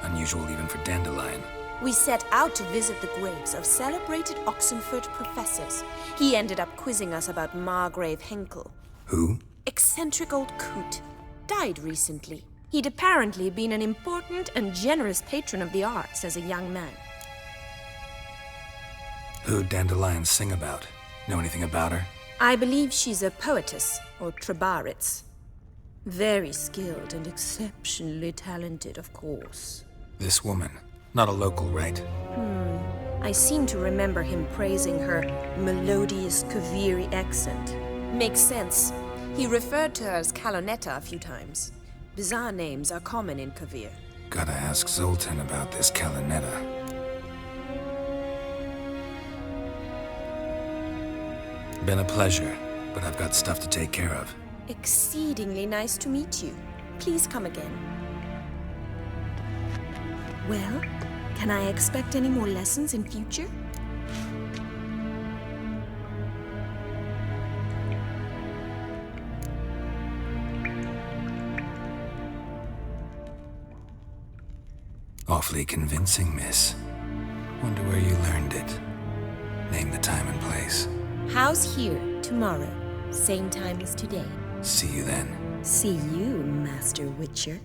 [SPEAKER 2] Unusual even for Dandelion.
[SPEAKER 7] We set out to visit the graves of celebrated Oxenford professors. He ended up quizzing us about Margrave Henkel.
[SPEAKER 2] Who?
[SPEAKER 7] Eccentric old coot. Died recently. He'd apparently been an important and generous patron of the arts as a young man.
[SPEAKER 2] Who'd Dandelion sing about? Know anything about her?
[SPEAKER 7] I believe she's a poetess, or trabaritz. Very skilled and exceptionally talented, of course.
[SPEAKER 2] This woman. Not a local, right?
[SPEAKER 7] I seem to remember him praising her melodious Kaviri accent. Makes sense. He referred to her as Kalonetta a few times. Bizarre names are common in Kavir.
[SPEAKER 2] Gotta ask Zoltan about this Kalonetta. Been a pleasure, but I've got stuff to take care of.
[SPEAKER 7] Exceedingly nice to meet you. Please come again. Well, can I expect any more lessons in future?
[SPEAKER 2] Awfully convincing, miss. Wonder where you learned it. Name the time and place.
[SPEAKER 7] House here, tomorrow. Same time as today.
[SPEAKER 2] See you then.
[SPEAKER 7] See you, Master Witcher.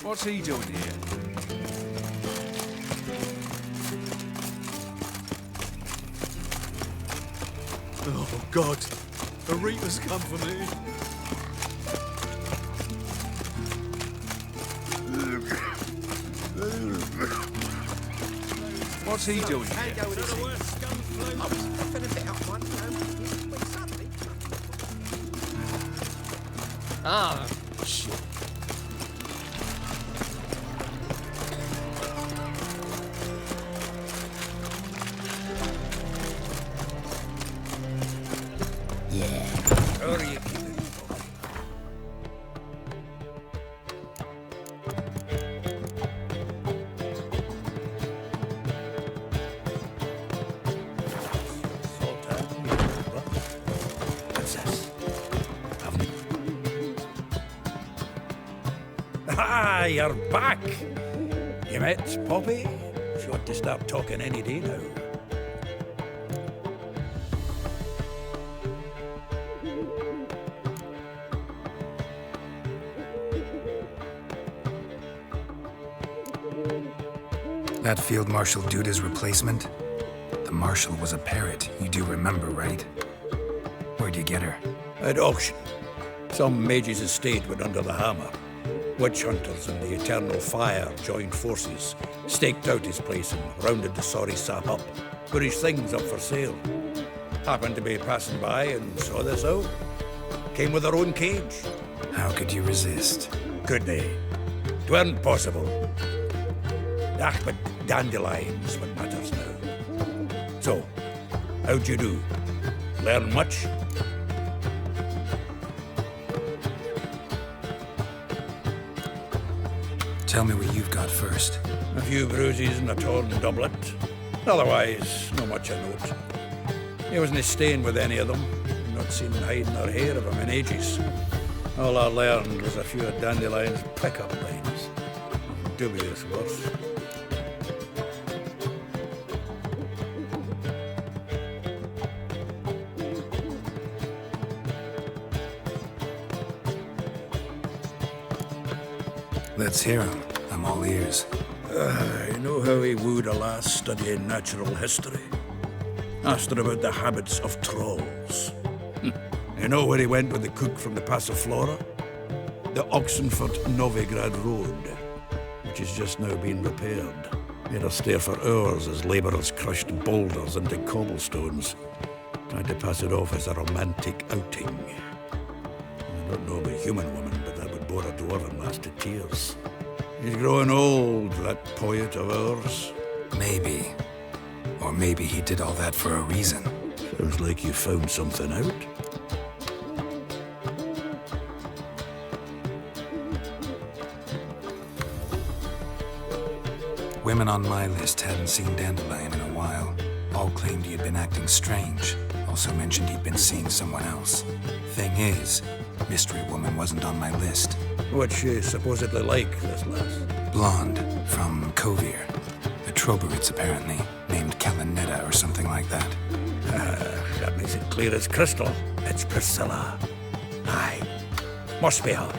[SPEAKER 12] What's he doing here? Oh, God. A Reaper's come for me. What's he doing here?
[SPEAKER 19] Ah, shit.
[SPEAKER 4] Ah, you're back! You met Poppy? She ought to start talking any day now.
[SPEAKER 2] That Field Marshal Duda's replacement? The Marshal was a parrot, you do remember, right? Where'd you get her?
[SPEAKER 1] At auction. Some mage's estate went under the hammer. Witch hunters and the Eternal Fire joined forces, staked out his place and rounded the sorry sap up, put his things up for sale. Happened to be passing by and saw this out. Came with her own cage.
[SPEAKER 2] How could you resist?
[SPEAKER 1] Could they? 'Tweren't possible. But dandelions what matters now. So, how'd you do? Learn much?
[SPEAKER 2] Tell me what you've got first.
[SPEAKER 1] A few bruises and a torn doublet. Otherwise, not much a note. He wasn't staying with any of them. Not seen hiding or hair of him in ages. All I learned was a few of Dandelion's pick-up lines. Dubious worth.
[SPEAKER 2] Let's hear him. I'm all ears.
[SPEAKER 1] You know how he wooed a lass studying natural history? Asked her about the habits of trolls. You know where he went with the cook from the Passiflora? The Oxenford-Novigrad Road, which is just now being repaired. Made us stare for hours as labourers crushed boulders into cobblestones, trying to pass it off as a romantic outing. I don't know about human woman, but that would bore a dwarven lass to tears. He's growing old, that poet of ours.
[SPEAKER 2] Maybe. Or maybe he did all that for a reason.
[SPEAKER 1] Sounds like you found something out.
[SPEAKER 2] Women on my list hadn't seen Dandelion in a while. All claimed he had been acting strange. Also mentioned he'd been seeing someone else. Thing is, Mystery Woman wasn't on my list.
[SPEAKER 1] What's she supposedly like, this lass?
[SPEAKER 2] Blonde, from Kovir. A Troberitz, apparently, named Kalinetta or something like that.
[SPEAKER 1] That makes it clear as crystal. It's Priscilla. Aye. Must be her.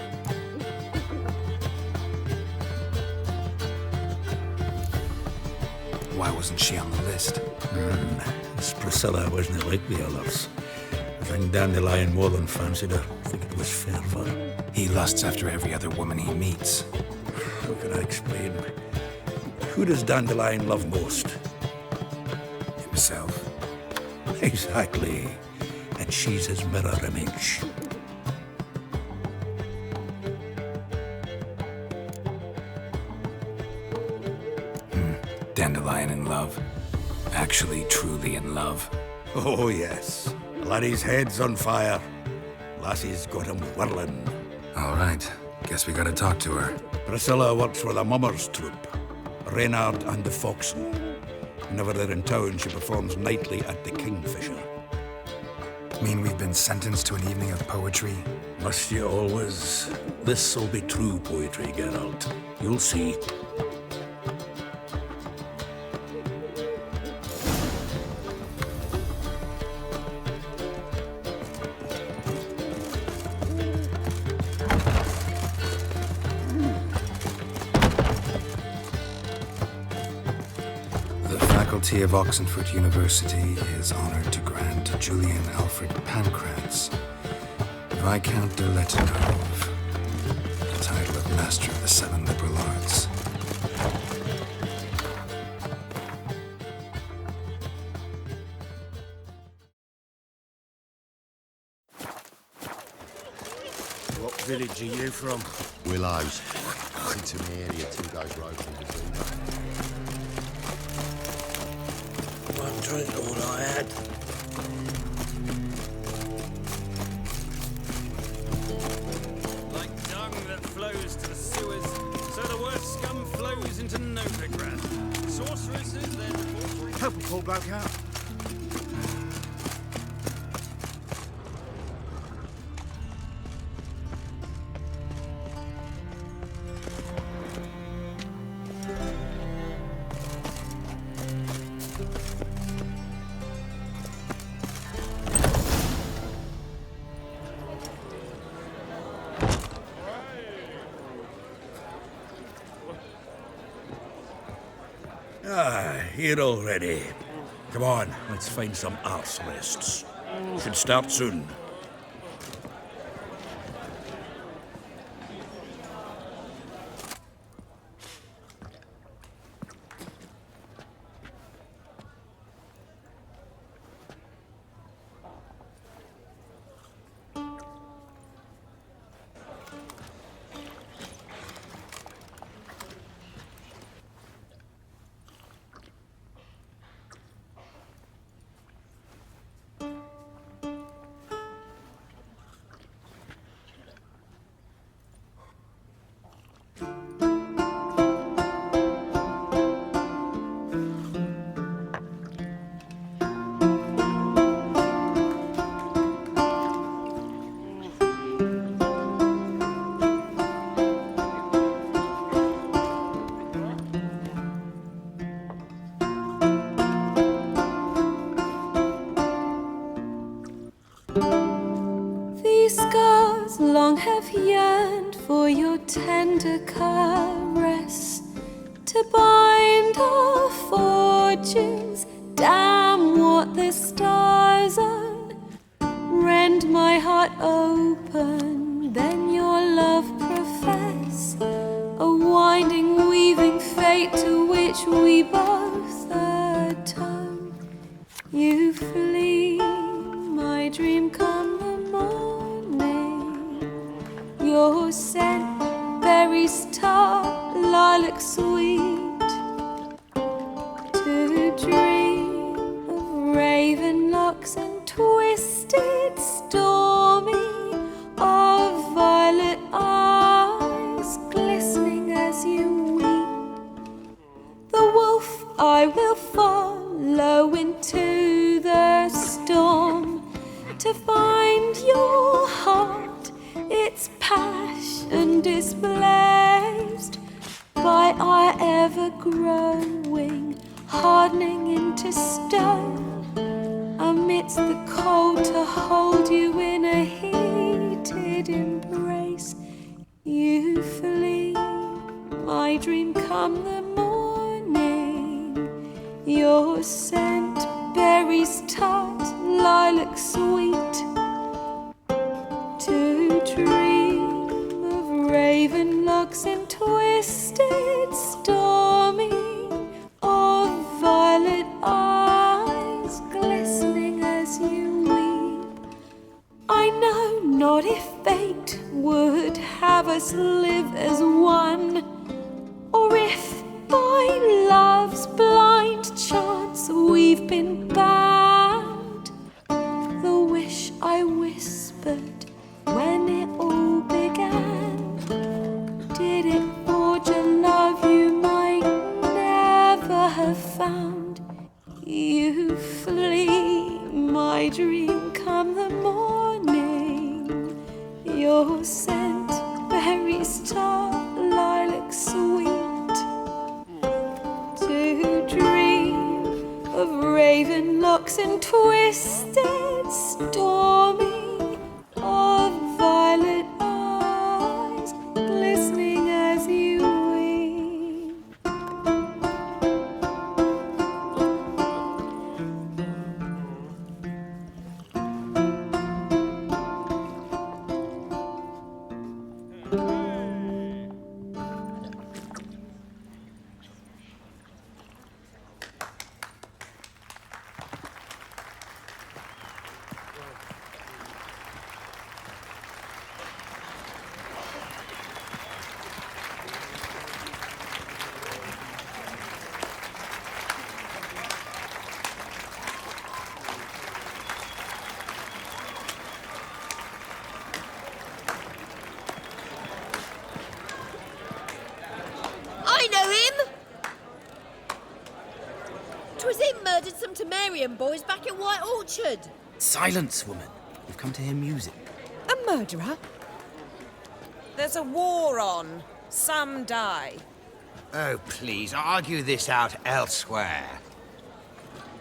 [SPEAKER 2] Why wasn't she on the list?
[SPEAKER 1] This Priscilla wasn't like the others. I think Dandelion more than fancied her. I think it was fair for her.
[SPEAKER 2] He lusts after every other woman he meets.
[SPEAKER 1] How can I explain? Who does Dandelion love most?
[SPEAKER 2] Himself.
[SPEAKER 1] Exactly. And she's his mirror image.
[SPEAKER 2] Dandelion in love. Actually, truly in love.
[SPEAKER 1] Oh, yes. Laddie's head's on fire. Lassie's got him whirling.
[SPEAKER 2] All right. Guess we gotta talk to her.
[SPEAKER 1] Priscilla works for the Mummers troupe. Reynard and the Foxen. Whenever they're in town, she performs nightly at the Kingfisher.
[SPEAKER 2] Mean we've been sentenced to an evening of poetry?
[SPEAKER 1] Must you always? This'll be true poetry, Geralt. You'll see.
[SPEAKER 2] Of Oxenford University is honored to grant Julian Alfred Pancratz, Viscount de Letonov, the title of Master of the Seven Liberal Arts.
[SPEAKER 21] What village are you from?
[SPEAKER 10] Willows. It's in the area 2 days road from Bedouin.
[SPEAKER 21] One drink all I had.
[SPEAKER 14] Like dung that flows to the sewers, so the worst scum flows into Novigrad. Sorceresses, then...
[SPEAKER 12] Help a poor bloke out.
[SPEAKER 1] Here already. Come on, let's find some arse rests. Should start soon.
[SPEAKER 3] Long have yearned for your tender caress, to bind our fortunes. Damn what the stars own. Rend my heart open, then your love profess, a winding, weaving fate to which we both atone. You flee, my dream come the morning. Your scent, berries tart, lilac sweet, to dream of raven locks and twisted, stormy, of violet eyes glistening as you weep. The wolf I will follow into the storm, to find your heart, its passion displaced by our ever-growing, hardening into stone, amidst the cold to hold you in a heated embrace. You flee, my dream come the morning, your scent, berries tart, lilac sweet, to dream of raven locks and twisted, stormy, of violet eyes glistening as you weep. I know not if fate would have us live as one, or if by love's blind chance we've been bound. The wish I whispered when it all began, did it forge a love you might never have found? You flee, my dream come the morning, your scent, berries tart, lilac sweet, to dream of raven locks and twisted, stormy, of violet eyes glistening as you weep.
[SPEAKER 15] I know him! 'Twas him murdered some Temerian boys back at White Orchard.
[SPEAKER 9] Silence, woman. We've come to hear music.
[SPEAKER 7] A murderer? There's a war on. Some die.
[SPEAKER 10] Oh, please, argue this out elsewhere.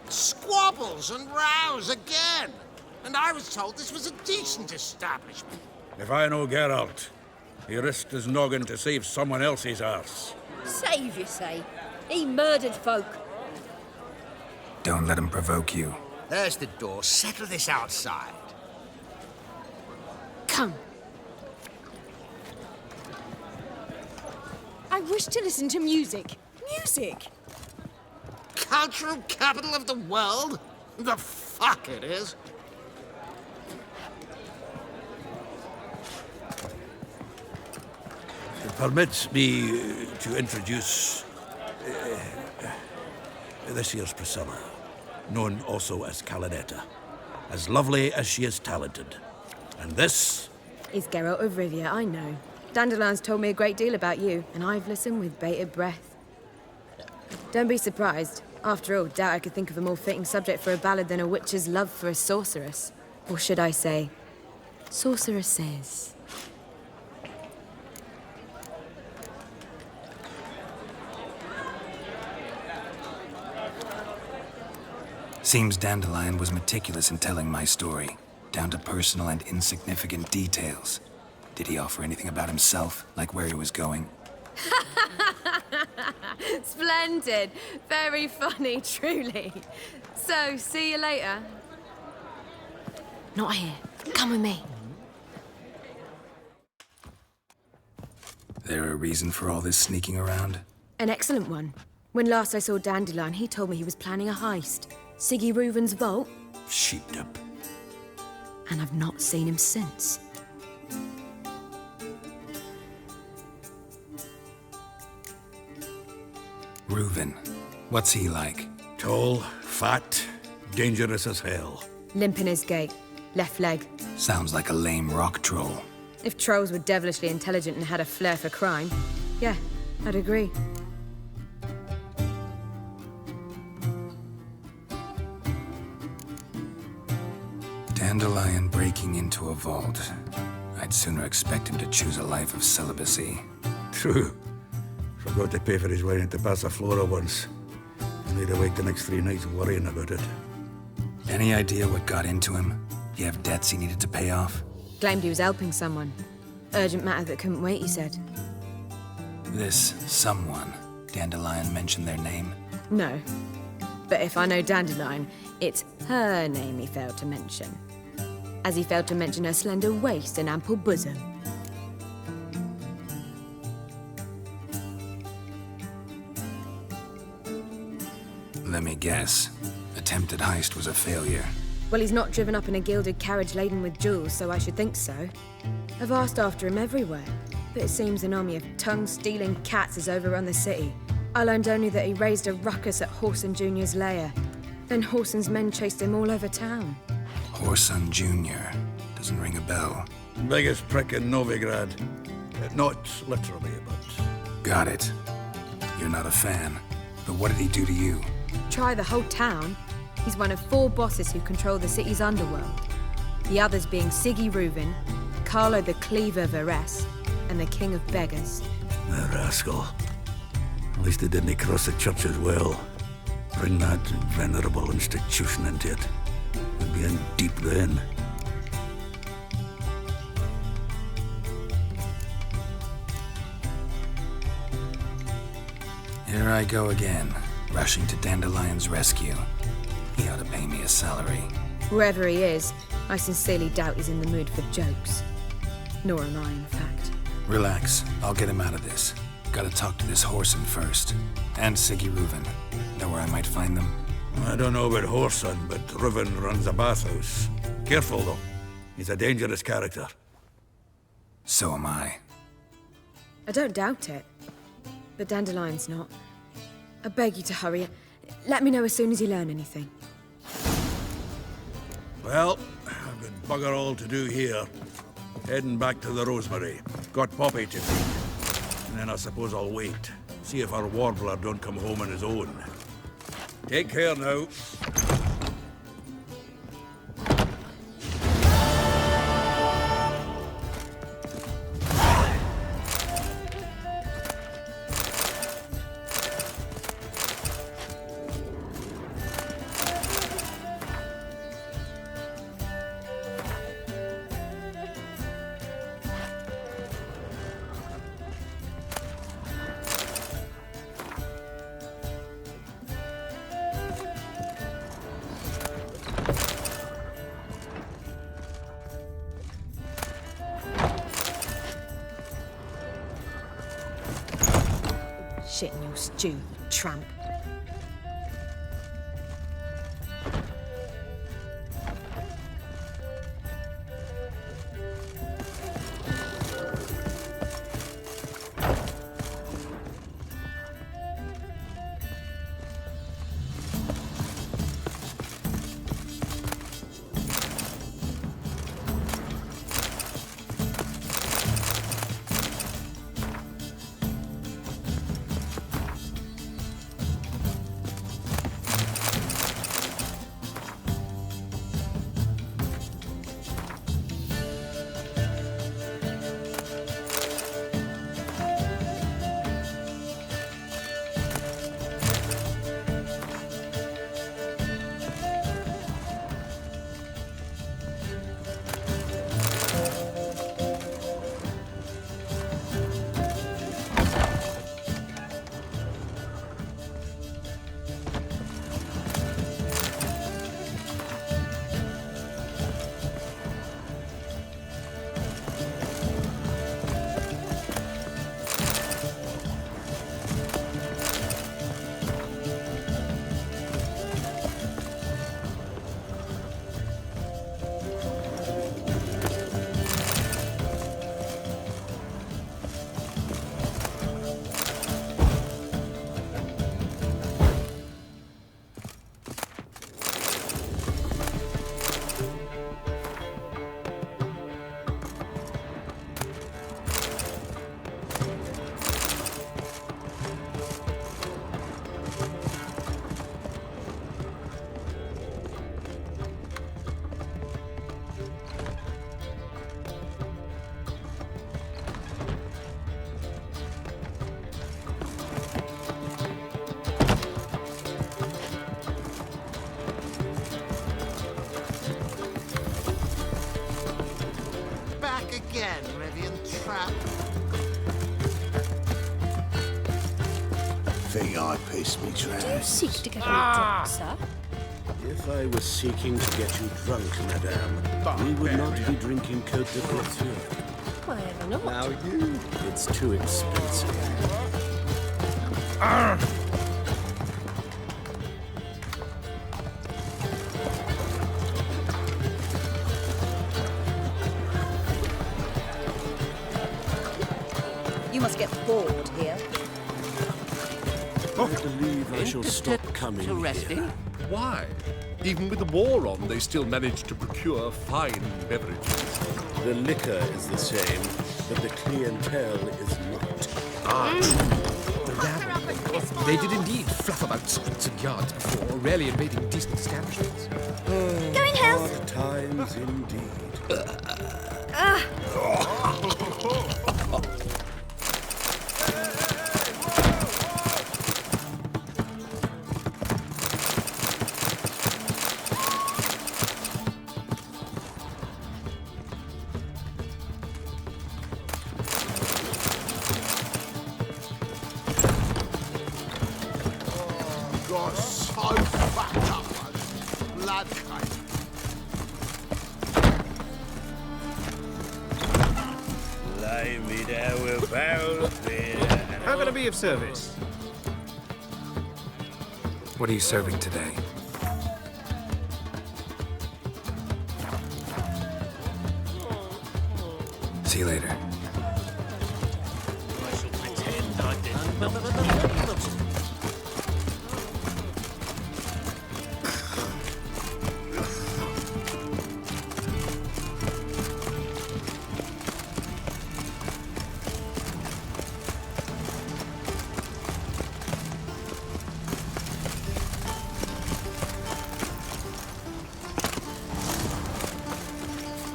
[SPEAKER 10] Squabbles and rows again! And I was told this was a decent establishment.
[SPEAKER 1] If I know Geralt, he risked his noggin to save someone else's arse.
[SPEAKER 15] Save, you say? He murdered folk.
[SPEAKER 2] Don't let him provoke you.
[SPEAKER 10] There's the door. Settle this outside.
[SPEAKER 15] Come.
[SPEAKER 7] I wish to listen to music. Music!
[SPEAKER 10] Cultural capital of the world? The fuck it is.
[SPEAKER 1] Permit me to introduce this year's Priscilla, known also as Calinetta, as lovely as she is talented. And this
[SPEAKER 16] is Geralt of Rivia, I know. Dandelion's told me a great deal about you, and I've listened with bated breath. Don't be surprised. After all, doubt I could think of a more fitting subject for a ballad than a witch's love for a sorceress. Or should I say, sorceresses.
[SPEAKER 2] Seems Dandelion was meticulous in telling my story, down to personal and insignificant details. Did he offer anything about himself, like where he was going?
[SPEAKER 16] Splendid. Very funny, truly. So, see you later.
[SPEAKER 17] Not here. Come with me.
[SPEAKER 2] There a reason for all this sneaking around?
[SPEAKER 16] An excellent one. When last I saw Dandelion, he told me he was planning a heist. Siggy Reuven's vault.
[SPEAKER 1] Sheeped up.
[SPEAKER 16] And I've not seen him since.
[SPEAKER 2] Reuven. What's he like?
[SPEAKER 1] Tall, fat, dangerous as hell.
[SPEAKER 16] Limp in his gait. Left leg.
[SPEAKER 2] Sounds like a lame rock troll.
[SPEAKER 16] If trolls were devilishly intelligent and had a flair for crime, yeah, I'd agree.
[SPEAKER 2] Dandelion breaking into a vault. I'd sooner expect him to choose a life of celibacy.
[SPEAKER 1] True. Forgot to pay for his wine at the Passaflora once. And he'd awake the next 3 nights worrying about it.
[SPEAKER 2] Any idea what got into him? You have debts he needed to pay off?
[SPEAKER 16] Claimed he was helping someone. Urgent matter that couldn't wait, he said.
[SPEAKER 2] This someone, Dandelion mentioned their name?
[SPEAKER 16] No. But if I know Dandelion, it's her name he failed to mention. As he failed to mention her slender waist and ample bosom.
[SPEAKER 2] Let me guess. Attempted heist was a failure.
[SPEAKER 16] Well, he's not driven up in a gilded carriage laden with jewels, so I should think so. I've asked after him everywhere, but it seems an army of tongue-stealing cats has overrun the city. I learned only that he raised a ruckus at Whoreson Jr.'s lair. Then Whoreson's men chased him all over town.
[SPEAKER 2] Whoreson Jr. Doesn't ring a bell.
[SPEAKER 1] Biggest prick in Novigrad. Not literally, but...
[SPEAKER 2] Got it. You're not a fan. But what did he do to you?
[SPEAKER 16] Try the whole town. He's one of 4 bosses who control the city's underworld. The others being Siggy Reuven, Carlo the Cleaver Varese, and the King of Beggars.
[SPEAKER 1] The rascal. At least he didn't cross the church as well. Bring that venerable institution into it. We'd be in deep then.
[SPEAKER 2] Here I go again, rushing to Dandelion's rescue. He ought to pay me a salary.
[SPEAKER 16] Wherever he is, I sincerely doubt he's in the mood for jokes. Nor am I, in fact.
[SPEAKER 2] Relax, I'll get him out of this. Gotta talk to this Whoreson first. And Siggy Reuven. Know where I might find them?
[SPEAKER 1] I don't know about Whoreson, but Reuven runs a bathhouse. Careful, though. He's a dangerous character.
[SPEAKER 2] So am I.
[SPEAKER 16] I don't doubt it. But Dandelion's not. I beg you to hurry. Let me know as soon as you learn anything.
[SPEAKER 1] Well, I've got bugger all to do here. Heading back to the Rosemary. Got Poppy to feed. And then I suppose I'll wait. See if our warbler don't come home on his own. Take care now.
[SPEAKER 16] shit in your stew, you tramp.
[SPEAKER 10] Again, Rivian trap.
[SPEAKER 21] Think I pissed me trash.
[SPEAKER 17] Do you seek to get me drunk, sir?
[SPEAKER 4] If I was seeking to get you drunk, madame, we would not be drinking Cote de Voiture.
[SPEAKER 17] Why ever not?
[SPEAKER 4] Now you... It's too expensive.
[SPEAKER 7] You must get bored here.
[SPEAKER 4] I believe I shall stop coming here.
[SPEAKER 12] Why? Even with the war on, they still manage to procure fine beverages.
[SPEAKER 4] The liquor is the same, but the clientele is not.
[SPEAKER 9] The rabble. They did indeed fluff about streets and yards before, rarely invading decent establishments.
[SPEAKER 17] Going health.
[SPEAKER 4] Hard times indeed.
[SPEAKER 10] Got so fucked up, blood came.
[SPEAKER 4] Lay me down with a barrel of beer.
[SPEAKER 9] How can I be of service?
[SPEAKER 2] What are you serving today? See you later.
[SPEAKER 4] I shall pretend I did not.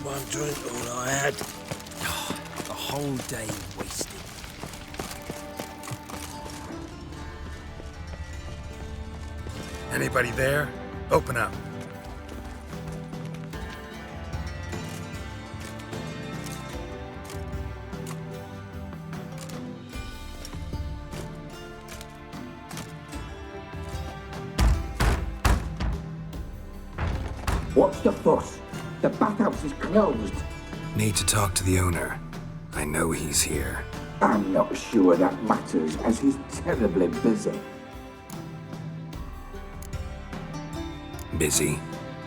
[SPEAKER 4] One drink, all I had.
[SPEAKER 9] A whole day wasted.
[SPEAKER 2] Anybody there? Open up.
[SPEAKER 11] What's the fuss? The bathhouse is closed.
[SPEAKER 2] Need to talk to the owner. I know he's here.
[SPEAKER 11] I'm not sure that matters, as he's terribly busy.
[SPEAKER 2] Busy?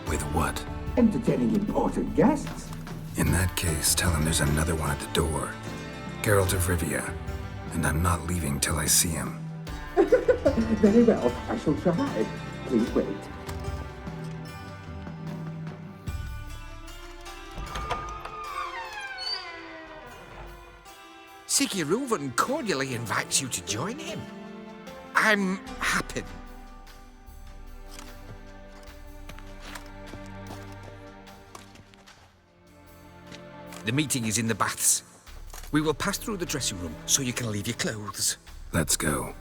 [SPEAKER 2] With what?
[SPEAKER 11] Entertaining important guests.
[SPEAKER 2] In that case, tell him there's another one at the door. Geralt of Rivia. And I'm not leaving till I see him.
[SPEAKER 11] Very well, I shall try. Please wait.
[SPEAKER 18] Sigurd cordially invites you to join him. I'm happy. The meeting is in the baths. We will pass through the dressing room so you can leave your clothes.
[SPEAKER 2] Let's go.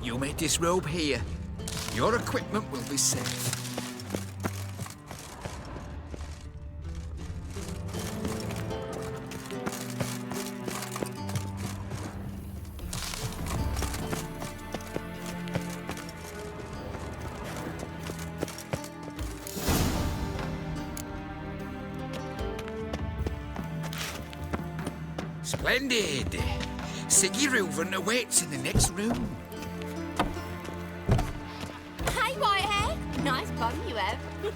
[SPEAKER 18] You may disrobe here. Your equipment will be safe. Splendid! Sigurd awaits in the next room.
[SPEAKER 20] Hey, Whitehair! Nice bum you have.
[SPEAKER 15] You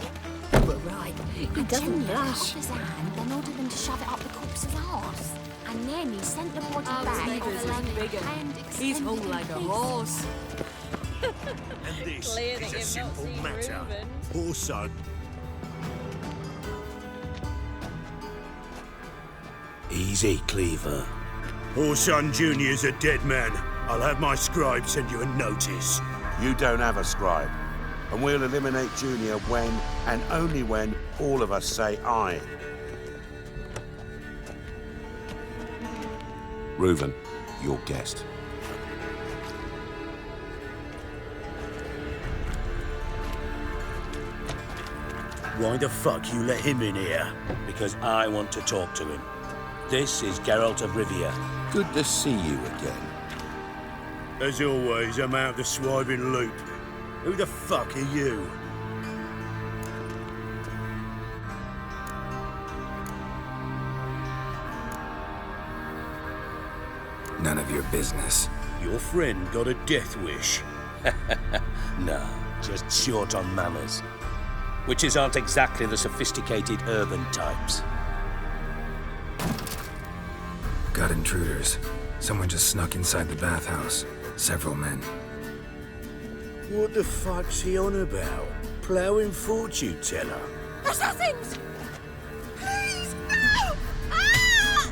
[SPEAKER 15] were right. He doesn't
[SPEAKER 20] cut
[SPEAKER 15] blush.
[SPEAKER 20] off his hand and ordered him to shove it up the corpse's arse. And then he sent the body back.
[SPEAKER 13] He's hung like a horse.
[SPEAKER 21] And this
[SPEAKER 13] Clear
[SPEAKER 21] is
[SPEAKER 13] that
[SPEAKER 21] a
[SPEAKER 13] you've not
[SPEAKER 21] simple
[SPEAKER 13] seen
[SPEAKER 21] matter.
[SPEAKER 13] Reuben.
[SPEAKER 21] Also,
[SPEAKER 4] Easy, Cleaver.
[SPEAKER 21] Orson Jr.'s a dead man. I'll have my scribe send you a notice.
[SPEAKER 4] You don't have a scribe. And we'll eliminate Junior when, and only when, all of us say aye. Reuben, your guest.
[SPEAKER 21] Why the fuck you let him in here?
[SPEAKER 4] Because I want to talk to him. This is Geralt of Rivia. Good to see you again.
[SPEAKER 21] As always, I'm out of the swiving loop. Who the fuck are you?
[SPEAKER 2] None of your business.
[SPEAKER 21] Your friend got a death wish.
[SPEAKER 4] No, just short on manners. Witches aren't exactly the sophisticated urban types.
[SPEAKER 2] Got intruders. Someone just snuck inside the bathhouse. Several men.
[SPEAKER 21] What the fuck's he on about? Ploughing fortune teller?
[SPEAKER 20] Assassins! Please, no! Ah!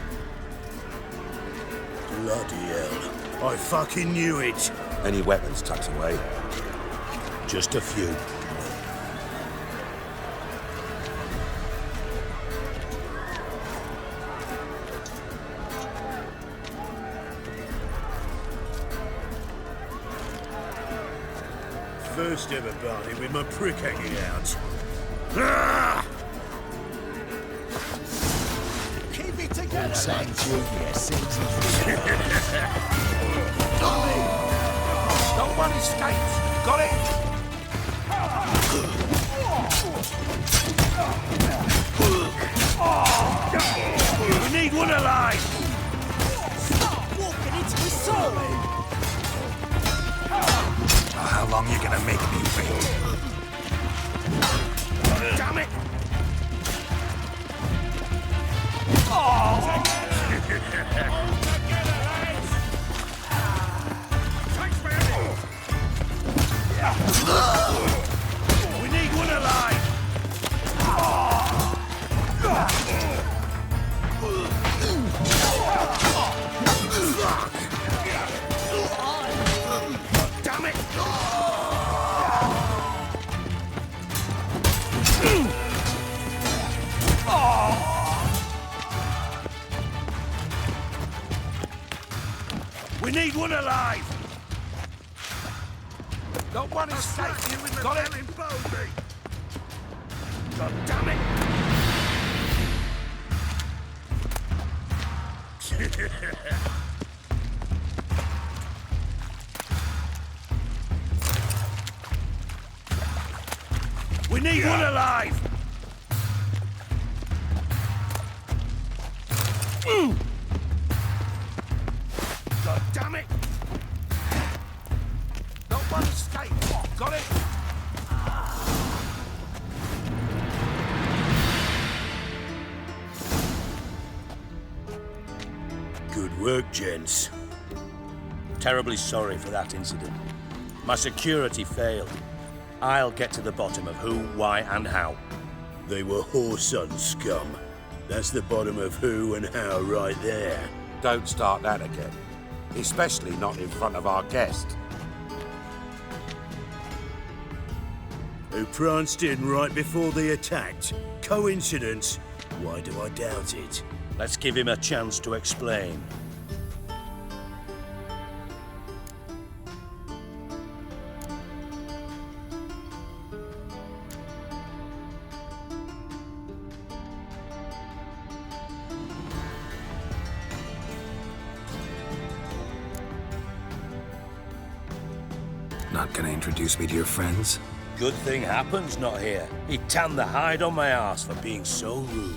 [SPEAKER 21] Bloody hell. I fucking knew it.
[SPEAKER 4] Any weapons tucked away?
[SPEAKER 21] Just a few. First ever party with my prick hanging out. Ah!
[SPEAKER 18] Keep it together,
[SPEAKER 21] Orson Jr. sings
[SPEAKER 18] No one escapes. Got it?
[SPEAKER 21] We need one alive!
[SPEAKER 18] Stop walking into the sword!
[SPEAKER 2] How long you gonna make me wait?
[SPEAKER 21] Damn it! We need one alive! Damn it! We need one alive!
[SPEAKER 18] No one escapes. Got it?
[SPEAKER 21] God damn it!
[SPEAKER 4] one alive! God damn it! No one escape! Got it? Good work, gents. Terribly sorry for that incident. My security failed. I'll get to the bottom of who, why, and how. They were whoreson scum. That's the bottom of who and how right there.
[SPEAKER 6] Don't start that again. Especially not in front of our guest.
[SPEAKER 4] Who pranced in right before they attacked. Coincidence? Why do I doubt it? Let's give him a chance to explain.
[SPEAKER 2] Not gonna introduce me to your friends?
[SPEAKER 4] Good thing Happen's not here. He'd tan the hide on my arse for being so rude.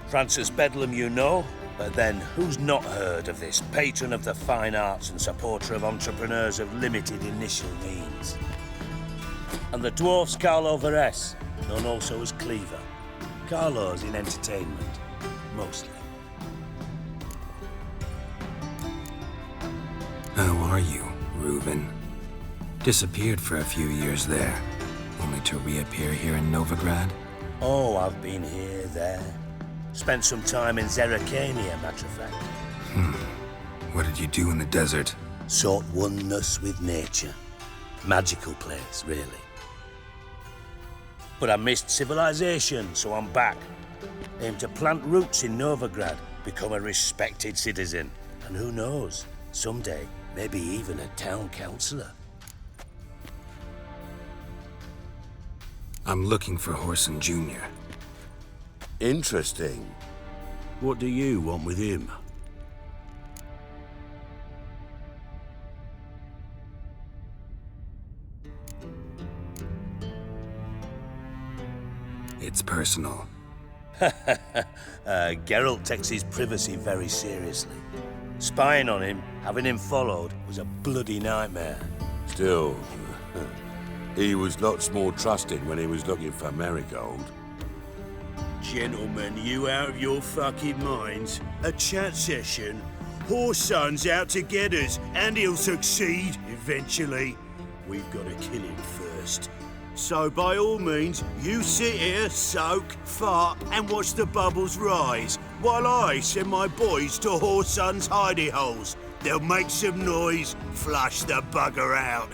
[SPEAKER 4] Francis Bedlam you know, but then who's not heard of this patron of the fine arts and supporter of entrepreneurs of limited initial means? And the dwarf's Carlo Veres, known also as Cleaver. Carlo's in entertainment, mostly.
[SPEAKER 2] How are you, Reuben? Disappeared for a few years there, only to reappear here in Novigrad?
[SPEAKER 4] Oh, I've been here, there. Spent some time in Zerrikania, matter of fact.
[SPEAKER 2] What did you do in the desert?
[SPEAKER 4] Sought oneness with nature. Magical place, really. But I missed civilization, so I'm back. Aim to plant roots in Novigrad, become a respected citizen. And who knows, someday, maybe even a town councillor.
[SPEAKER 2] I'm looking for Whoreson Jr.
[SPEAKER 6] Interesting.
[SPEAKER 4] What do you want with him?
[SPEAKER 2] It's personal.
[SPEAKER 4] Geralt takes his privacy very seriously. Spying on him, having him followed, was a bloody nightmare.
[SPEAKER 6] Still, he was lots more trusting when he was looking for Merigold.
[SPEAKER 4] Gentlemen, you out of your fucking minds? A chat session? Whoreson's out to get us, and he'll succeed, eventually. We've got to kill him first. So by all means, you sit here, soak, fart, and watch the bubbles rise, while I send my boys to Whoreson's hidey holes. They'll make some noise, flush the bugger out.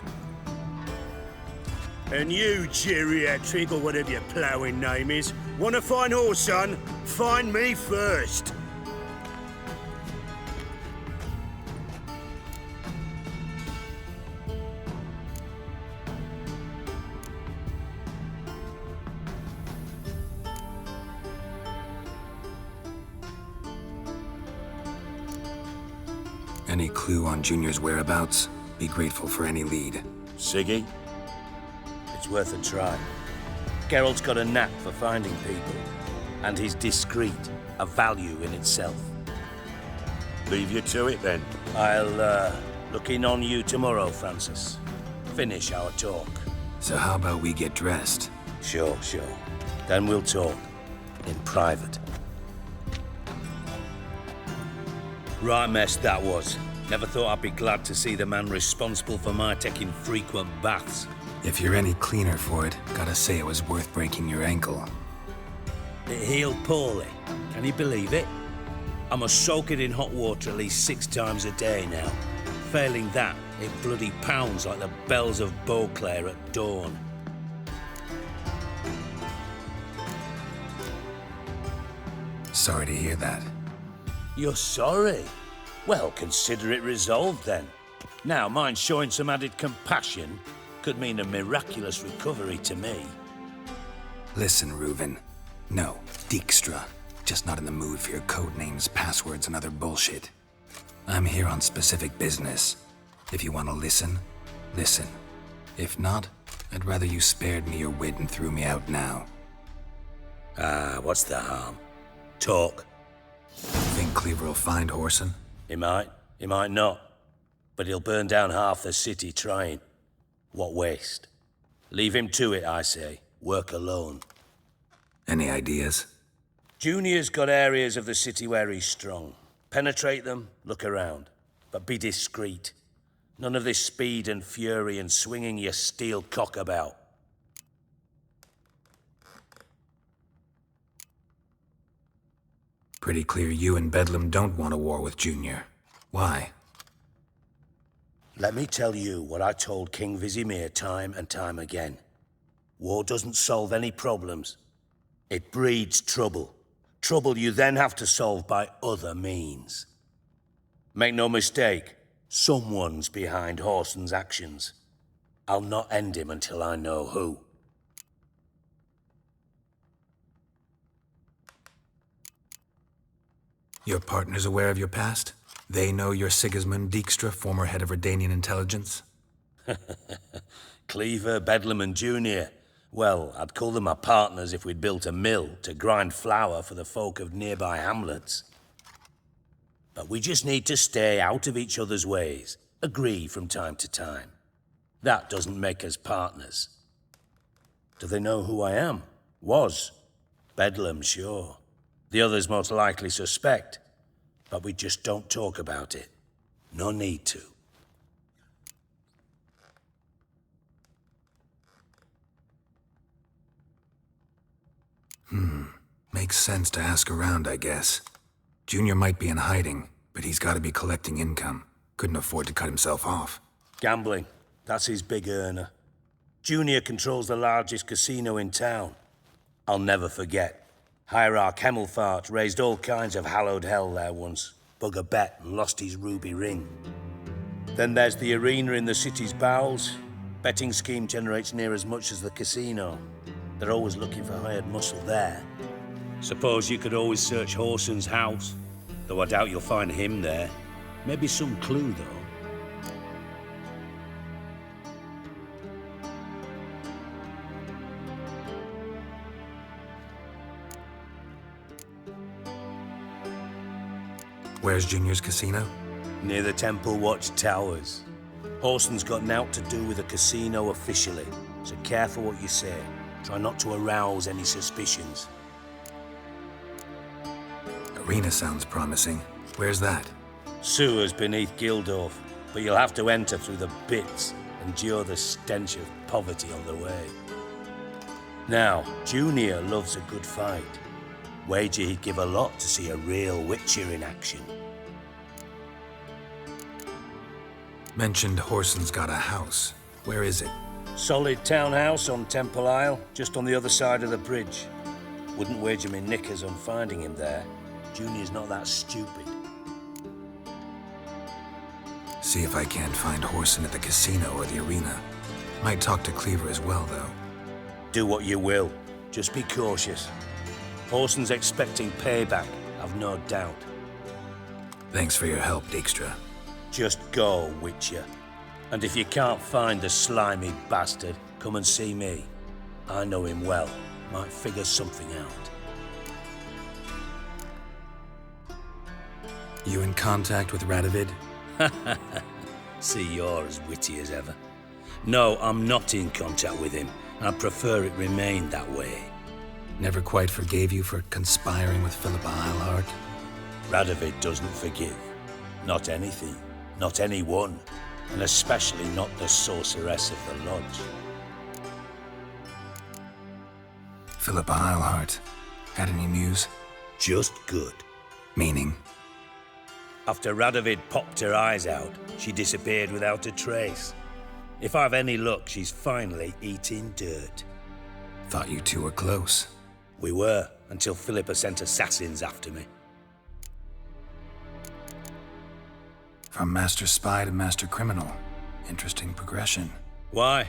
[SPEAKER 4] And you, geriatric, or whatever your ploughing name is, want to find Whoreson? Find me first.
[SPEAKER 2] Any clue on Junior's whereabouts? Be grateful for any lead.
[SPEAKER 6] Siggy?
[SPEAKER 4] It's worth a try. Geralt's got a knack for finding people, and he's discreet, a value in itself.
[SPEAKER 6] Leave you to it, then.
[SPEAKER 4] I'll, look in on you tomorrow, Francis. Finish our talk.
[SPEAKER 2] So how about we get dressed?
[SPEAKER 4] Sure. Then we'll talk. In private. Right mess that was. Never thought I'd be glad to see the man responsible for my taking frequent baths.
[SPEAKER 2] If you're any cleaner for it, gotta say it was worth breaking your ankle.
[SPEAKER 4] It healed poorly. Can you believe it? I must soak it in hot water at least 6 times a day now. Failing that, it bloody pounds like the bells of Beauclair at dawn.
[SPEAKER 2] Sorry to hear that.
[SPEAKER 4] You're sorry? Well, consider it resolved then. Now, mind showing some added compassion could mean a miraculous recovery to me.
[SPEAKER 2] Listen, Reuven. No, Dijkstra. Just not in the mood for your code names, passwords, and other bullshit. I'm here on specific business. If you want to listen, listen. If not, I'd rather you spared me your wit and threw me out now.
[SPEAKER 4] What's the harm? Talk.
[SPEAKER 2] Think Cleaver will find Whoreson?
[SPEAKER 4] He might not. But he'll burn down half the city trying. What waste? Leave him to it, I say. Work alone.
[SPEAKER 2] Any ideas?
[SPEAKER 4] Junior's got areas of the city where he's strong. Penetrate them, look around. But be discreet. None of this speed and fury and swinging your steel cock about.
[SPEAKER 2] Pretty clear you and Bedlam don't want a war with Junior. Why?
[SPEAKER 4] Let me tell you what I told King Vizimir time and time again. War doesn't solve any problems. It breeds trouble. Trouble you then have to solve by other means. Make no mistake, someone's behind Whoreson's actions. I'll not end him until I know who.
[SPEAKER 2] Your partner's aware of your past? They know you're Sigismund Dijkstra, former head of Redanian intelligence?
[SPEAKER 4] Cleaver, Bedlam and Junior. Well, I'd call them my partners if we'd built a mill to grind flour for the folk of nearby hamlets. But we just need to stay out of each other's ways, agree from time to time. That doesn't make us partners. Do they know who I am? Was. Bedlam, sure. The others most likely suspect. But we just don't talk about it. No need to.
[SPEAKER 2] Makes sense to ask around, I guess. Junior might be in hiding, but he's got to be collecting income. Couldn't afford to cut himself off.
[SPEAKER 4] Gambling. That's his big earner. Junior controls the largest casino in town. I'll never forget. Hierarch Hemmelfart raised all kinds of hallowed hell there once. Bug a bet and lost his ruby ring. Then there's the arena in the city's bowels. Betting scheme generates near as much as the casino. They're always looking for hired muscle there. Suppose you could always search Whoreson's house. Though I doubt you'll find him there. Maybe some clue, though.
[SPEAKER 2] Where's Junior's casino?
[SPEAKER 4] Near the Temple Watch Towers. Whoreson's got naught to do with the casino officially, so careful what you say. Try not to arouse any suspicions.
[SPEAKER 2] Arena sounds promising. Where's that?
[SPEAKER 4] Sewers beneath Gildorf, but you'll have to enter through the bits, endure the stench of poverty on the way. Now, Junior loves a good fight. Wager he'd give a lot to see a real Witcher in action.
[SPEAKER 2] Mentioned Whoreson's got a house. Where is it?
[SPEAKER 4] Solid townhouse on Temple Isle, just on the other side of the bridge. Wouldn't wager me knickers on finding him there. Junior's not that stupid.
[SPEAKER 2] See if I can't find Whoreson at the casino or the arena. Might talk to Cleaver as well, though.
[SPEAKER 4] Do what you will. Just be cautious. Whoreson's expecting payback, I've no doubt.
[SPEAKER 2] Thanks for your help, Dijkstra.
[SPEAKER 4] Just go, Witcher. And if you can't find the slimy bastard, come and see me. I know him well. Might figure something out.
[SPEAKER 2] You in contact with Radovid?
[SPEAKER 4] See, you're as witty as ever. No, I'm not in contact with him. I prefer it remained that way.
[SPEAKER 2] Never quite forgave you for conspiring with Philippa Eilhart?
[SPEAKER 4] Radovid doesn't forgive. Not anything. Not anyone. And especially not the sorceress of the Lodge.
[SPEAKER 2] Philippa Eilhart. Had any news?
[SPEAKER 4] Just good.
[SPEAKER 2] Meaning?
[SPEAKER 4] After Radovid popped her eyes out, she disappeared without a trace. If I've any luck, she's finally eating dirt.
[SPEAKER 2] Thought you two were close.
[SPEAKER 4] We were, until Philippa sent assassins after me.
[SPEAKER 2] From master spy to master criminal. Interesting progression.
[SPEAKER 4] Why?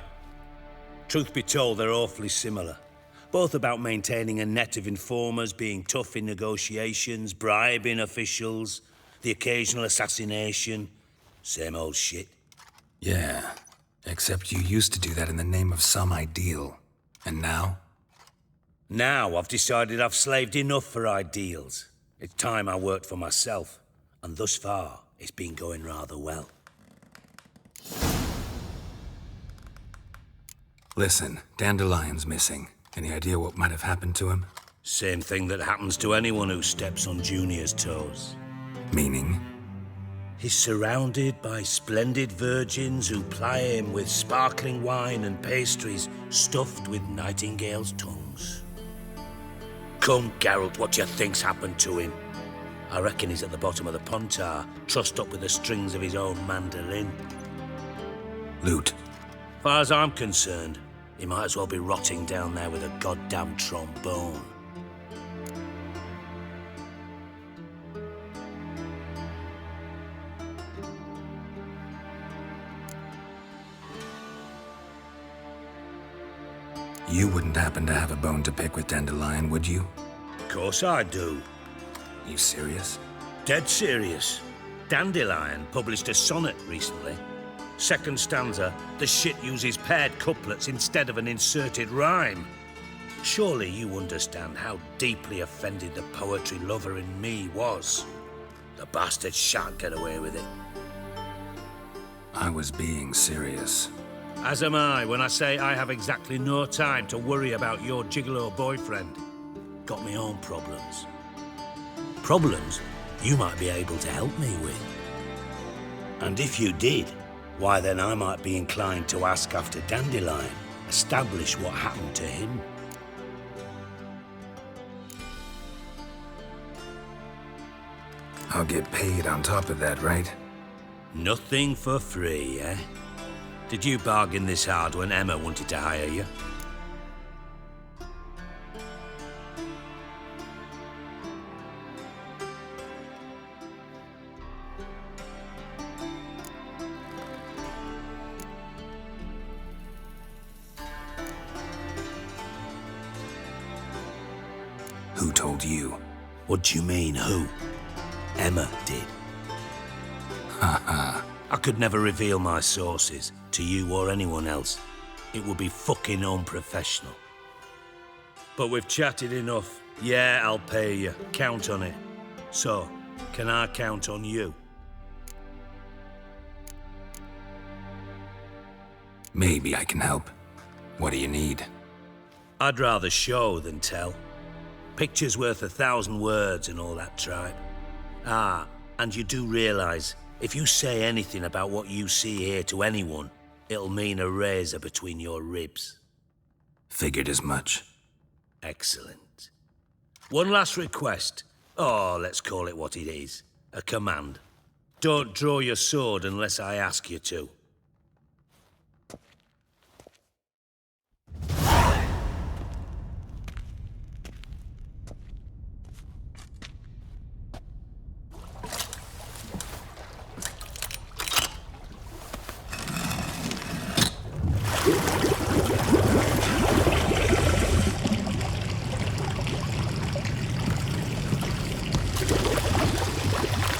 [SPEAKER 4] Truth be told, they're awfully similar. Both about maintaining a net of informers, being tough in negotiations, bribing officials, the occasional assassination. Same old shit.
[SPEAKER 2] Yeah. Except you used to do that in the name of some ideal. And now?
[SPEAKER 4] Now I've decided I've slaved enough for ideals. It's time I worked for myself. And thus far, it's been going rather well.
[SPEAKER 2] Listen, Dandelion's missing. Any idea what might have happened to him?
[SPEAKER 4] Same thing that happens to anyone who steps on Junior's toes.
[SPEAKER 2] Meaning?
[SPEAKER 4] He's surrounded by splendid virgins who ply him with sparkling wine and pastries stuffed with nightingales' tongues. Come, Geralt, what do you think's happened to him? I reckon he's at the bottom of the Pontar, trussed up with the strings of his own mandolin.
[SPEAKER 2] Loot.
[SPEAKER 4] Far as I'm concerned, he might as well be rotting down there with a goddamn trombone.
[SPEAKER 2] You wouldn't happen to have a bone to pick with Dandelion, would you?
[SPEAKER 4] Of course I do.
[SPEAKER 2] You serious?
[SPEAKER 4] Dead serious. Dandelion published a sonnet recently. Second stanza, the shit uses paired couplets instead of an inserted rhyme. Surely you understand how deeply offended the poetry lover in me was. The bastard shan't get away with it.
[SPEAKER 2] I was being serious.
[SPEAKER 4] As am I when I say I have exactly no time to worry about your gigolo boyfriend. Got me own problems. Problems you might be able to help me with. And if you did, why then I might be inclined to ask after Dandelion, establish what happened to him.
[SPEAKER 2] I'll get paid on top of that, right?
[SPEAKER 4] Nothing for free, eh? Did you bargain this hard when Emma wanted to hire you?
[SPEAKER 2] Who told you?
[SPEAKER 4] What do you mean, who? Emma did.
[SPEAKER 2] Haha.
[SPEAKER 4] I could never reveal my sources to you or anyone else. It would be fucking unprofessional. But we've chatted enough. Yeah, I'll pay you. Count on it. So, can I count on you?
[SPEAKER 2] Maybe I can help. What do you need?
[SPEAKER 4] I'd rather show than tell. Picture's worth 1,000 words and all that tribe. Ah, and you do realise, if you say anything about what you see here to anyone, it'll mean a razor between your ribs.
[SPEAKER 2] Figured as much.
[SPEAKER 4] Excellent. One last request. Oh, let's call it what it is. A command. Don't draw your sword unless I ask you to.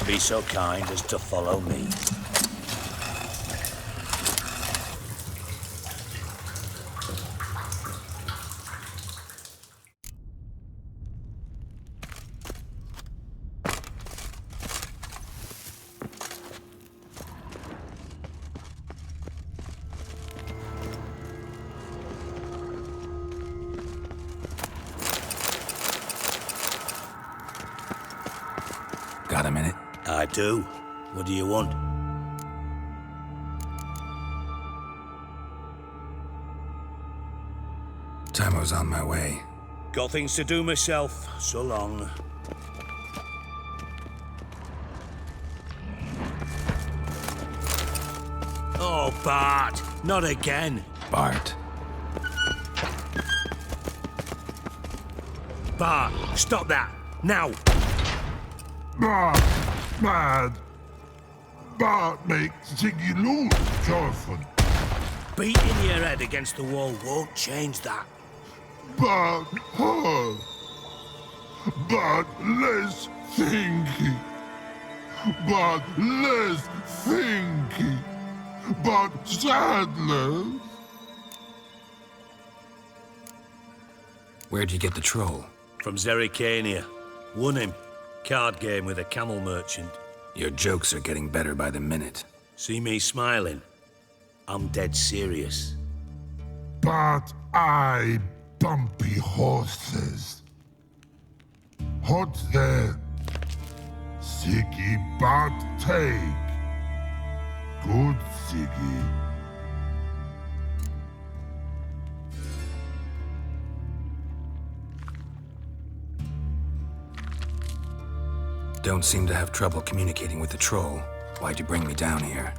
[SPEAKER 4] Be so kind as to follow me.
[SPEAKER 2] Got a minute?
[SPEAKER 4] I do. What do you want?
[SPEAKER 2] Time's on my way.
[SPEAKER 4] Got things to do myself. So long. Oh, Bart! Not again!
[SPEAKER 2] Bart.
[SPEAKER 4] Bart, stop that! Now!
[SPEAKER 5] Bart, mad. Bart makes Ziggy lose, Jonathan.
[SPEAKER 4] Beating your head against the wall won't change that.
[SPEAKER 5] Bart hurt. Bart less thinky. Bart less thinky. but sadly.
[SPEAKER 2] Where'd you get the troll?
[SPEAKER 4] From Zerrikania. Won him. Card game with a camel merchant.
[SPEAKER 2] Your jokes are getting better by the minute.
[SPEAKER 4] See me smiling? I'm dead serious.
[SPEAKER 5] But I bumpy horses. Hot there. Siggy but take. Good Siggy.
[SPEAKER 2] Don't seem to have trouble communicating with the troll. Why'd you bring me down here?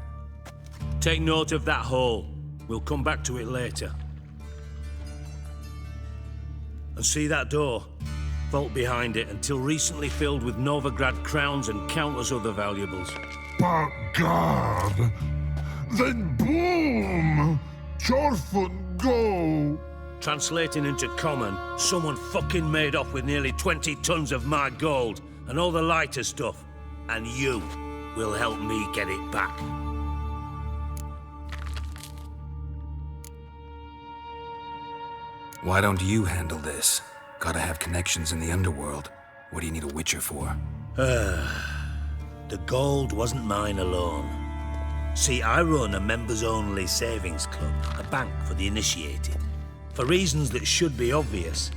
[SPEAKER 4] Take note of that hole. We'll come back to it later. And see that door? Vault behind it, until recently filled with Novigrad crowns and countless other valuables.
[SPEAKER 5] But God, then boom! Chorfun go!
[SPEAKER 4] Translating into common, someone fucking made off with nearly 20 tons of my gold and all the lighter stuff, and you will help me get it back.
[SPEAKER 2] Why don't you handle this? Gotta have connections in the underworld. What do you need a witcher for?
[SPEAKER 4] The gold wasn't mine alone. See, I run a members-only savings club, a bank for the initiated. For reasons that should be obvious,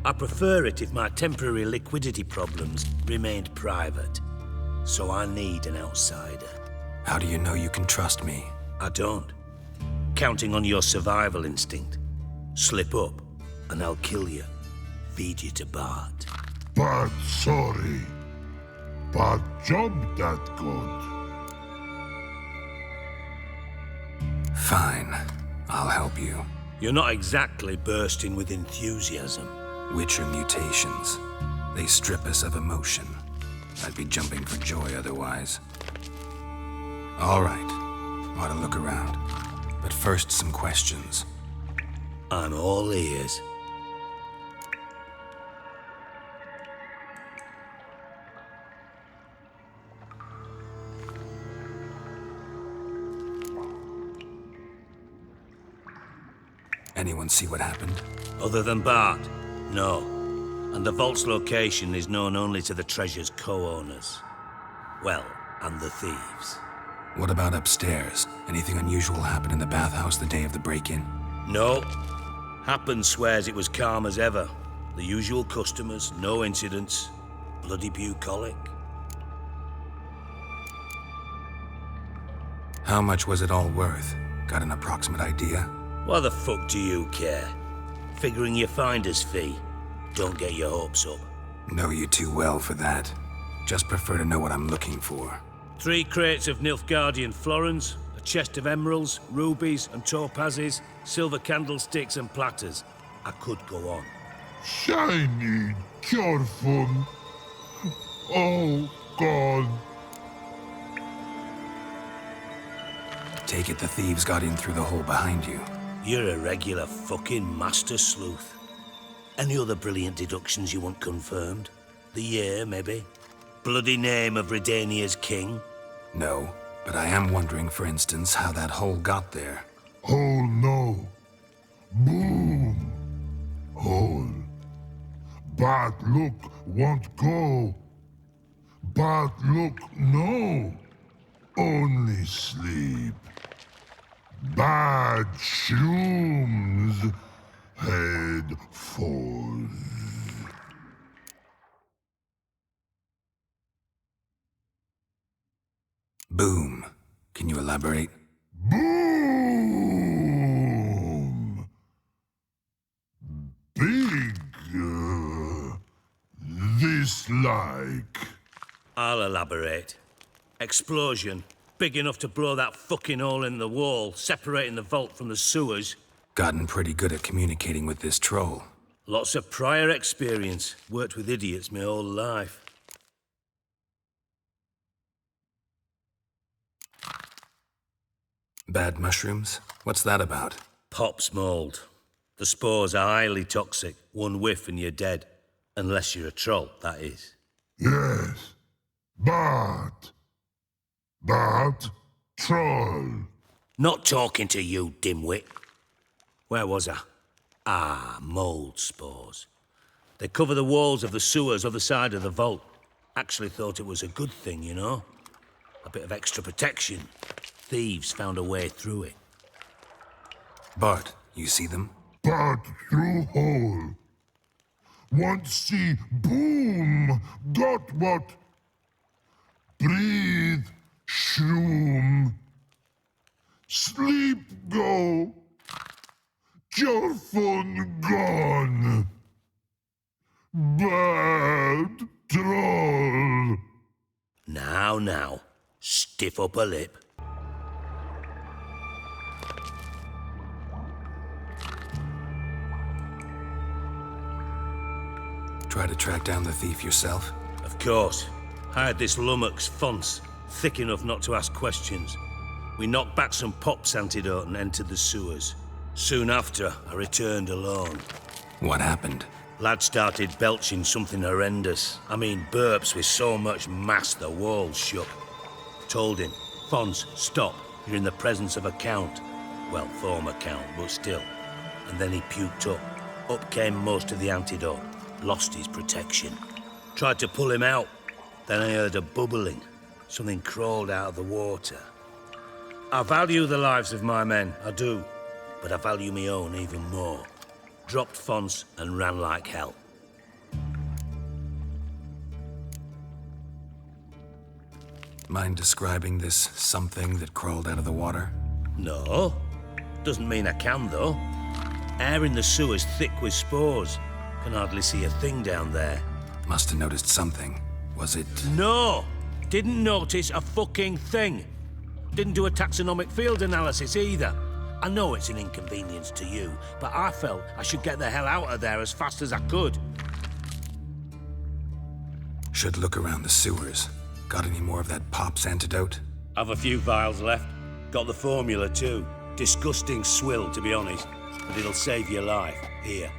[SPEAKER 4] I prefer it if my temporary liquidity problems remained private. So I need an outsider.
[SPEAKER 2] How do you know you can trust me?
[SPEAKER 4] I don't. Counting on your survival instinct. Slip up, and I'll kill you. Feed you to Bart.
[SPEAKER 5] But sorry. But job that good.
[SPEAKER 2] Fine. I'll help you.
[SPEAKER 4] You're not exactly bursting with enthusiasm.
[SPEAKER 2] Witcher mutations. They strip us of emotion. I'd be jumping for joy otherwise. All right. Ought to look around. But first, some questions.
[SPEAKER 4] I'm all ears.
[SPEAKER 2] Anyone see what happened?
[SPEAKER 4] Other than Bart? No. And the vault's location is known only to the treasure's co-owners. Well, and the thieves.
[SPEAKER 2] What about upstairs? Anything unusual happen in the bathhouse the day of the break-in?
[SPEAKER 4] No. Happen swears it was calm as ever. The usual customers, no incidents. Bloody bucolic.
[SPEAKER 2] How much was it all worth? Got an approximate idea?
[SPEAKER 4] Why the fuck do you care? Figuring your finder's fee. Don't get your hopes up.
[SPEAKER 2] Know you too well for that. Just prefer to know what I'm looking for.
[SPEAKER 4] 3 crates of Nilfgaardian florins, a chest of emeralds, rubies and topazes, silver candlesticks and platters. I could go on.
[SPEAKER 5] Shiny, careful. Oh, God.
[SPEAKER 2] Take it the thieves got in through the hole behind you.
[SPEAKER 4] You're a regular fucking master sleuth. Any other brilliant deductions you want confirmed? The year, maybe? Bloody name of Redania's king?
[SPEAKER 2] No, but I am wondering, for instance, how that hole got there.
[SPEAKER 5] Hole no. Boom. Hole. But look won't go. But look no. Only sleep. Bad shrooms. Head falls.
[SPEAKER 2] Boom. Can you elaborate?
[SPEAKER 5] Boom! Big. This like.
[SPEAKER 4] I'll elaborate. Explosion. Big enough to blow that fucking hole in the wall, separating the vault from the sewers.
[SPEAKER 2] Gotten pretty good at communicating with this troll.
[SPEAKER 4] Lots of prior experience. Worked with idiots my whole life.
[SPEAKER 2] Bad mushrooms? What's that about?
[SPEAKER 4] Pops mold. The spores are highly toxic. One whiff and you're dead. Unless you're a troll, that is.
[SPEAKER 5] Yes. But. Troll.
[SPEAKER 4] Not talking to you, dimwit. Where was I? Ah, mold spores. They cover the walls of the sewers other side of the vault. Actually thought it was a good thing, you know? A bit of extra protection. Thieves found a way through it.
[SPEAKER 2] Bart, you see them?
[SPEAKER 5] Part through hole. Want see boom, got what? Breathe, shroom. Sleep go. Your phone gone. Bad troll.
[SPEAKER 4] Now, stiff up a lip.
[SPEAKER 2] Try to track down the thief yourself?
[SPEAKER 4] Of course. Hired this lummox, Fonce, thick enough not to ask questions. We knocked back some pop's antidote and entered the sewers. Soon after, I returned alone.
[SPEAKER 2] What happened?
[SPEAKER 4] Lad started belching something horrendous. I mean, burps with so much mass the walls shook. Told him, Fonce, stop. You're in the presence of a count. Well, former count, but still. And then he puked up. Up came most of the antidote. Lost his protection. Tried to pull him out. Then I heard a bubbling. Something crawled out of the water. I value the lives of my men, I do. But I value my own even more. Dropped Fonce and ran like hell.
[SPEAKER 2] Mind describing this something that crawled out of the water?
[SPEAKER 4] No. Doesn't mean I can, though. Air in the sewer's thick with spores. Can hardly see a thing down there.
[SPEAKER 2] Must have noticed something. Was it...
[SPEAKER 4] No! Didn't notice a fucking thing. Didn't do a taxonomic field analysis either. I know it's an inconvenience to you, but I felt I should get the hell out of there as fast as I could.
[SPEAKER 2] Should look around the sewers. Got any more of that pop's antidote?
[SPEAKER 4] I've a few vials left. Got the formula too. Disgusting swill, to be honest. But it'll save your life. Here.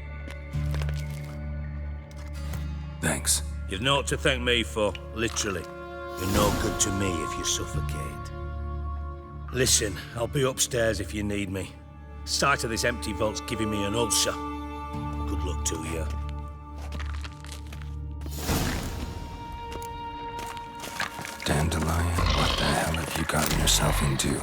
[SPEAKER 2] Thanks.
[SPEAKER 4] You've naught to thank me for, literally. You're no good to me if you suffocate. Listen, I'll be upstairs if you need me. Sight of this empty vault's giving me an ulcer. Good luck to you.
[SPEAKER 2] Dandelion, what the hell have you gotten yourself into?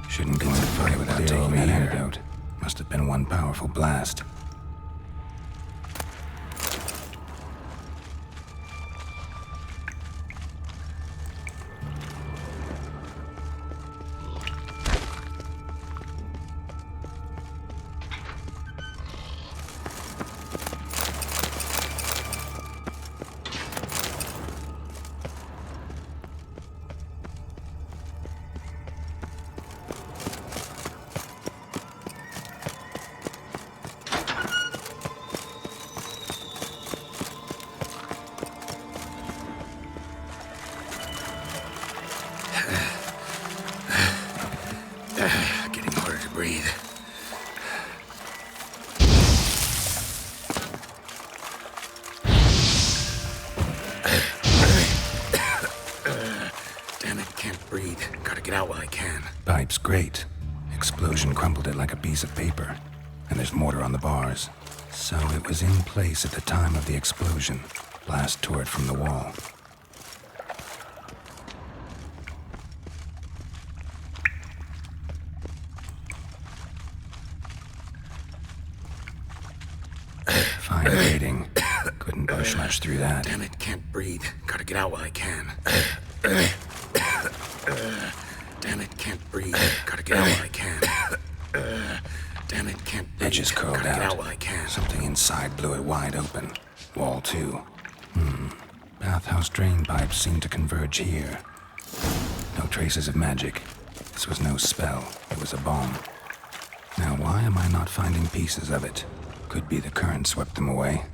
[SPEAKER 2] Shouldn't be able to fight without taking that antidote. Must have been one powerful blast. Getting harder to breathe. Damn it, can't breathe. Gotta get out while I can. Pipe's great. Explosion crumpled it like a piece of paper. And there's mortar on the bars. So it was in place at the time of the explosion. Blast tore it from the wall. Fine rating. Couldn't push much through that. Damn it, can't breathe. Gotta get out while I can. Damn it, can't breathe. Gotta get out while I can. Damn it, can't breathe. Edges curled out. Get out while I can. Something inside blew it wide open. Wall too. Bathhouse drain pipes seem to converge here. No traces of magic. This was no spell. It was a bomb. Now why am I not finding pieces of it? Could be the current swept them away.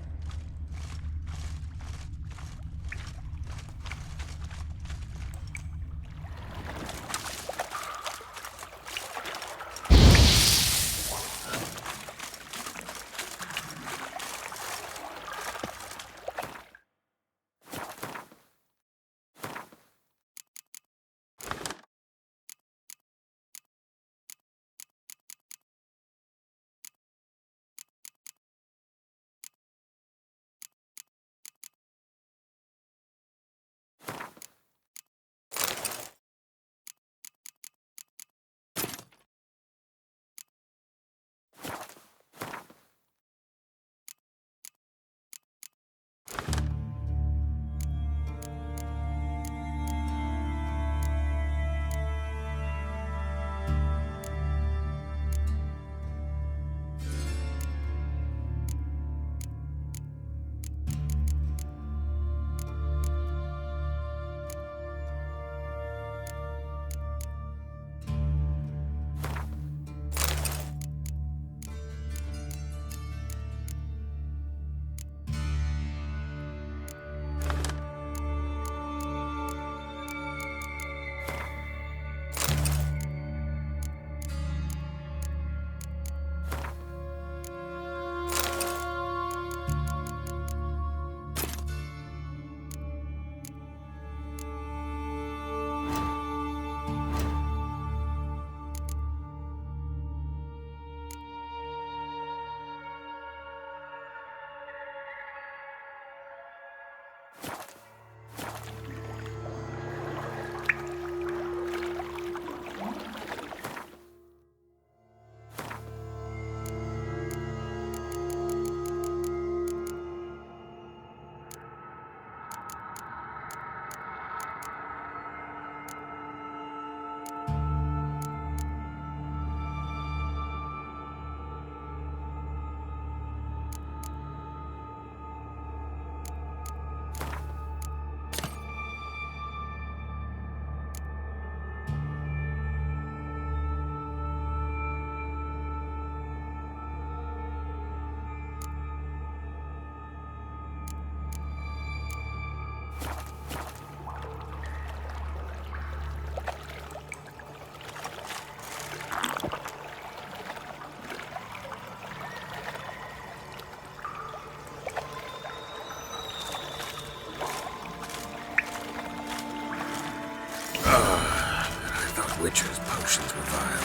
[SPEAKER 2] Witcher's potions were vile.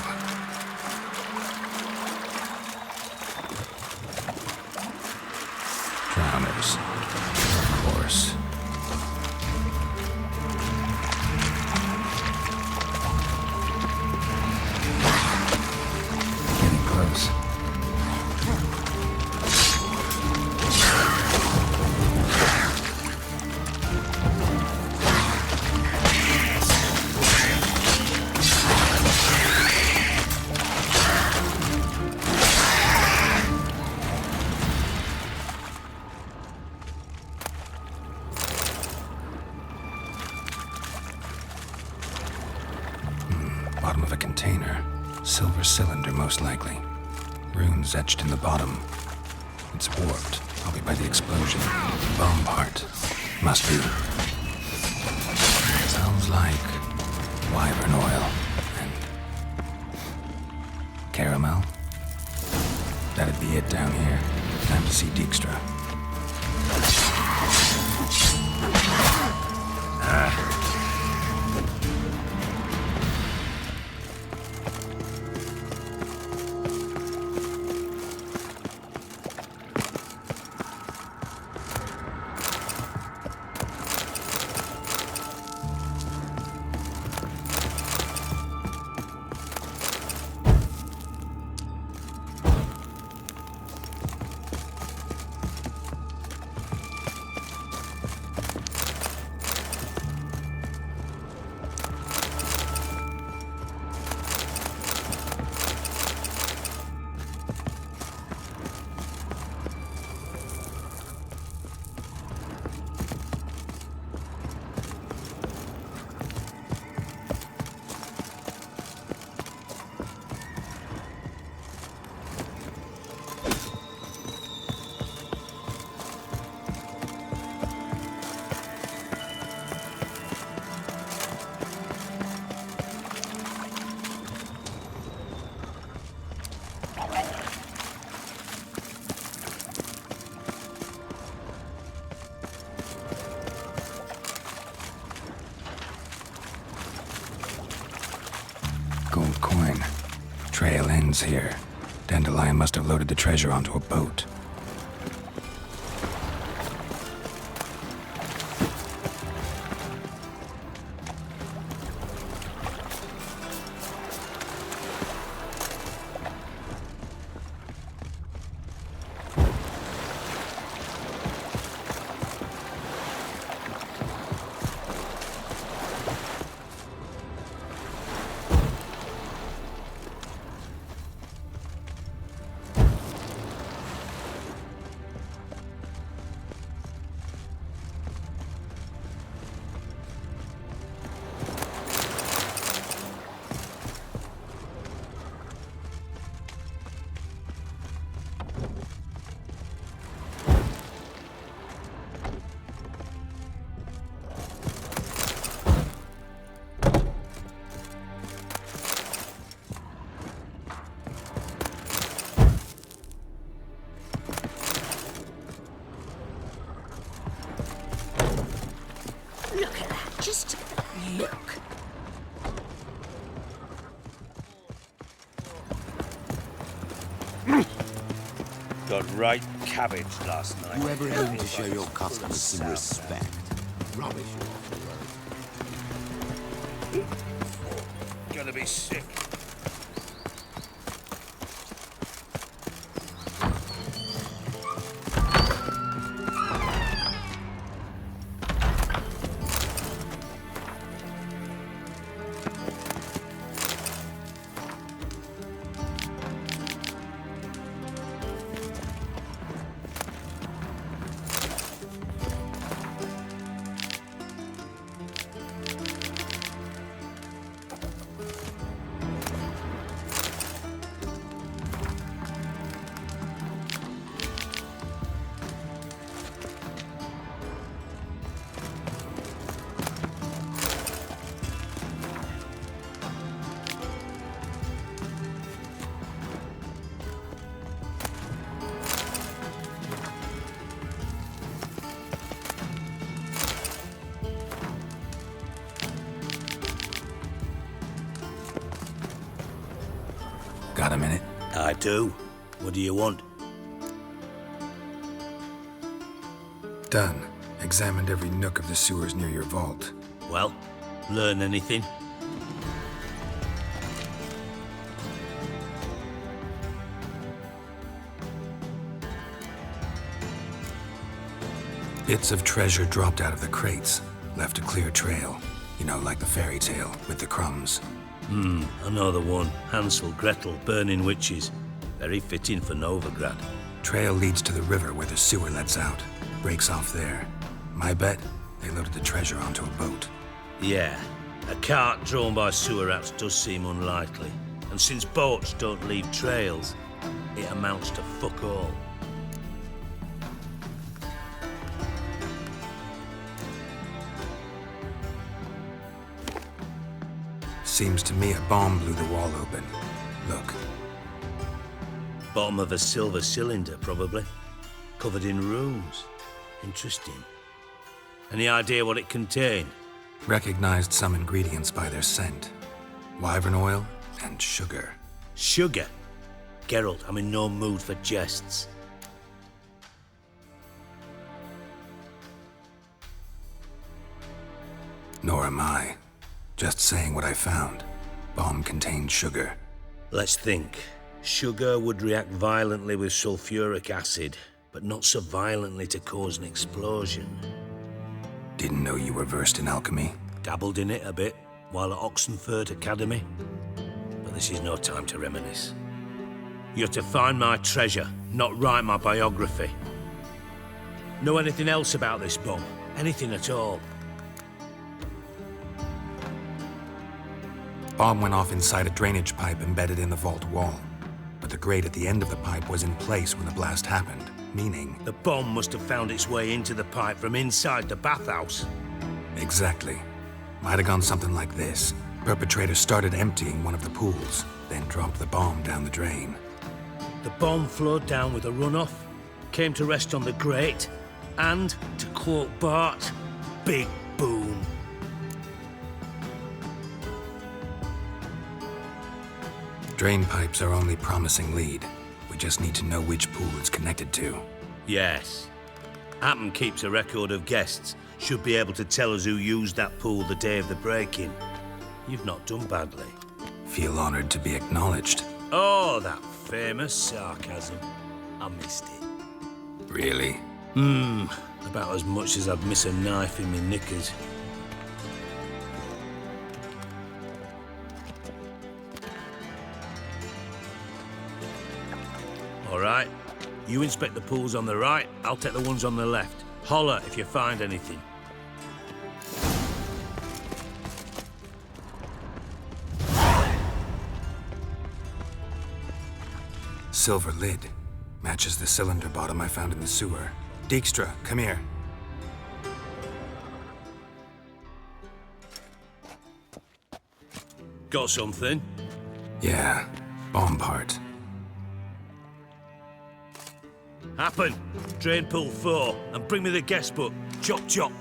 [SPEAKER 2] Drowners, of course. Getting close. Bottom of a container. Silver cylinder, most likely. Runes etched in the bottom. It's warped, probably by the explosion. Bomb part. Must be. Sounds like wyvern oil and caramel. That'd be it down here. Time to see Dijkstra. Gold coin. Trail ends here. Dandelion must have loaded the treasure onto a boat.
[SPEAKER 20] Look at that. Just look.
[SPEAKER 21] Got right cabbage last night.
[SPEAKER 10] You ever aim to show your customers some respect?
[SPEAKER 21] Rubbish. Gonna be sick.
[SPEAKER 2] Got a minute?
[SPEAKER 4] I do. What do you want?
[SPEAKER 2] Done. Examined every nook of the sewers near your vault.
[SPEAKER 4] Well, learn anything?
[SPEAKER 2] Bits of treasure dropped out of the crates. Left a clear trail. You know, like the fairy tale, with the crumbs.
[SPEAKER 4] I know the one. Hansel, Gretel, burning witches. Very fitting for Novigrad.
[SPEAKER 2] Trail leads to the river where the sewer lets out. Breaks off there. My bet, they loaded the treasure onto a boat.
[SPEAKER 4] Yeah. A cart drawn by sewer rats does seem unlikely. And since boats don't leave trails, it amounts to fuck all.
[SPEAKER 2] Seems to me a bomb blew the wall open. Look.
[SPEAKER 4] Bottom of a silver cylinder, probably. Covered in runes. Interesting. Any idea what it contained?
[SPEAKER 2] Recognized some ingredients by their scent. Wyvern oil and sugar.
[SPEAKER 4] Sugar? Geralt, I'm in no mood for jests.
[SPEAKER 2] Nor am I. Just saying what I found. Bomb contained sugar.
[SPEAKER 4] Let's think. Sugar would react violently with sulfuric acid, but not so violently to cause an explosion.
[SPEAKER 2] Didn't know you were versed in alchemy.
[SPEAKER 4] Dabbled in it a bit, while at Oxenford Academy. But this is no time to reminisce. You're to find my treasure, not write my biography. Know anything else about this bomb? Anything at all?
[SPEAKER 2] Bomb went off inside a drainage pipe embedded in the vault wall. But the grate at the end of the pipe was in place when the blast happened, meaning...
[SPEAKER 4] The bomb must have found its way into the pipe from inside the bathhouse.
[SPEAKER 2] Exactly. Might have gone something like this. Perpetrator started emptying one of the pools, then dropped the bomb down the drain.
[SPEAKER 4] The bomb flowed down with a runoff, came to rest on the grate, and, to quote Bart, big boom.
[SPEAKER 2] Drain pipes are only promising lead. We just need to know which pool it's connected to.
[SPEAKER 4] Yes. Hammond keeps a record of guests. Should be able to tell us who used that pool the day of the break-in. You've not done badly.
[SPEAKER 2] Feel honored to be acknowledged.
[SPEAKER 4] Oh, that famous sarcasm. I missed it.
[SPEAKER 2] Really?
[SPEAKER 4] About as much as I'd miss a knife in my knickers. All right. You inspect the pools on the right, I'll take the ones on the left. Holler if you find anything.
[SPEAKER 2] Silver lid. Matches the cylinder bottom I found in the sewer. Dijkstra, come here.
[SPEAKER 4] Got something?
[SPEAKER 2] Yeah, bomb part.
[SPEAKER 4] Happen. Drain pool 4, and bring me the guest book. Chop chop.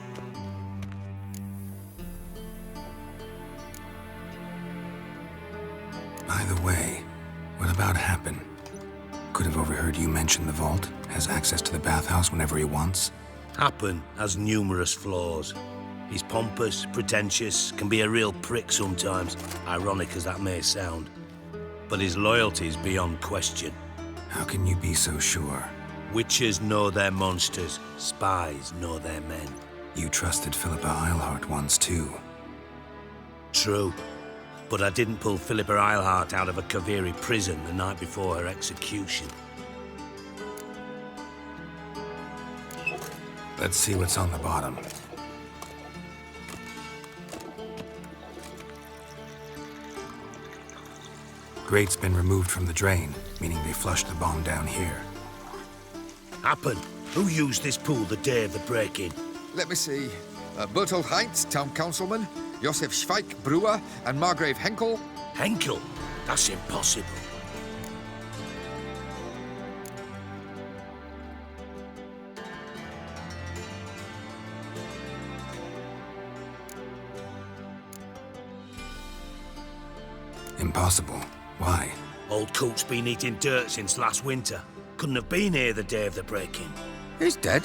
[SPEAKER 2] By the way, what about Happen? Could have overheard you mention the vault. Has access to the bathhouse whenever he wants.
[SPEAKER 4] Happen has numerous flaws. He's pompous, pretentious, can be a real prick sometimes, ironic as that may sound. But his loyalty is beyond question.
[SPEAKER 2] How can you be so sure?
[SPEAKER 4] Witches know their monsters, spies know their men.
[SPEAKER 2] You trusted Philippa Eilhart once too.
[SPEAKER 4] True. But I didn't pull Philippa Eilhart out of a Kaviri prison the night before her execution.
[SPEAKER 2] Let's see what's on the bottom. Grate's been removed from the drain, meaning they flushed the bomb down here.
[SPEAKER 4] Happen. Who used this pool the day of the break-in?
[SPEAKER 18] Let me see. Bertolt Heinz, town councilman, Josef Schweik, brewer, and Margrave Henkel.
[SPEAKER 4] Henkel? That's impossible.
[SPEAKER 2] Impossible. Why?
[SPEAKER 4] Old Coot's been eating dirt since last winter. Couldn't have been here the day of the break-in.
[SPEAKER 18] He's dead?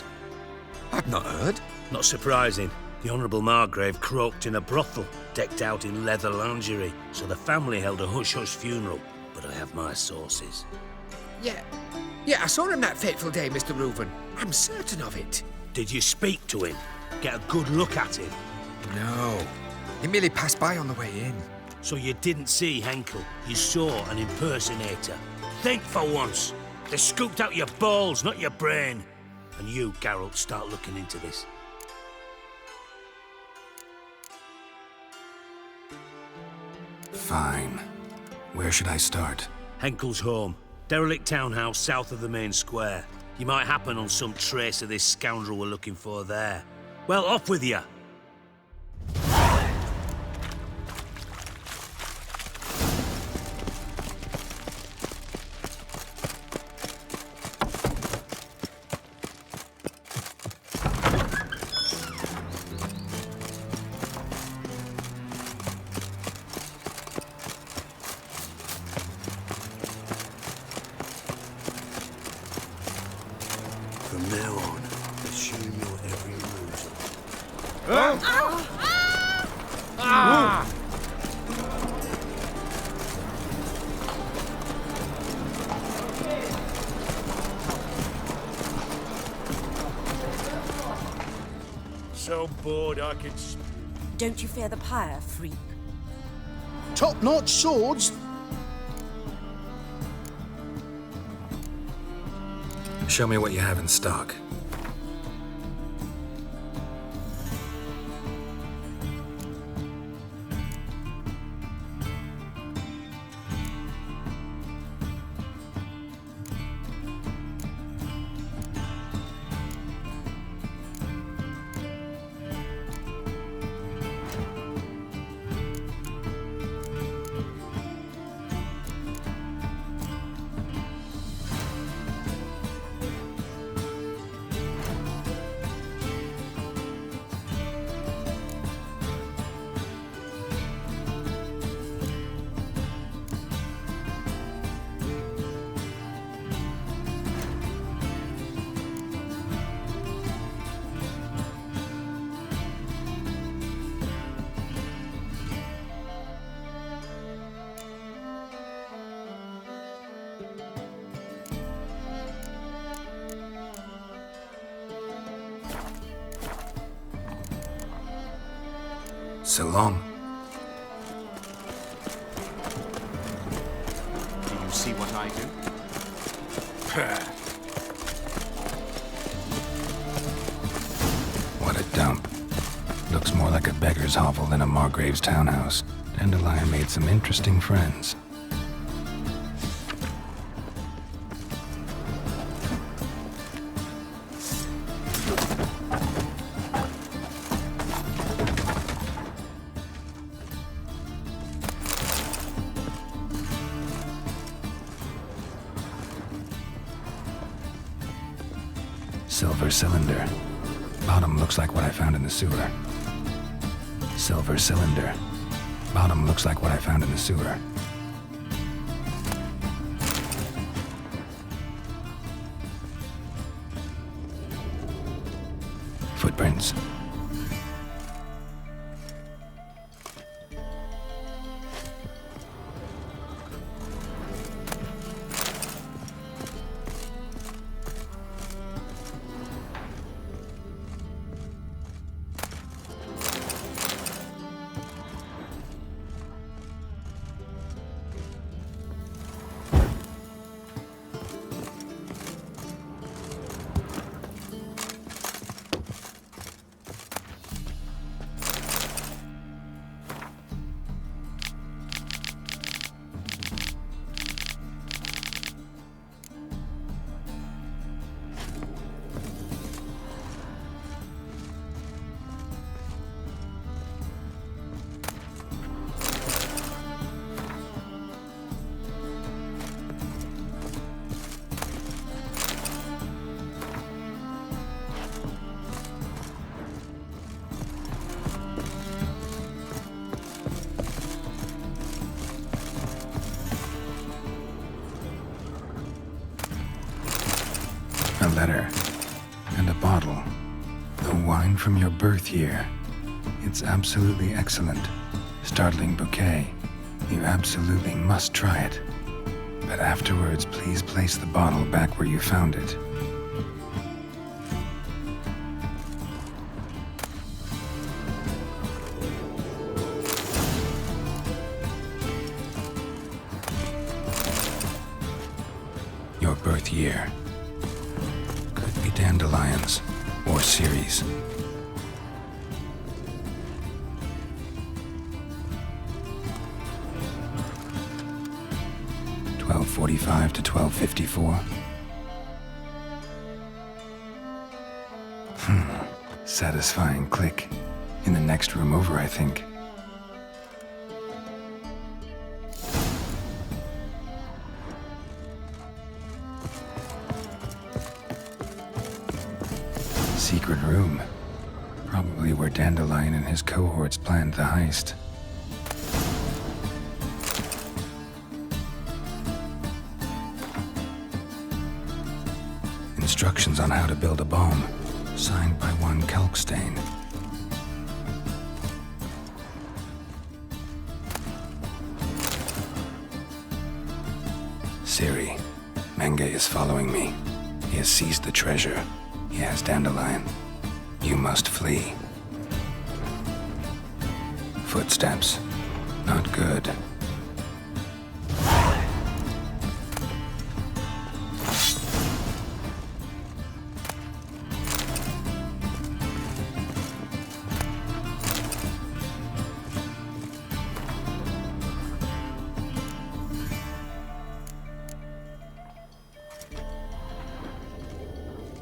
[SPEAKER 18] I've not heard.
[SPEAKER 4] Not surprising. The Honourable Margrave croaked in a brothel, decked out in leather lingerie, so the family held a hush-hush funeral. But I have my sources.
[SPEAKER 18] Yeah, I saw him that fateful day, Mr. Reuven. I'm certain of it.
[SPEAKER 4] Did you speak to him? Get a good look at him?
[SPEAKER 18] No. He merely passed by on the way in.
[SPEAKER 4] So you didn't see Henkel, you saw an impersonator. Think for once. They scooped out your balls, not your brain. And you, Geralt, start looking into this.
[SPEAKER 2] Fine. Where should I start?
[SPEAKER 4] Henkel's home. Derelict townhouse south of the main square. You might happen on some trace of this scoundrel we're looking for there. Well, off with you! From now on, assume your every move.
[SPEAKER 21] So bored I could...
[SPEAKER 7] Don't you fear the pyre, freak?
[SPEAKER 21] Top-notch swords?
[SPEAKER 2] Show me what you have in stock. So long.
[SPEAKER 8] Do you see what I do?
[SPEAKER 2] What a dump. Looks more like a beggar's hovel than a Margrave's townhouse. Dandelion made some interesting friends. Silver cylinder. Bottom looks like what I found in the sewer. Silver cylinder. Bottom looks like what I found in the sewer. Footprints. letter. And a bottle. The wine from your birth year. It's absolutely excellent. Startling bouquet. You absolutely must try it. But afterwards, please place the bottle back where you found it. Your birth year. Could be dandelions or Ceres. .45 to 12:54. Satisfying click. In the next room over, I think. Secret room. Probably where Dandelion and his cohorts planned the heist. Instructions on how to build a bomb, signed by one Kalkstain. Siri, Menge is following me. He has seized the treasure. He has Dandelion. You must flee. Footsteps. Not good.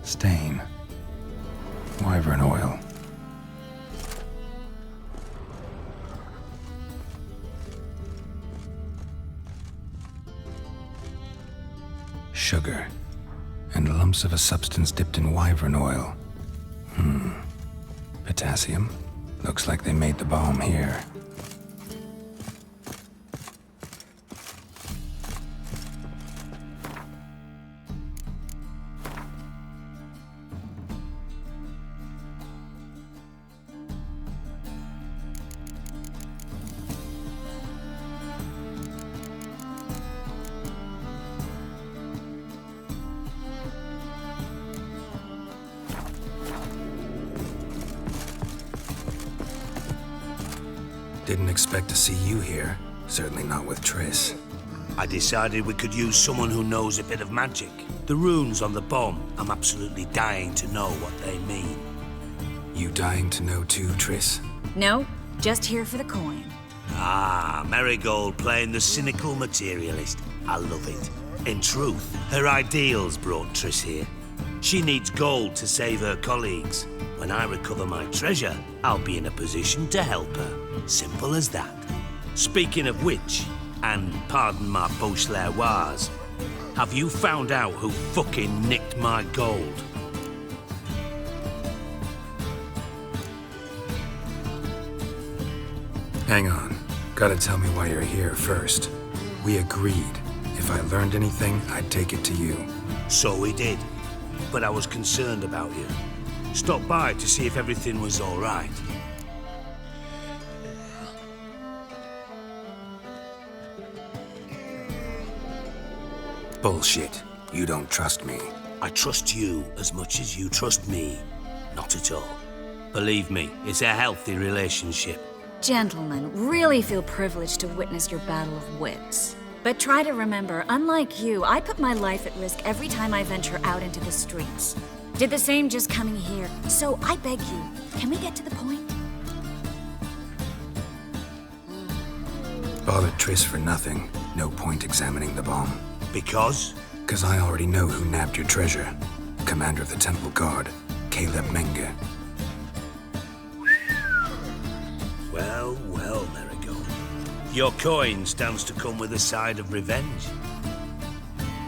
[SPEAKER 2] Stain. Wyvern oil. Sugar. And lumps of a substance dipped in wyvern oil. Potassium. Looks like they made the bomb here. Didn't expect to see you here. Certainly not with Triss.
[SPEAKER 4] I decided we could use someone who knows a bit of magic. The runes on the bomb, I'm absolutely dying to know what they mean.
[SPEAKER 2] You dying to know too, Triss?
[SPEAKER 20] No, just here for the coin.
[SPEAKER 4] Ah, Merigold playing the cynical materialist. I love it. In truth, her ideals brought Triss here. She needs gold to save her colleagues. When I recover my treasure, I'll be in a position to help her. Simple as that. Speaking of which, and pardon my Beauclervoise, have you found out who fucking nicked my gold?
[SPEAKER 2] Hang on. Gotta tell me why you're here first. We agreed. If I learned anything, I'd take it to you.
[SPEAKER 4] So we did. But I was concerned about you. Stopped by to see if everything was all right.
[SPEAKER 2] Bullshit. You don't trust me.
[SPEAKER 4] I trust you as much as you trust me. Not at all. Believe me, it's a healthy relationship.
[SPEAKER 20] Gentlemen, really feel privileged to witness your battle of wits. But try to remember, unlike you, I put my life at risk every time I venture out into the streets. Did the same just coming here. So I beg you, can we get to the point?
[SPEAKER 2] Bothered Triss for nothing. No point examining the bomb.
[SPEAKER 4] Because?
[SPEAKER 2] Because I already know who nabbed your treasure. Commander of the Temple Guard, Caleb Menge.
[SPEAKER 4] Well, well, Merigold. Your coin stands to come with a side of revenge.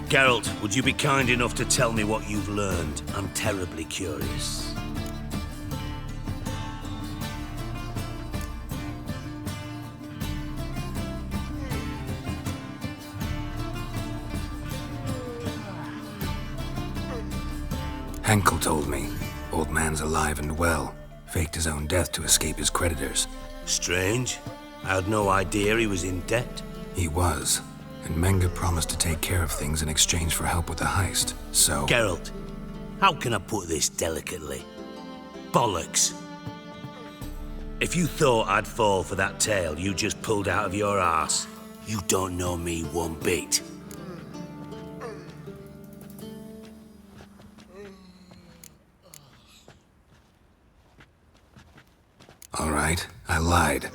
[SPEAKER 4] Geralt, would you be kind enough to tell me what you've learned? I'm terribly curious.
[SPEAKER 2] Henkel told me. Old man's alive and well. Faked his own death to escape his creditors.
[SPEAKER 4] Strange. I had no idea he was in debt.
[SPEAKER 2] He was. And Menge promised to take care of things in exchange for help with the heist. So...
[SPEAKER 4] Geralt, how can I put this delicately? Bollocks. If you thought I'd fall for that tale you just pulled out of your arse, you don't know me one bit.
[SPEAKER 2] All right, I lied.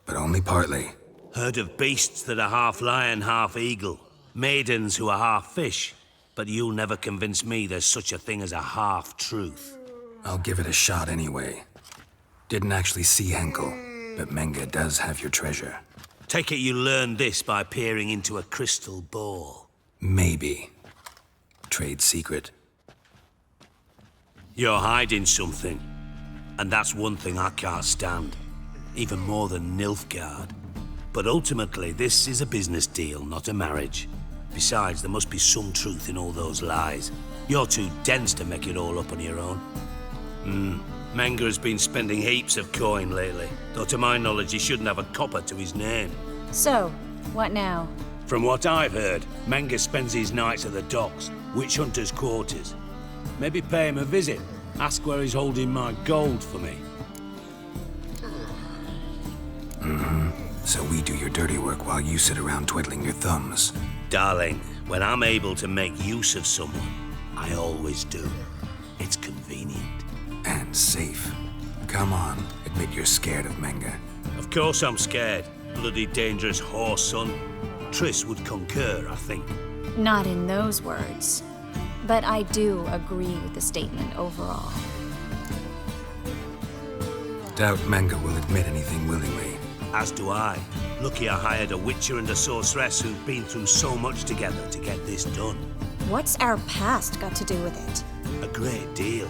[SPEAKER 2] But only partly.
[SPEAKER 4] Heard of beasts that are half lion, half eagle. Maidens who are half fish. But you'll never convince me there's such a thing as a half-truth.
[SPEAKER 2] I'll give it a shot anyway. Didn't actually see Henkel, but Menge does have your treasure.
[SPEAKER 4] Take it you learned this by peering into a crystal ball.
[SPEAKER 2] Maybe. Trade secret.
[SPEAKER 4] You're hiding something. And that's one thing I can't stand. Even more than Nilfgaard. But ultimately, this is a business deal, not a marriage. Besides, there must be some truth in all those lies. You're too dense to make it all up on your own. Menge has been spending heaps of coin lately. Though to my knowledge, he shouldn't have a copper to his name.
[SPEAKER 20] So, what now?
[SPEAKER 4] From what I've heard, Menge spends his nights at the docks, witch hunters' quarters. Maybe pay him a visit. Ask where he's holding my gold for me.
[SPEAKER 2] So we do your dirty work while you sit around twiddling your thumbs.
[SPEAKER 4] Darling, when I'm able to make use of someone, I always do. It's convenient.
[SPEAKER 2] And safe. Come on, admit you're scared of Menge.
[SPEAKER 4] Of course I'm scared. Bloody dangerous horse, son. Triss would concur, I think.
[SPEAKER 20] Not in those words. But I do agree with the statement overall.
[SPEAKER 2] Doubt Menge will admit anything willingly.
[SPEAKER 4] As do I. Lucky I hired a witcher and a sorceress who've been through so much together to get this done.
[SPEAKER 20] What's our past got to do with it?
[SPEAKER 4] A great deal.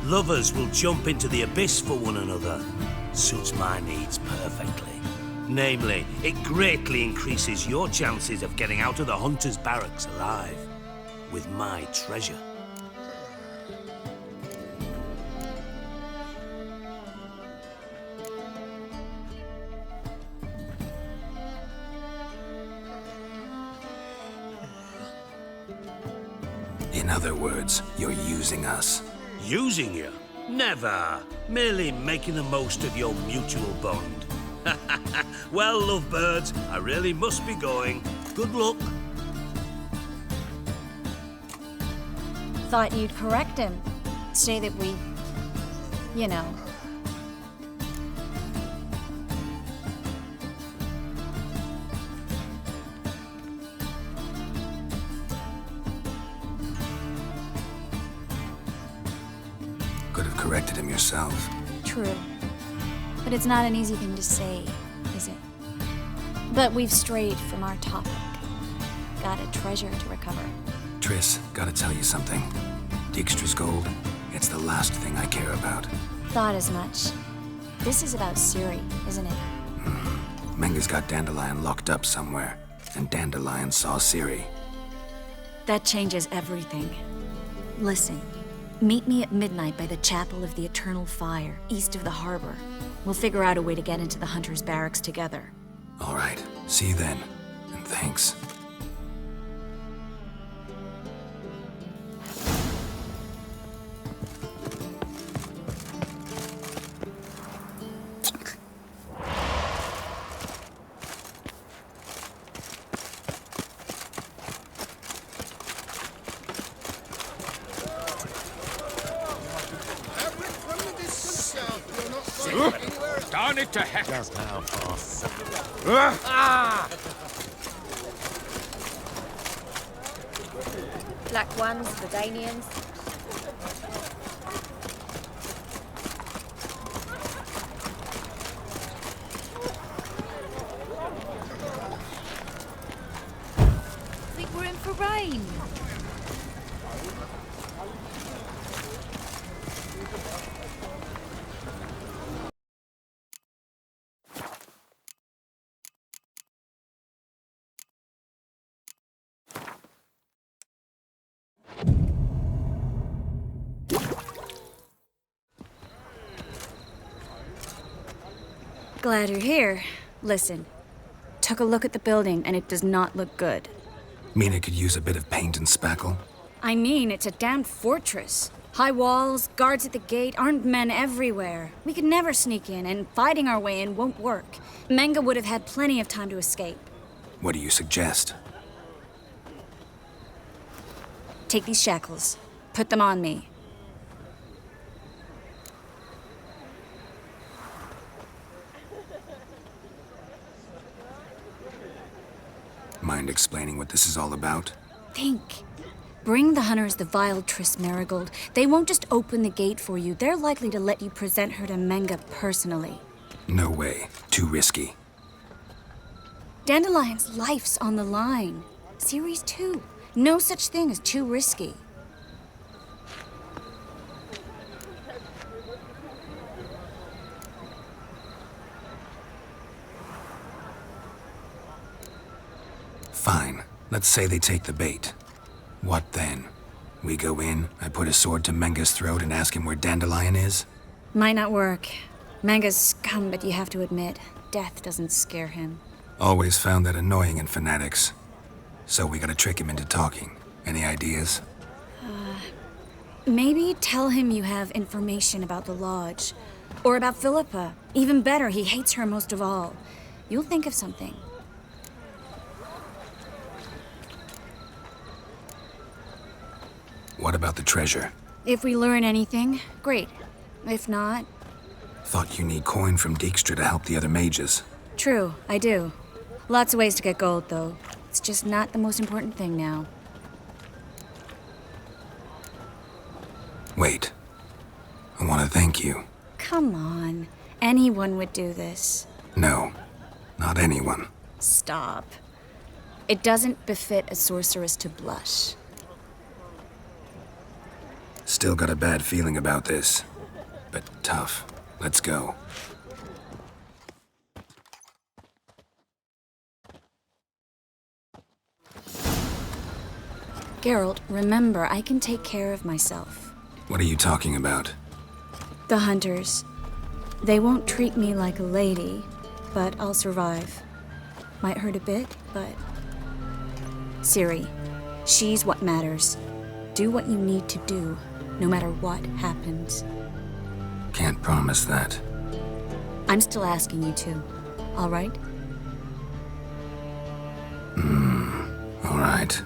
[SPEAKER 4] Lovers will jump into the abyss for one another. Suits my needs perfectly. Namely, it greatly increases your chances of getting out of the hunter's barracks alive. With my treasure.
[SPEAKER 2] In other words, you're using us.
[SPEAKER 4] Using you? Never. Merely making the most of your mutual bond. Well, lovebirds, I really must be going. Good luck.
[SPEAKER 20] Thought you'd correct him. Say that we... you know.
[SPEAKER 2] Could have corrected him yourself.
[SPEAKER 20] True. But it's not an easy thing to say, is it? But we've strayed from our topic. Got a treasure to recover.
[SPEAKER 2] Triss, gotta tell you something. Dijkstra's gold, it's the last thing I care about.
[SPEAKER 20] Thought as much. This is about Ciri, isn't it?
[SPEAKER 2] Menge's got Dandelion locked up somewhere, and Dandelion saw Ciri.
[SPEAKER 20] That changes everything. Listen, meet me at midnight by the Chapel of the Eternal Fire, east of the harbor. We'll figure out a way to get into the Hunter's Barracks together.
[SPEAKER 2] All right, see you then, and thanks.
[SPEAKER 18] Darn it to heck!
[SPEAKER 21] Just now, boss.
[SPEAKER 13] Black ones, the Danians.
[SPEAKER 17] I think we're in for rain.
[SPEAKER 20] Glad you're here. Listen, took a look at the building and it does not look good.
[SPEAKER 2] Mean it could use a bit of paint and spackle?
[SPEAKER 20] I mean, it's a damned fortress. High walls, guards at the gate, armed men everywhere. We could never sneak in, and fighting our way in won't work. Menga would have had plenty of time to escape.
[SPEAKER 2] What do you suggest?
[SPEAKER 20] Take these shackles. Put them on me.
[SPEAKER 2] Mind explaining what this is all about?
[SPEAKER 20] Think. Bring the hunters the vile Triss Merigold. They won't just open the gate for you. They're likely to let you present her to Menga personally.
[SPEAKER 2] No way. Too risky.
[SPEAKER 20] Dandelion's life's on the line. Series 2. No such thing as too risky.
[SPEAKER 2] Fine. Let's say they take the bait. What then? We go in, I put a sword to Menga's throat and ask him where Dandelion is?
[SPEAKER 20] Might not work. Menga's scum, but you have to admit, death doesn't scare him.
[SPEAKER 2] Always found that annoying in fanatics. So we gotta trick him into talking. Any ideas?
[SPEAKER 20] Maybe tell him you have information about the Lodge. Or about Philippa. Even better, he hates her most of all. You'll think of something.
[SPEAKER 2] What about the treasure?
[SPEAKER 20] If we learn anything, great. If not...
[SPEAKER 2] Thought you need coin from Dijkstra to help the other mages.
[SPEAKER 20] True, I do. Lots of ways to get gold, though. It's just not the most important thing now.
[SPEAKER 2] Wait. I want to thank you.
[SPEAKER 20] Come on. Anyone would do this.
[SPEAKER 2] No, not anyone.
[SPEAKER 20] Stop. It doesn't befit a sorceress to blush.
[SPEAKER 2] Still got a bad feeling about this. But tough. Let's go.
[SPEAKER 20] Geralt, remember, I can take care of myself.
[SPEAKER 2] What are you talking about?
[SPEAKER 20] The hunters. They won't treat me like a lady, but I'll survive. Might hurt a bit, but... Ciri, she's what matters. Do what you need to do, no matter what happens.
[SPEAKER 2] Can't promise that.
[SPEAKER 20] I'm still asking you to, all right?
[SPEAKER 2] All right.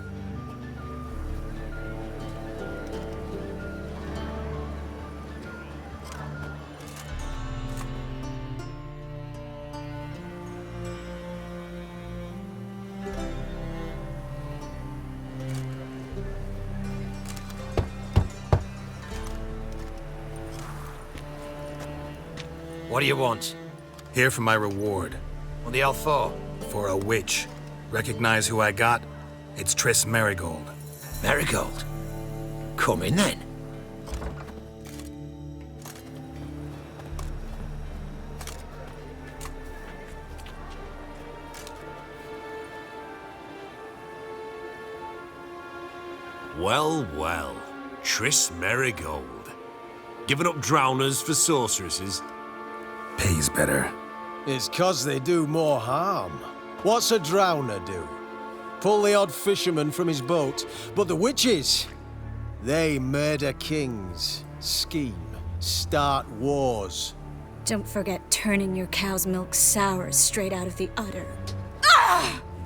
[SPEAKER 18] What do you want?
[SPEAKER 2] Here for my reward.
[SPEAKER 18] What the hell for?
[SPEAKER 2] For a witch. Recognize who I got? It's Triss Merigold.
[SPEAKER 18] Merigold? Come in then.
[SPEAKER 4] Well, well. Triss Merigold. Giving up drowners for sorceresses?
[SPEAKER 2] Pays better.
[SPEAKER 19] It's 'cause they do more harm. What's a drowner do? Pull the odd fisherman from his boat. But the witches, they murder kings, scheme, start wars.
[SPEAKER 20] Don't forget turning your cow's milk sour straight out of the udder.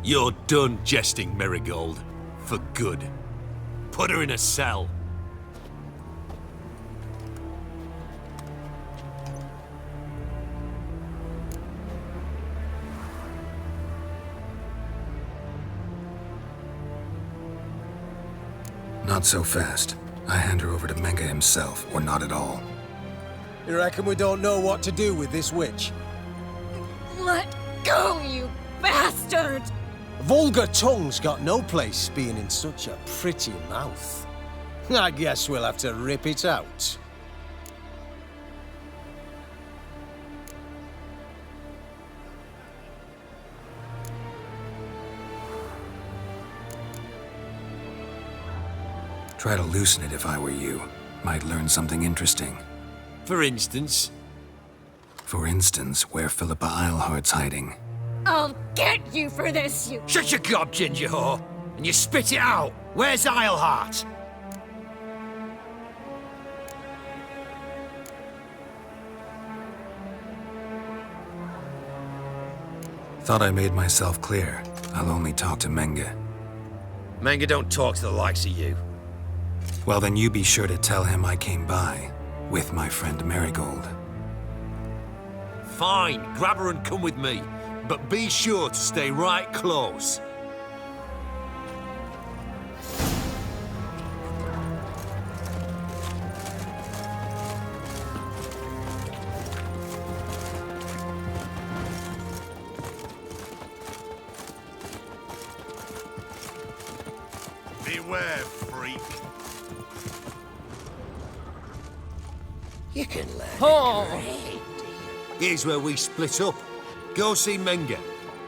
[SPEAKER 4] You're done jesting, Merigold. For good. Put her in a cell.
[SPEAKER 2] Not so fast. I hand her over to Menga himself, or not at all.
[SPEAKER 19] You reckon we don't know what to do with this witch?
[SPEAKER 15] Let go, you bastard!
[SPEAKER 19] Vulgar tongue's got no place being in such a pretty mouth. I guess we'll have to rip it out.
[SPEAKER 2] Try to loosen it if I were you. Might learn something interesting.
[SPEAKER 4] For instance?
[SPEAKER 2] For instance, where Philippa Eilhart's hiding.
[SPEAKER 17] I'll get you for this, you...
[SPEAKER 18] Shut your gob, ginger whore, and you spit it out. Where's Eilhart?
[SPEAKER 2] Thought I made myself clear. I'll only talk to Menge.
[SPEAKER 18] Menge don't talk to the likes of you.
[SPEAKER 2] Well, then you be sure to tell him I came by, with my friend Merigold.
[SPEAKER 14] Fine, grab her and come with me. But be sure to stay right close.
[SPEAKER 5] Beware, freak.
[SPEAKER 14] You can learn.
[SPEAKER 18] Oh!
[SPEAKER 14] Here's where we split up. Go see Menge.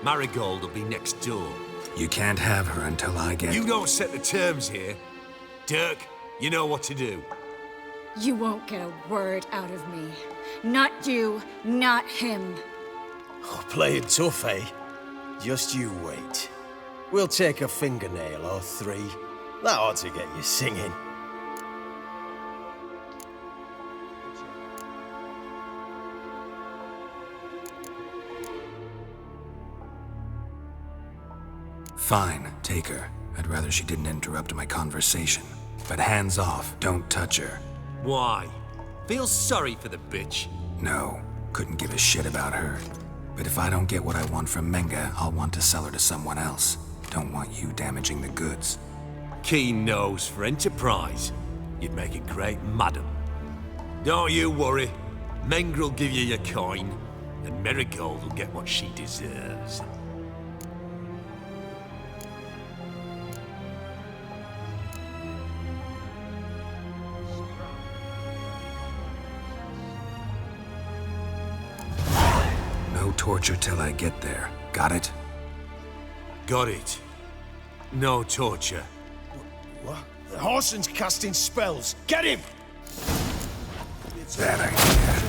[SPEAKER 14] Merigold will be next door.
[SPEAKER 2] You can't have her until I get...
[SPEAKER 14] You don't set the terms here. Dirk, you know what to do.
[SPEAKER 17] You won't get a word out of me. Not you, not him.
[SPEAKER 19] Oh, playing tough, eh? Just you wait. We'll take a fingernail or three. That ought to get you singing.
[SPEAKER 2] Fine, take her. I'd rather she didn't interrupt my conversation. But hands off, don't touch her.
[SPEAKER 14] Why? Feel sorry for the bitch?
[SPEAKER 2] No, couldn't give a shit about her. But if I don't get what I want from Menge, I'll want to sell her to someone else. Don't want you damaging the goods.
[SPEAKER 14] Keen nose for enterprise. You'd make a great madam. Don't you worry. Menge will give you your coin, and Merigold will get what she deserves.
[SPEAKER 2] No torture till I get there. Got it?
[SPEAKER 14] Got it. No torture.
[SPEAKER 19] What? The Horson's casting spells. Get him!
[SPEAKER 2] Bad idea.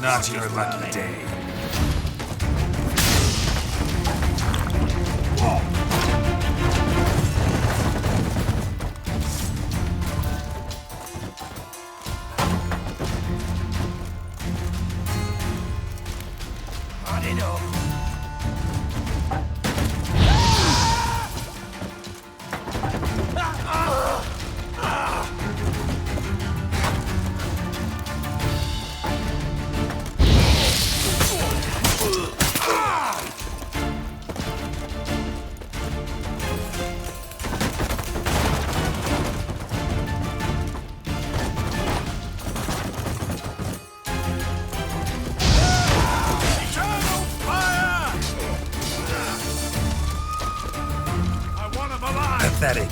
[SPEAKER 2] Not your lucky day. Pathetic.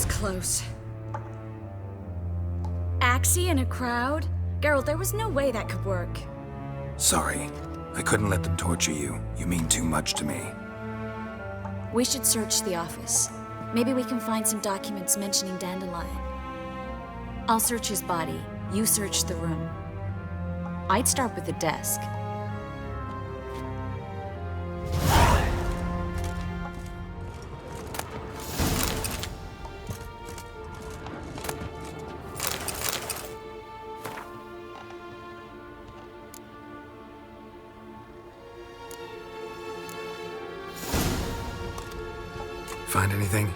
[SPEAKER 20] Close. Axie in a crowd? Geralt, there was no way that could work.
[SPEAKER 2] Sorry. I couldn't let them torture you. You mean too much to me.
[SPEAKER 20] We should search the office. Maybe we can find some documents mentioning Dandelion. I'll search his body. You search the room. I'd start with the desk.
[SPEAKER 2] Find anything?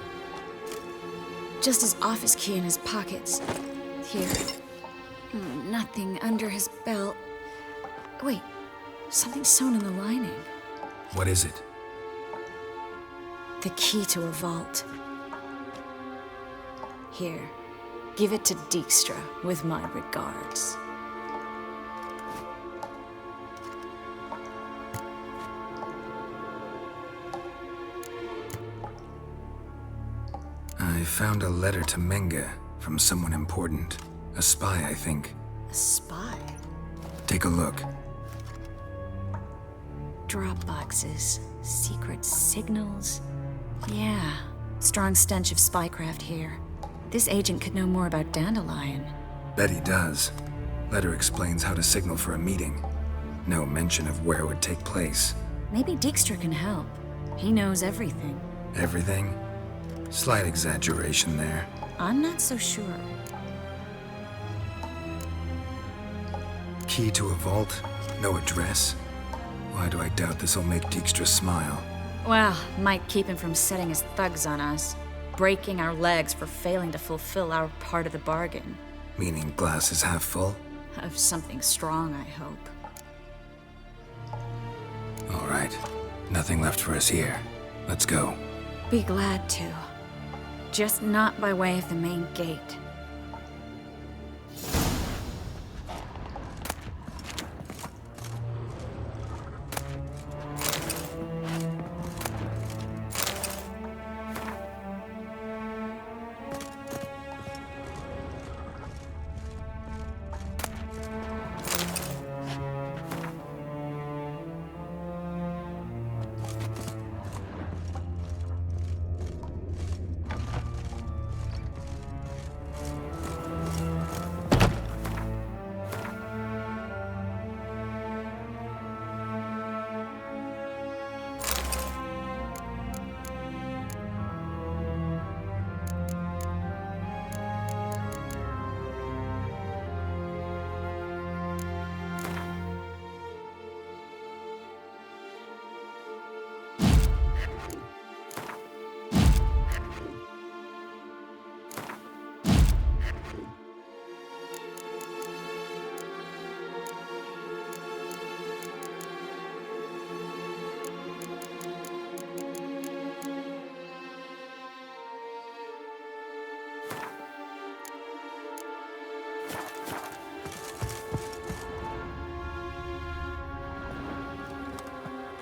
[SPEAKER 20] Just his office key in his pockets. Here. Nothing under his belt. Wait, something sewn in the lining.
[SPEAKER 2] What is it?
[SPEAKER 20] The key to a vault. Here, give it to Dijkstra with my regards.
[SPEAKER 2] I found a letter to Menga from someone important. A spy, I think.
[SPEAKER 20] A spy?
[SPEAKER 2] Take a look.
[SPEAKER 20] Drop boxes, secret signals. Yeah, strong stench of spycraft here. This agent could know more about Dandelion.
[SPEAKER 2] Bet he does. Letter explains how to signal for a meeting. No mention of where it would take place.
[SPEAKER 20] Maybe Dijkstra can help. He knows everything.
[SPEAKER 2] Everything? Slight exaggeration there.
[SPEAKER 20] I'm not so sure.
[SPEAKER 2] Key to a vault? No address? Why do I doubt this'll make Dijkstra smile?
[SPEAKER 20] Well, might keep him from setting his thugs on us. Breaking our legs for failing to fulfill our part of the bargain.
[SPEAKER 2] Meaning glass is half full?
[SPEAKER 20] Of something strong, I hope.
[SPEAKER 2] All right. Nothing left for us here. Let's go.
[SPEAKER 20] Be glad to. Just not by way of the main gate.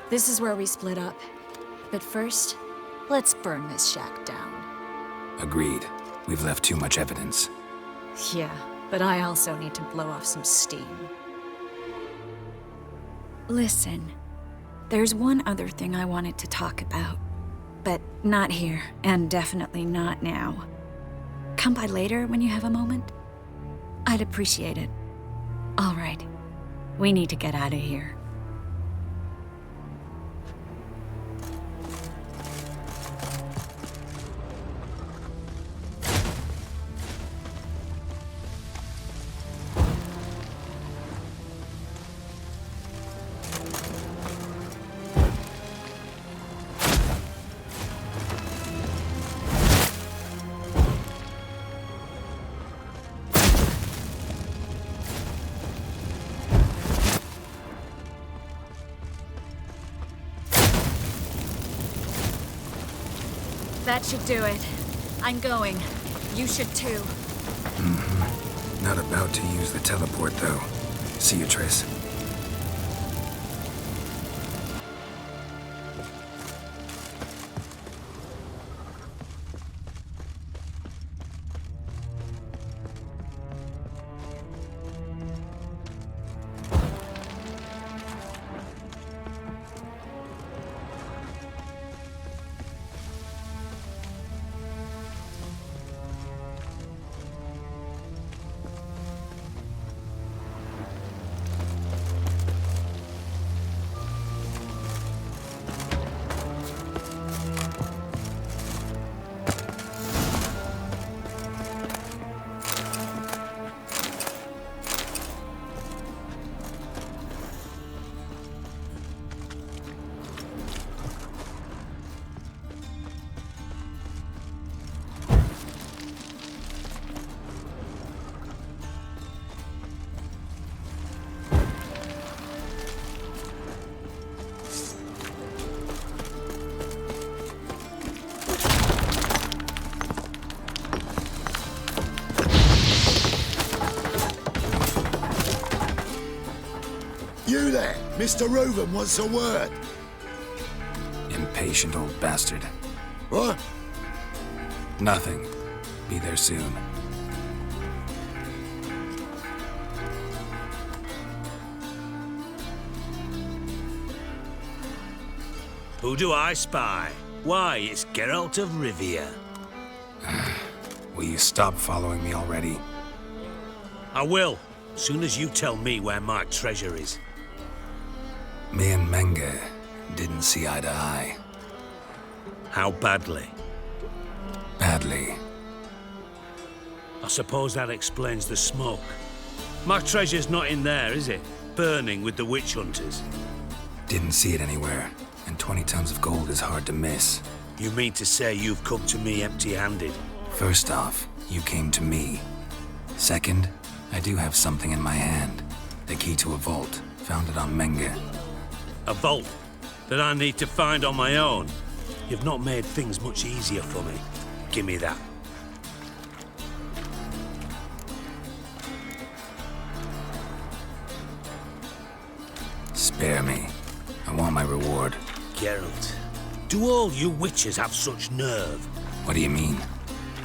[SPEAKER 20] This is where we split up. But first, let's burn this shack down.
[SPEAKER 2] Agreed. We've left too much evidence.
[SPEAKER 20] Yeah, but I also need to blow off some steam. Listen, there's one other thing I wanted to talk about. But not here, and definitely not now. Come by later when you have a moment? I'd appreciate it. All right. We need to get out of here. That should do it. I'm going. You should too.
[SPEAKER 2] Not about to use the teleport, though. See you, Triss.
[SPEAKER 5] Mr. Reuven wants a word.
[SPEAKER 2] Impatient old bastard.
[SPEAKER 5] What?
[SPEAKER 2] Nothing. Be there soon.
[SPEAKER 4] Who do I spy? Why, it's Geralt of Rivia.
[SPEAKER 2] Will you stop following me already?
[SPEAKER 4] I will, soon as you tell me where my treasure is.
[SPEAKER 2] Me and Menge didn't see eye to eye.
[SPEAKER 4] How badly?
[SPEAKER 2] Badly.
[SPEAKER 4] I suppose that explains the smoke. My treasure's not in there, is it? Burning with the witch hunters.
[SPEAKER 2] Didn't see it anywhere, and 20 tons of gold is hard to miss.
[SPEAKER 4] You mean to say you've come to me empty-handed?
[SPEAKER 2] First off, you came to me. Second, I do have something in my hand. The key to a vault, found it on Menge.
[SPEAKER 4] A vault that I need to find on my own? You've not made things much easier for me. Give me that.
[SPEAKER 2] Spare me. I want my reward.
[SPEAKER 4] Geralt, do all you witches have such nerve?
[SPEAKER 2] What do you mean?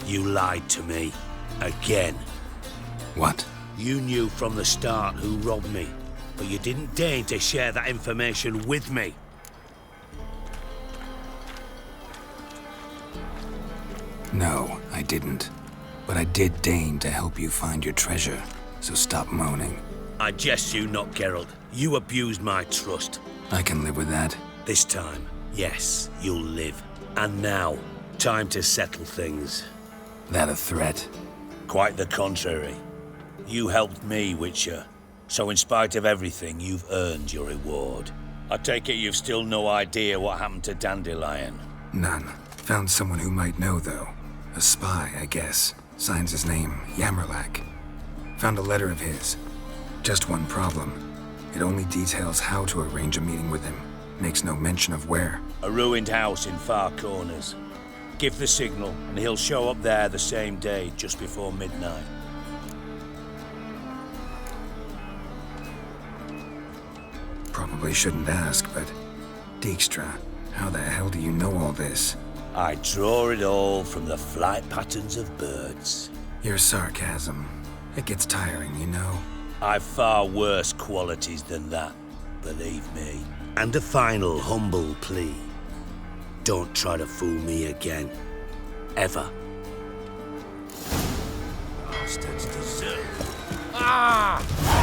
[SPEAKER 4] You lied to me. Again.
[SPEAKER 2] What?
[SPEAKER 4] You knew from the start who robbed me, but you didn't deign to share that information with me.
[SPEAKER 2] No, I didn't. But I did deign to help you find your treasure, so stop moaning.
[SPEAKER 4] I jest you not, Geralt. You abused my trust.
[SPEAKER 2] I can live with that.
[SPEAKER 4] This time, yes, you'll live. And now, time to settle things.
[SPEAKER 2] That a threat?
[SPEAKER 4] Quite the contrary. You helped me, Witcher. So in spite of everything, you've earned your reward. I take it you've still no idea what happened to Dandelion?
[SPEAKER 2] None. Found someone who might know, though. A spy, I guess. Signs his name, Yammerlack. Found a letter of his. Just one problem. It only details how to arrange a meeting with him. Makes no mention of where.
[SPEAKER 4] A ruined house in Far Corners. Give the signal, and he'll show up there the same day, just before midnight.
[SPEAKER 2] Probably shouldn't ask, but... Dijkstra, how the hell do you know all this?
[SPEAKER 4] I draw it all from the flight patterns of birds.
[SPEAKER 2] Your sarcasm. It gets tiring, you know.
[SPEAKER 4] I've far worse qualities than that, believe me. And a final humble plea. Don't try to fool me again. Ever. Bastards deserve. Ah!